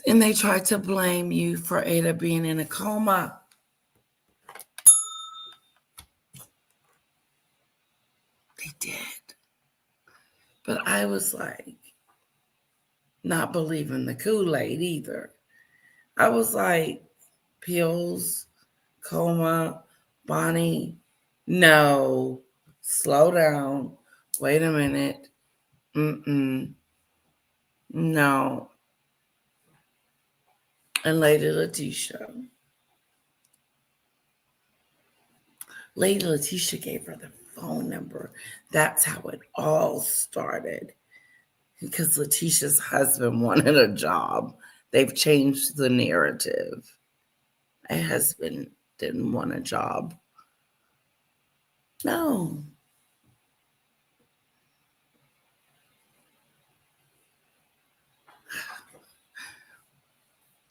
And they tried to blame you for Ada being in a coma. They did. But I was like, not believing the Kool-Aid either. I was like, pills, coma, Bonnie, no, slow down. Wait a minute. No. And Lady Letitia. Lady Letitia gave her the phone number. That's how it all started. Because Letitia's husband wanted a job. They've changed the narrative. My husband didn't want a job. No.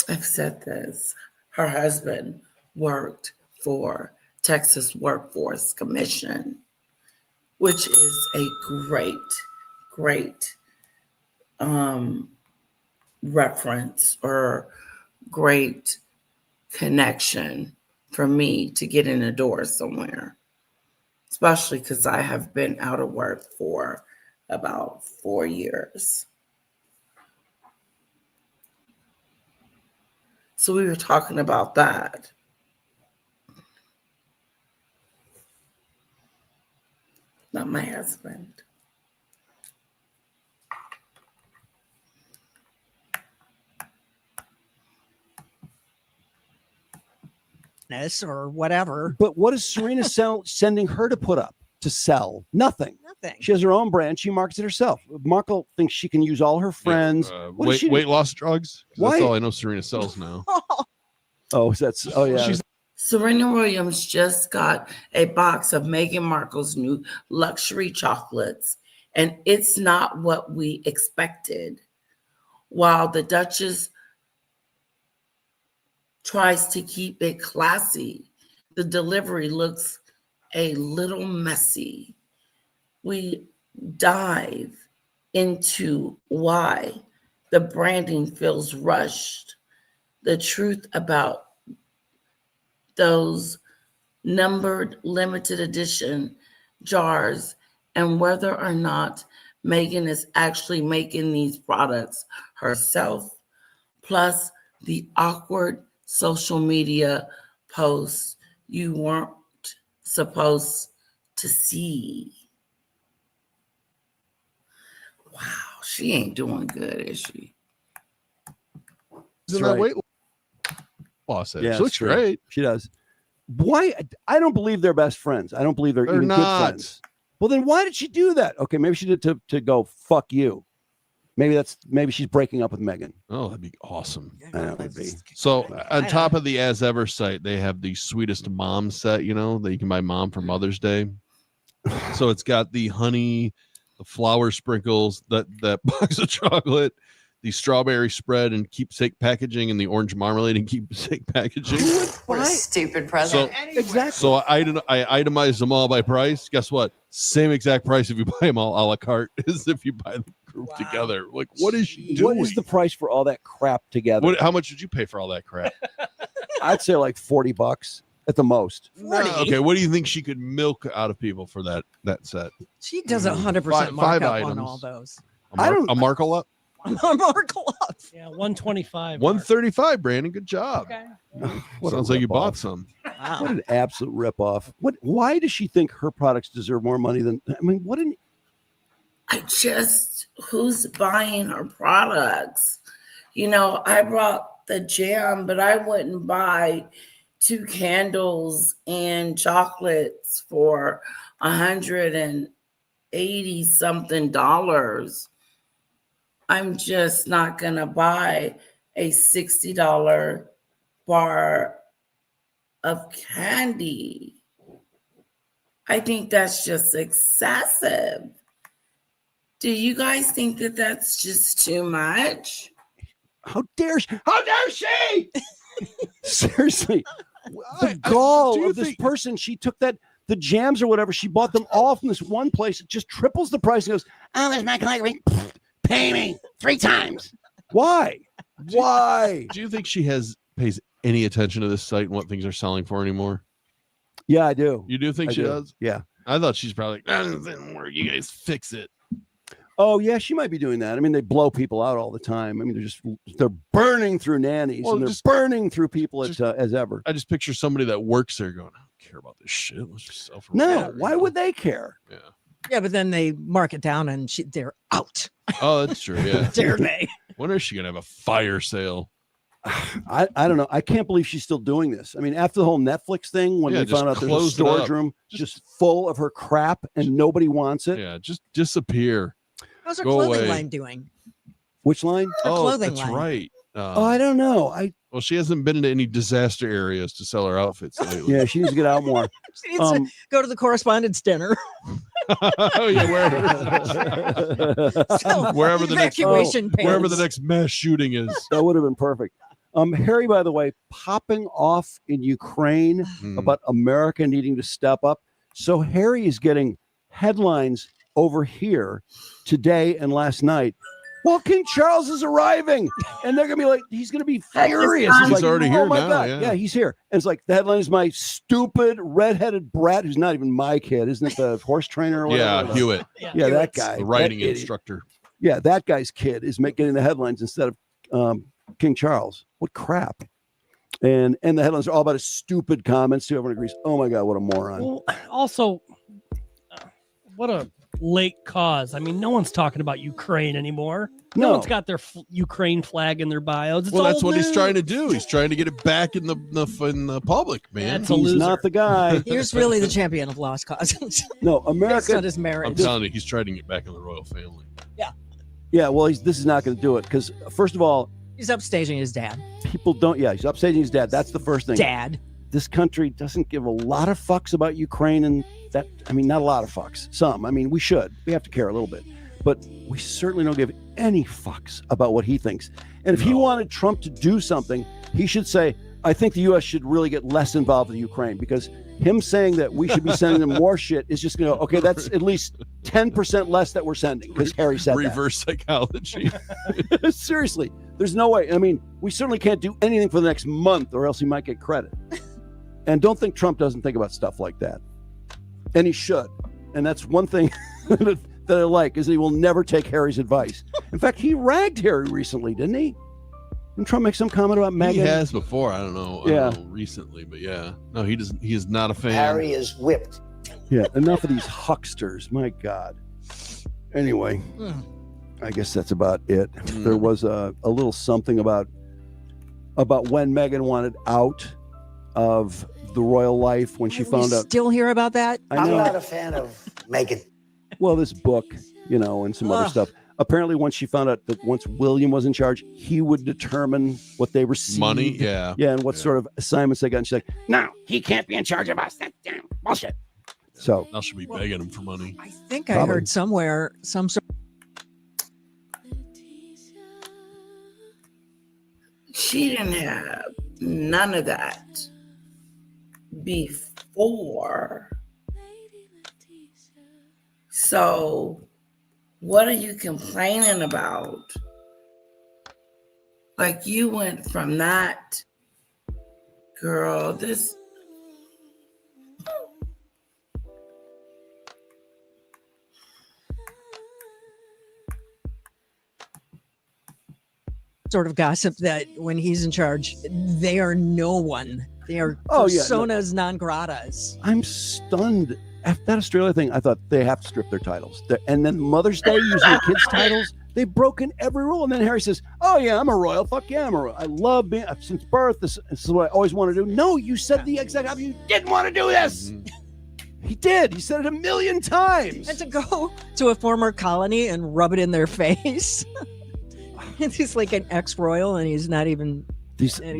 I've said this. Her husband worked for Texas Workforce Commission, which is a great reference or great connection for me to get in the door somewhere, especially because I have been out of work for about 4 years. So we were talking about that. Not my husband. Or whatever. But what is Serena sending her to put up to sell? Nothing. Nothing. She has her own brand. She markets it herself. Markle thinks she can use all her friends. Weight loss drugs. Why? That's all I know Serena sells now. Yeah. Serena Williams just got a box of Meghan Markle's new luxury chocolates, and it's not what we expected. While the Duchess tries to keep it classy, the delivery looks a little messy. We dive into why the branding feels rushed, the truth about those numbered limited edition jars, and whether or not Meghan is actually making these products herself, plus the awkward social media posts you weren't supposed to see. Wow, she ain't doing good, is she? That's right. Weight loss. Yeah, she looks great. She does. Why? I don't believe they're best friends. I don't believe they're even not good friends. Well, then why did she do that? Okay, maybe she did to go fuck you. Maybe she's breaking up with Meghan. Oh, that'd be awesome. I know it'd be. So on top of the As Ever site, they have the sweetest mom set, you know, that you can buy mom for Mother's Day. So it's got the honey, the flower sprinkles, that box of chocolate, the strawberry spread and keepsake packaging, and the orange marmalade and keepsake packaging. What a stupid present. Exactly. So I itemized them all by price. Guess what? Same exact price if you buy them all a la carte as if you buy the group together. Like, what is she doing? What is the price for all that crap together? How much did you pay for all that crap? I'd say like $40 at the most. Okay, what do you think she could milk out of people for that set? She does 100% Five markup items. on all those. A Markle up? More gloves. Yeah, 125. 135, Brandon. Good job. Okay. What a Sounds like you bought ripoff. some. What an absolute ripoff. Why does she think her products deserve more money than, I mean, what an, Who's buying her products? You know, I brought the jam, but I wouldn't buy 2 candles and chocolates for $180 something. I'm just not gonna buy a $60 bar of candy. I think that's just excessive. Do you guys think that that's just too much? how dare she? How dare she? Seriously. The gall of this person, she took the jams or whatever, she bought them all from this one place. It just triples the price and goes, oh, there's not going to pay me 3 times. Why? Why? Do you think she pays any attention to this site and what things are selling for anymore? Yeah, I do. You do think she does? Yeah. I thought she's probably like, that doesn't work. You guys fix it. Oh, yeah, she might be doing that. I mean, they blow people out all the time. I mean, they're burning through nannies and they're burning through people as ever. I just picture somebody that works there going, I don't care about this shit. Let's just sell for No, whatever, why would they care? Yeah. Yeah, but then they mark it down and they're out. Oh, that's true. Yeah. Dare they? Wonder if she gonna have a fire sale. I don't know. I can't believe she's still doing this. I mean, after the whole Netflix thing, when they just found out there's a close it up. storage room just full of her crap and nobody wants it. Yeah, just disappear. How's her Go clothing away. line doing? Which line? Her clothing that's line. right. I don't know. Well, she hasn't been into any disaster areas to sell her outfits lately. Yeah, she needs to get out more. She needs to go to the correspondence dinner. Oh yeah, wherever the next mass shooting is. That would have been perfect. Harry, by the way, popping off in Ukraine about America needing to step up. So Harry is getting headlines over here today and last night. Well, King Charles is arriving, and they're gonna be like, he's gonna be furious. He's like, already here oh my now, God. yeah. Yeah, he's here. And it's like the headline is my stupid redheaded brat who's not even my kid, isn't it? The horse trainer or whatever. Yeah, Hewitt. Yeah, that guy. The riding that idiot. instructor. Yeah, that guy's kid is getting the headlines instead of King Charles. What crap. And the headlines are all about his stupid comments too. Everyone agrees. Oh my God, what a moron. Well, also, what a late cause. I mean, no one's talking about Ukraine anymore. No one's got their Ukraine flag in their bios. Well, that's what he's trying to do. He's trying to get it back in the public, man. That's a He's loser. not the guy. He's really the champion of lost causes. No, Based America. on his marriage. I'm telling you, he's trying to get back in the royal family. Yeah, well, this is not going to do it because first of all, He's upstaging his dad. people don't. Yeah, he's upstaging his dad. That's the first thing. Dad. This country doesn't give a lot of fucks about Ukraine, and that, I mean, not a lot of fucks. Some. I mean, we should. We have to care a little bit, but we certainly don't give any fucks about what he thinks. And if he wanted Trump to do something, he should say, I think the U.S. should really get less involved with Ukraine, because him saying that we should be sending them more shit is just going to, okay, that's at least 10% less that we're sending, because Harry said Reverse psychology. that. Seriously, there's no way. I mean, we certainly can't do anything for the next month or else he might get credit. And don't think Trump doesn't think about stuff like that. And he should. And that's one thing that I like, is that he will never take Harry's advice. In fact, he ragged Harry recently, didn't he? Didn't Trump make some comment about Meghan? He has before. I don't know. Yeah. I don't know recently, but yeah. No, he doesn't. He is not a fan. Harry is whipped. Yeah, enough of these hucksters. My God. Anyway, I guess that's about it. There was a little something about when Meghan wanted out of the royal life when she found out. Still hear about that? I I'm know. not a fan of Meghan. Well, this book, and some other stuff. Apparently, once she found out that once William was in charge, he would determine what they received. Money, yeah. Yeah, and what sort of assignments they got. And she's like, no, he can't be in charge of us. That's damn bullshit. So Now she'll be begging him for money. I think I heard somewhere some sort. She didn't have none of that before. So what are you complaining about? Like, you went from that, girl, this. sort of gossip that when he's in charge, they are no one. They are Oh, yeah, no. personas non gratas. I'm stunned. After that Australia thing, I thought they have to strip their titles. And then Mother's Day, using the kids' titles, they've broken every rule. And then Harry says, oh, yeah, I'm a royal. Fuck yeah, I'm a royal. I love being, since birth, this is what I always want to do. No, you said the exact opposite. You didn't want to do this. He did. He said it a million times. And to go to a former colony and rub it in their face. He's like an ex-royal, and he's not even.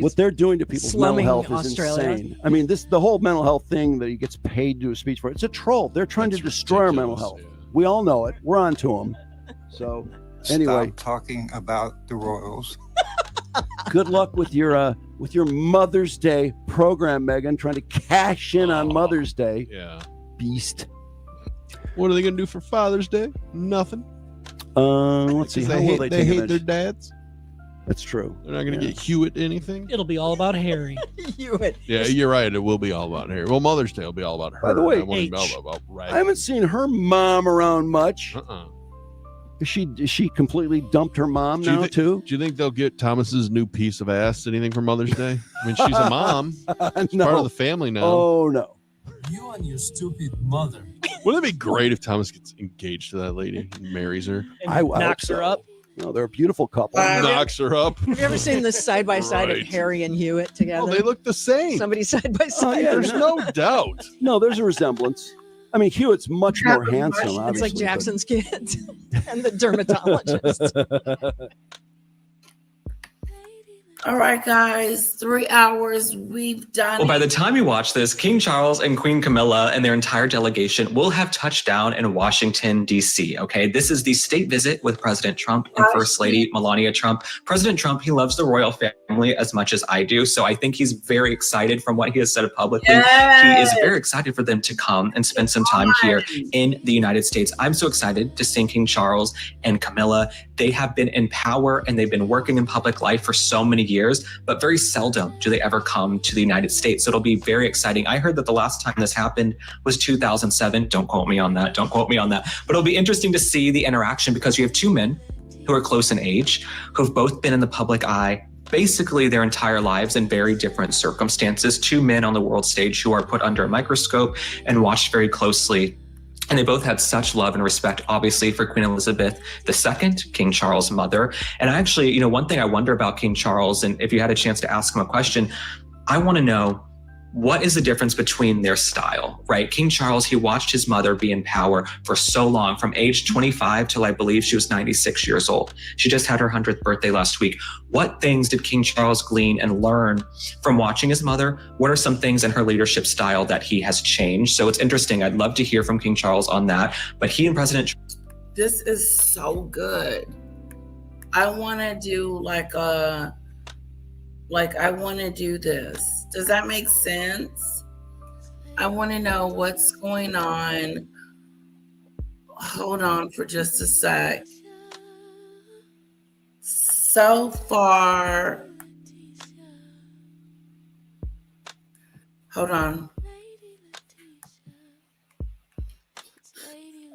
What they're doing to people's mental health is Australia. insane. I mean, the whole mental health thing that he gets paid to do a speech for, it's a troll. They're trying to destroy our mental health. Yeah. We all know it. We're on to them. So, anyway, stop talking about the royals. Good luck with your Mother's Day program, Meghan. Trying to cash in on Mother's Day. Yeah, beast. What are they going to do for Father's Day? Nothing. Let's see. How will they hate their dads? That's true. They're not going to get Hewitt anything. It'll be all about Harry. Hewitt. Yeah, you're right. It will be all about Harry. Well, Mother's Day will be all about her. By the way, I haven't seen her mom around much. Is she completely dumped her mom now too? Do you think they'll get Thomas's new piece of ass anything for Mother's Day? I mean, she's a mom. She's No. part of the family now. Oh no. You and your stupid mother. Wouldn't it be great if Thomas gets engaged to that lady and marries her? I knocks hope her so. up. No, they're a beautiful couple. Knocks her up. Have you ever seen this side by side of Right. Harry and Hewitt together? Oh, they look the same. Somebody side by side. yeah, There's no doubt. No, there's a resemblance. I mean, Hewitt's much more handsome. It's Obviously, like Jackson's kid and the dermatologist. All right, guys, 3 hours. We've done Well, by it. the time you watch this, King Charles and Queen Camilla and their entire delegation will have touched down in Washington, D.C. Okay, this is the state visit with President Trump and First Lady Melania Trump. President Trump, he loves the royal family as much as I do, so I think he's very excited from what he has said publicly. He is very excited for them to come and spend some time here in the United States. I'm so excited to see King Charles and Camilla. They have been in power and they've been working in public life for so many years, but very seldom do they ever come to the United States. So it'll be very exciting. I heard that the last time this happened was 2007. Don't quote me on that. Don't quote me on that. But it'll be interesting to see the interaction because you have two men who are close in age, who have both been in the public eye basically their entire lives in very different circumstances. Two men on the world stage who are put under a microscope and watched very closely. And they both had such love and respect, obviously, for Queen Elizabeth II, King Charles' mother. And actually, one thing I wonder about King Charles, and if you had a chance to ask him a question, I want to know, what is the difference between their style, right? King Charles, he watched his mother be in power for so long, from age 25 till I believe she was 96 years old. She just had her 100th birthday last week. What things did King Charles glean and learn from watching his mother? What are some things in her leadership style that he has changed? So it's interesting. I'd love to hear from King Charles on that. But he and President... This is so good. I want to do I want to do this. Does that make sense? I want to know what's going on. Hold on for just a sec. So far, hold on.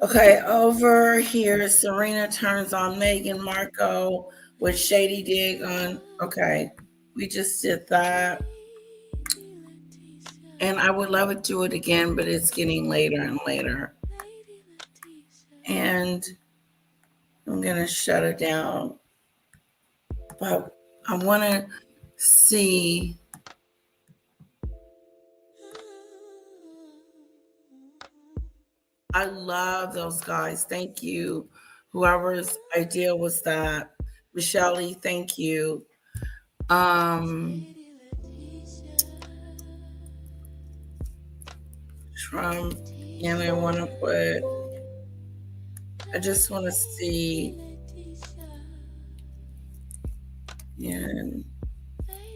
Okay, over here, Serena turns on Meghan Markle with Shady Dig on. Okay, we just did that. And I would love to do it again, but it's getting later and later. And I'm going to shut it down. But I want to see. I love those guys. Thank you. Whoever's idea was that. Michelle, thank you. Trump, and I want to put, I just want to see, and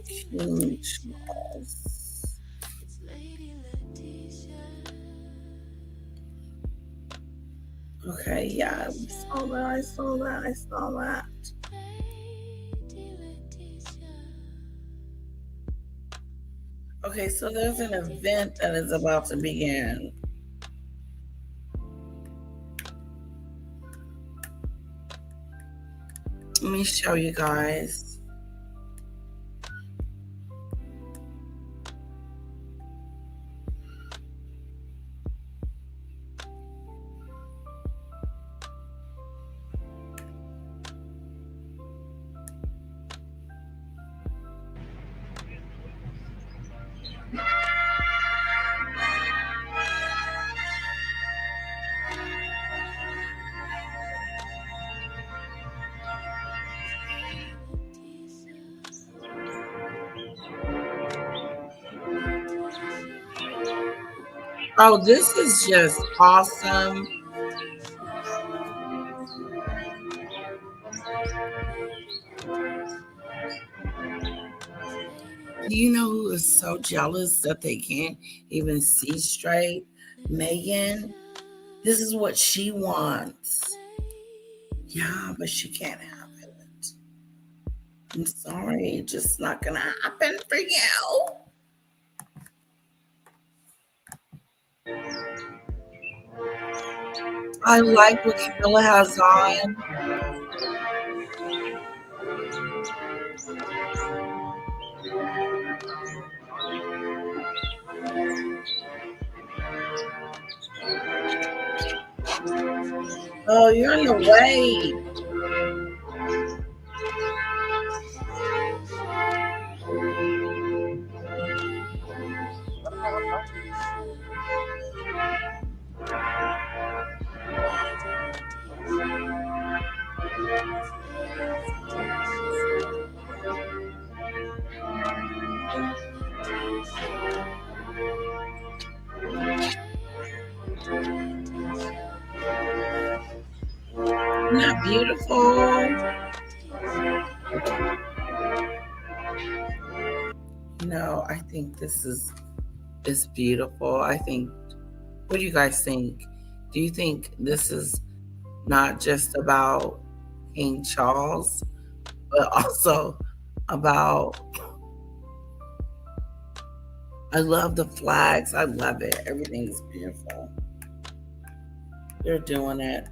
King Charles. Okay, yeah, I saw that. Okay, so there's an event that is about to begin. Let me show you guys. Oh, this is just awesome. Do you know who is so jealous that they can't even see straight? Meghan. This is what she wants. Yeah, but she can't have it. I'm sorry, it's just not gonna happen for you. I like what Camilla has on. Oh, you're in the way. Isn't that beautiful? No, I think this is beautiful. I think, what do you guys think? Do you think this is not just about King Charles, but also about, I love the flags. I love it. Everything is beautiful. They're doing it.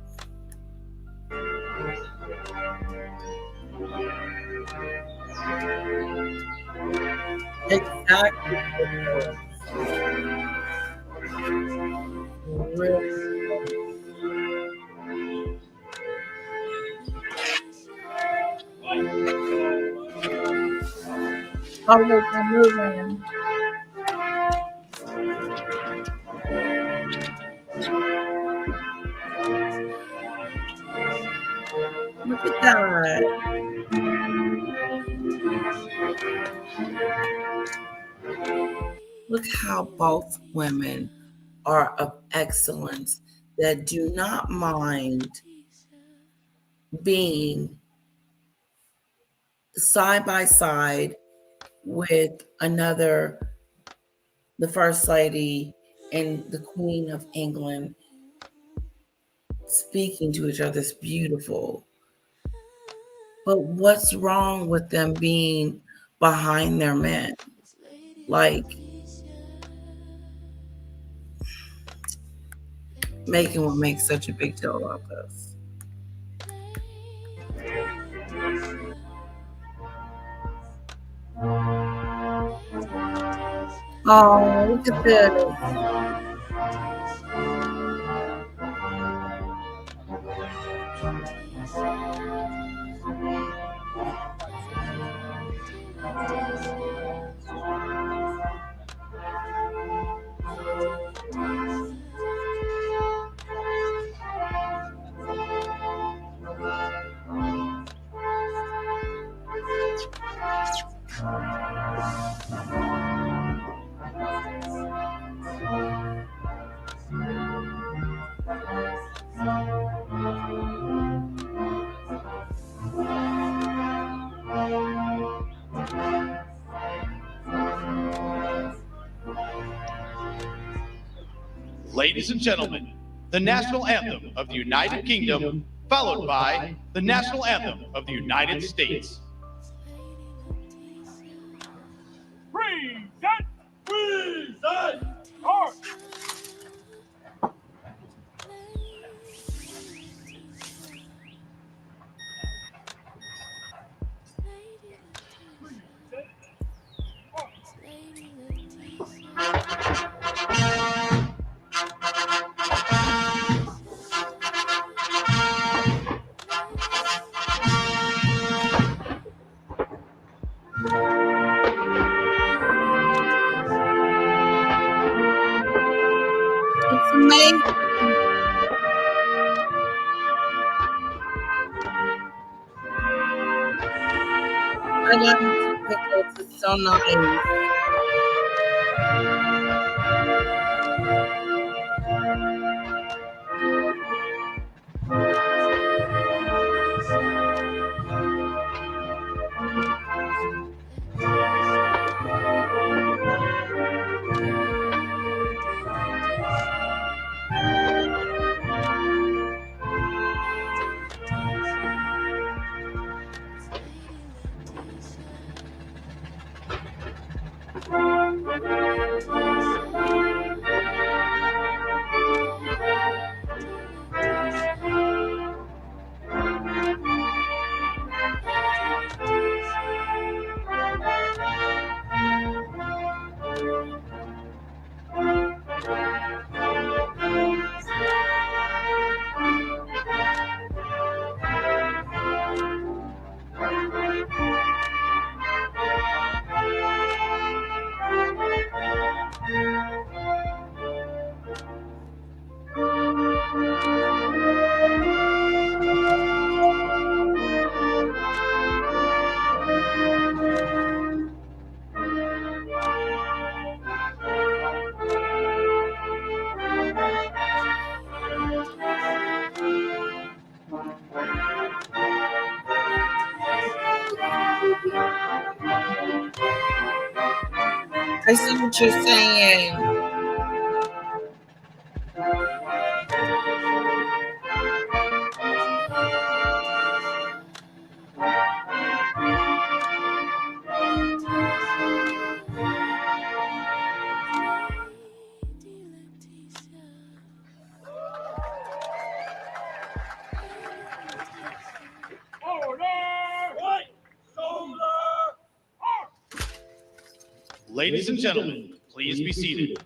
Exactly. Oh, look, they're moving. Look at that. Look how both women are of excellence that do not mind being side by side with another, the First Lady and the Queen of England, speaking to each other. It's beautiful. But what's wrong with them being behind their men? Like, Meghan will make such a big deal about this. Oh, look at this. Ladies and gentlemen, the national anthem of the United Kingdom, followed by the national anthem of the United States. Present! Art! It's amazing. I love these pickles. It's so nice. I see what you're saying. Ladies and gentlemen, please be seated.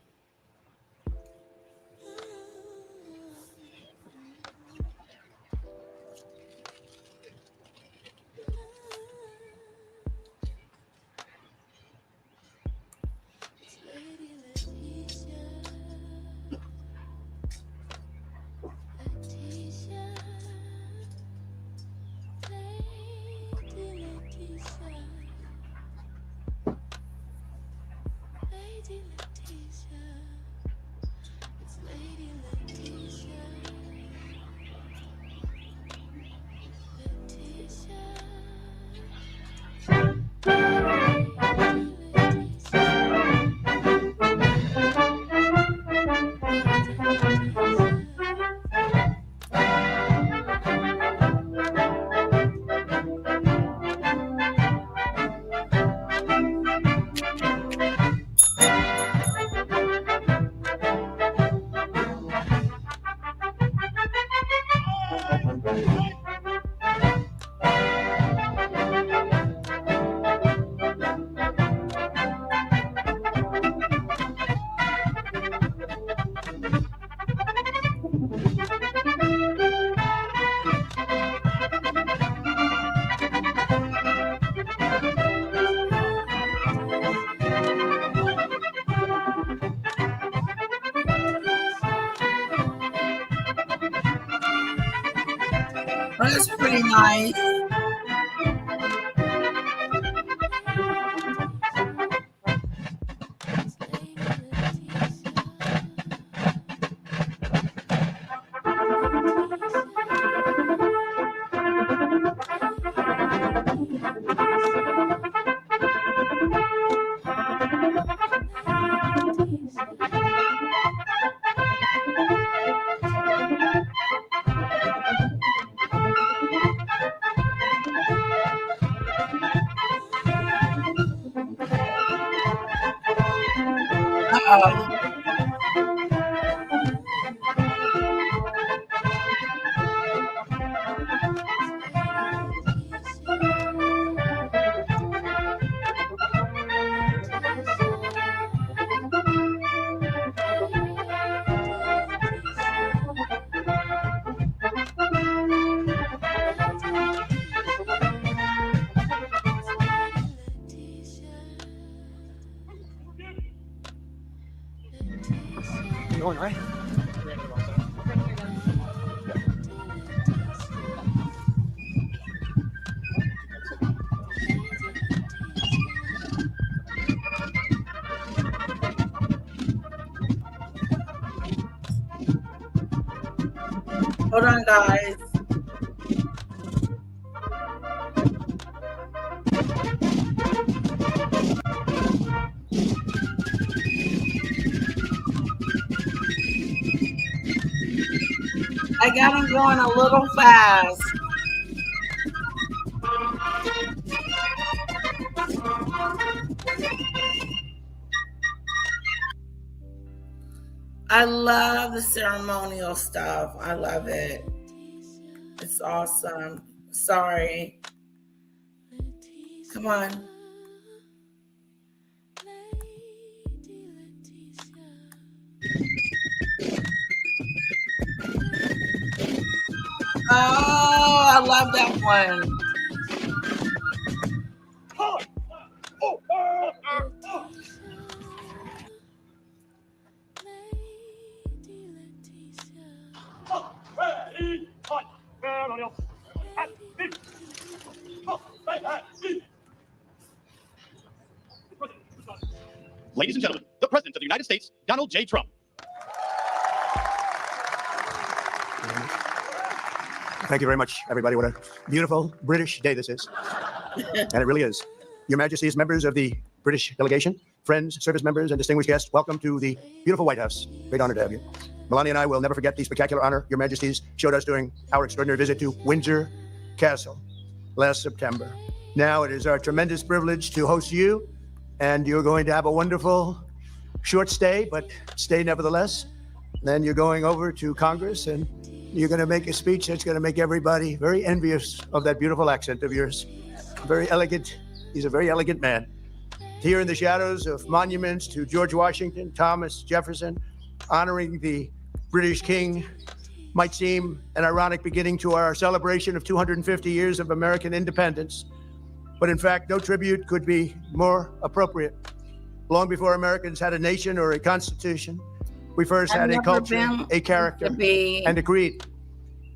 That's pretty nice. Going right? Hold on, guys. I got him going a little fast. I love the ceremonial stuff. I love it. It's awesome. Sorry. Come on. Oh, I love that one. Ladies and gentlemen, the President of the United States, Donald J. Trump. Thank you very much, everybody. What a beautiful British day this is. And it really is. Your Majesties, members of the British delegation, friends, service members, and distinguished guests, welcome to the beautiful White House. Great honor to have you. Melania and I will never forget the spectacular honor Your Majesties showed us during our extraordinary visit to Windsor Castle last September. Now it is our tremendous privilege to host you, and you're going to have a wonderful short stay, but stay nevertheless. Then you're going over to Congress, and you're going to make a speech that's going to make everybody very envious of that beautiful accent of yours. Very elegant. He's a very elegant man. Here in the shadows of monuments to George Washington, Thomas Jefferson, honoring the British King might seem an ironic beginning to our celebration of 250 years of American independence. But in fact, no tribute could be more appropriate. Long before Americans had a nation or a constitution, we first had a culture, a character, and a creed.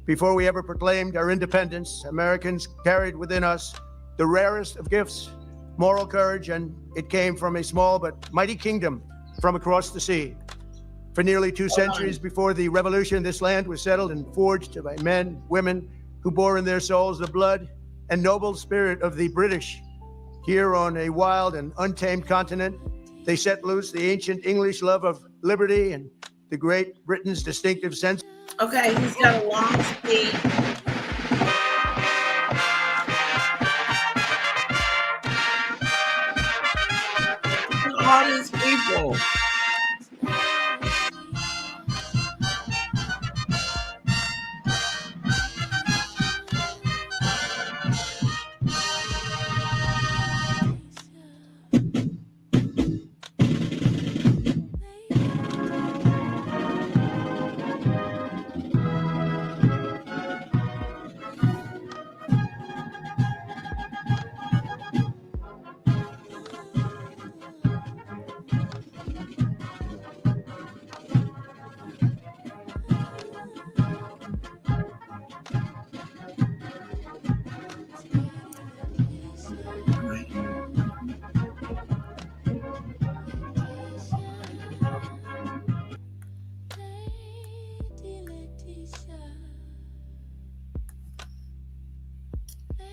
Before we ever proclaimed our independence, Americans carried within us the rarest of gifts, moral courage, and it came from a small but mighty kingdom from across the sea. For nearly 2 centuries before the revolution, this land was settled and forged by men, women who bore in their souls the blood and noble spirit of the British. Here on a wild and untamed continent, they set loose the ancient English love of liberty and the Great Britain's distinctive sense. Okay, he's got a long speech. All these people.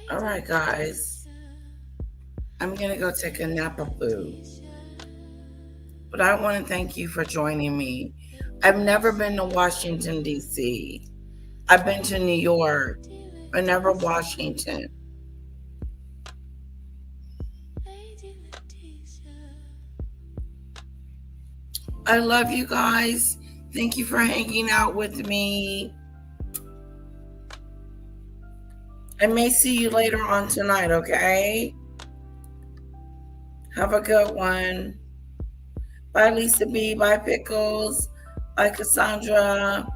All right, guys. I'm going to go take a nap of food. But I want to thank you for joining me. I've never been to Washington, D.C. I've been to New York, but never Washington. I love you guys. Thank you for hanging out with me. I may see you later on tonight, okay? Have a good one. Bye, Lisa B. Bye, Pickles. Bye, Cassandra.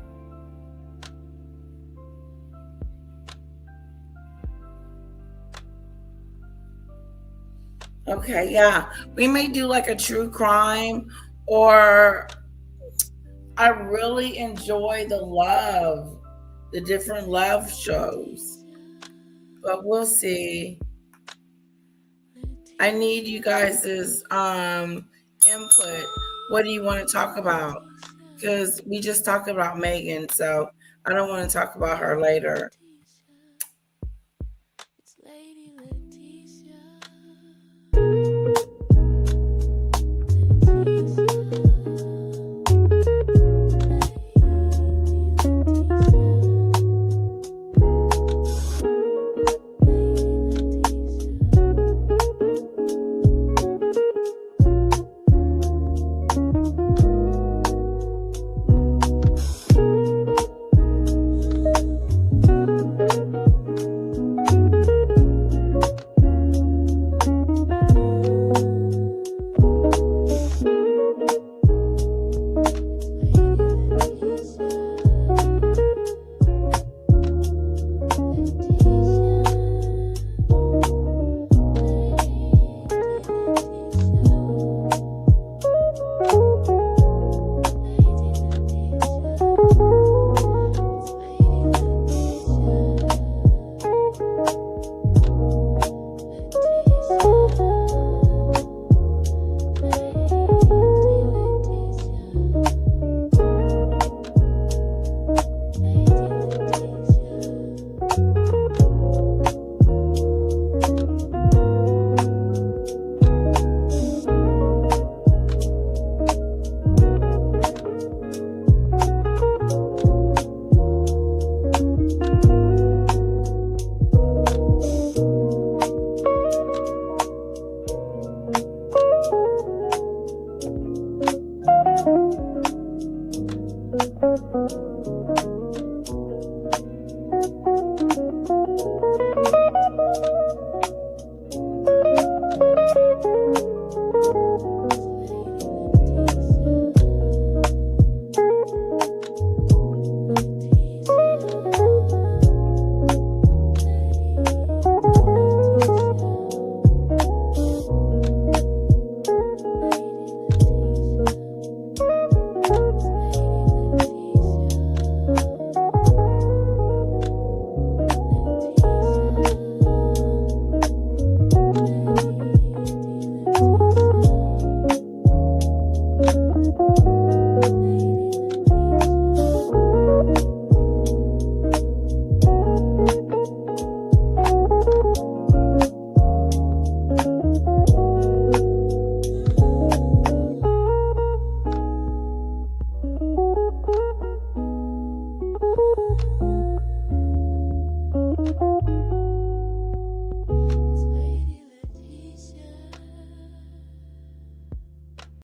Okay, yeah. We may do like a true crime, or I really enjoy the different love shows. But we'll see. I need you guys' input. What do you want to talk about? Because we just talked about Meghan, so I don't want to talk about her later. you.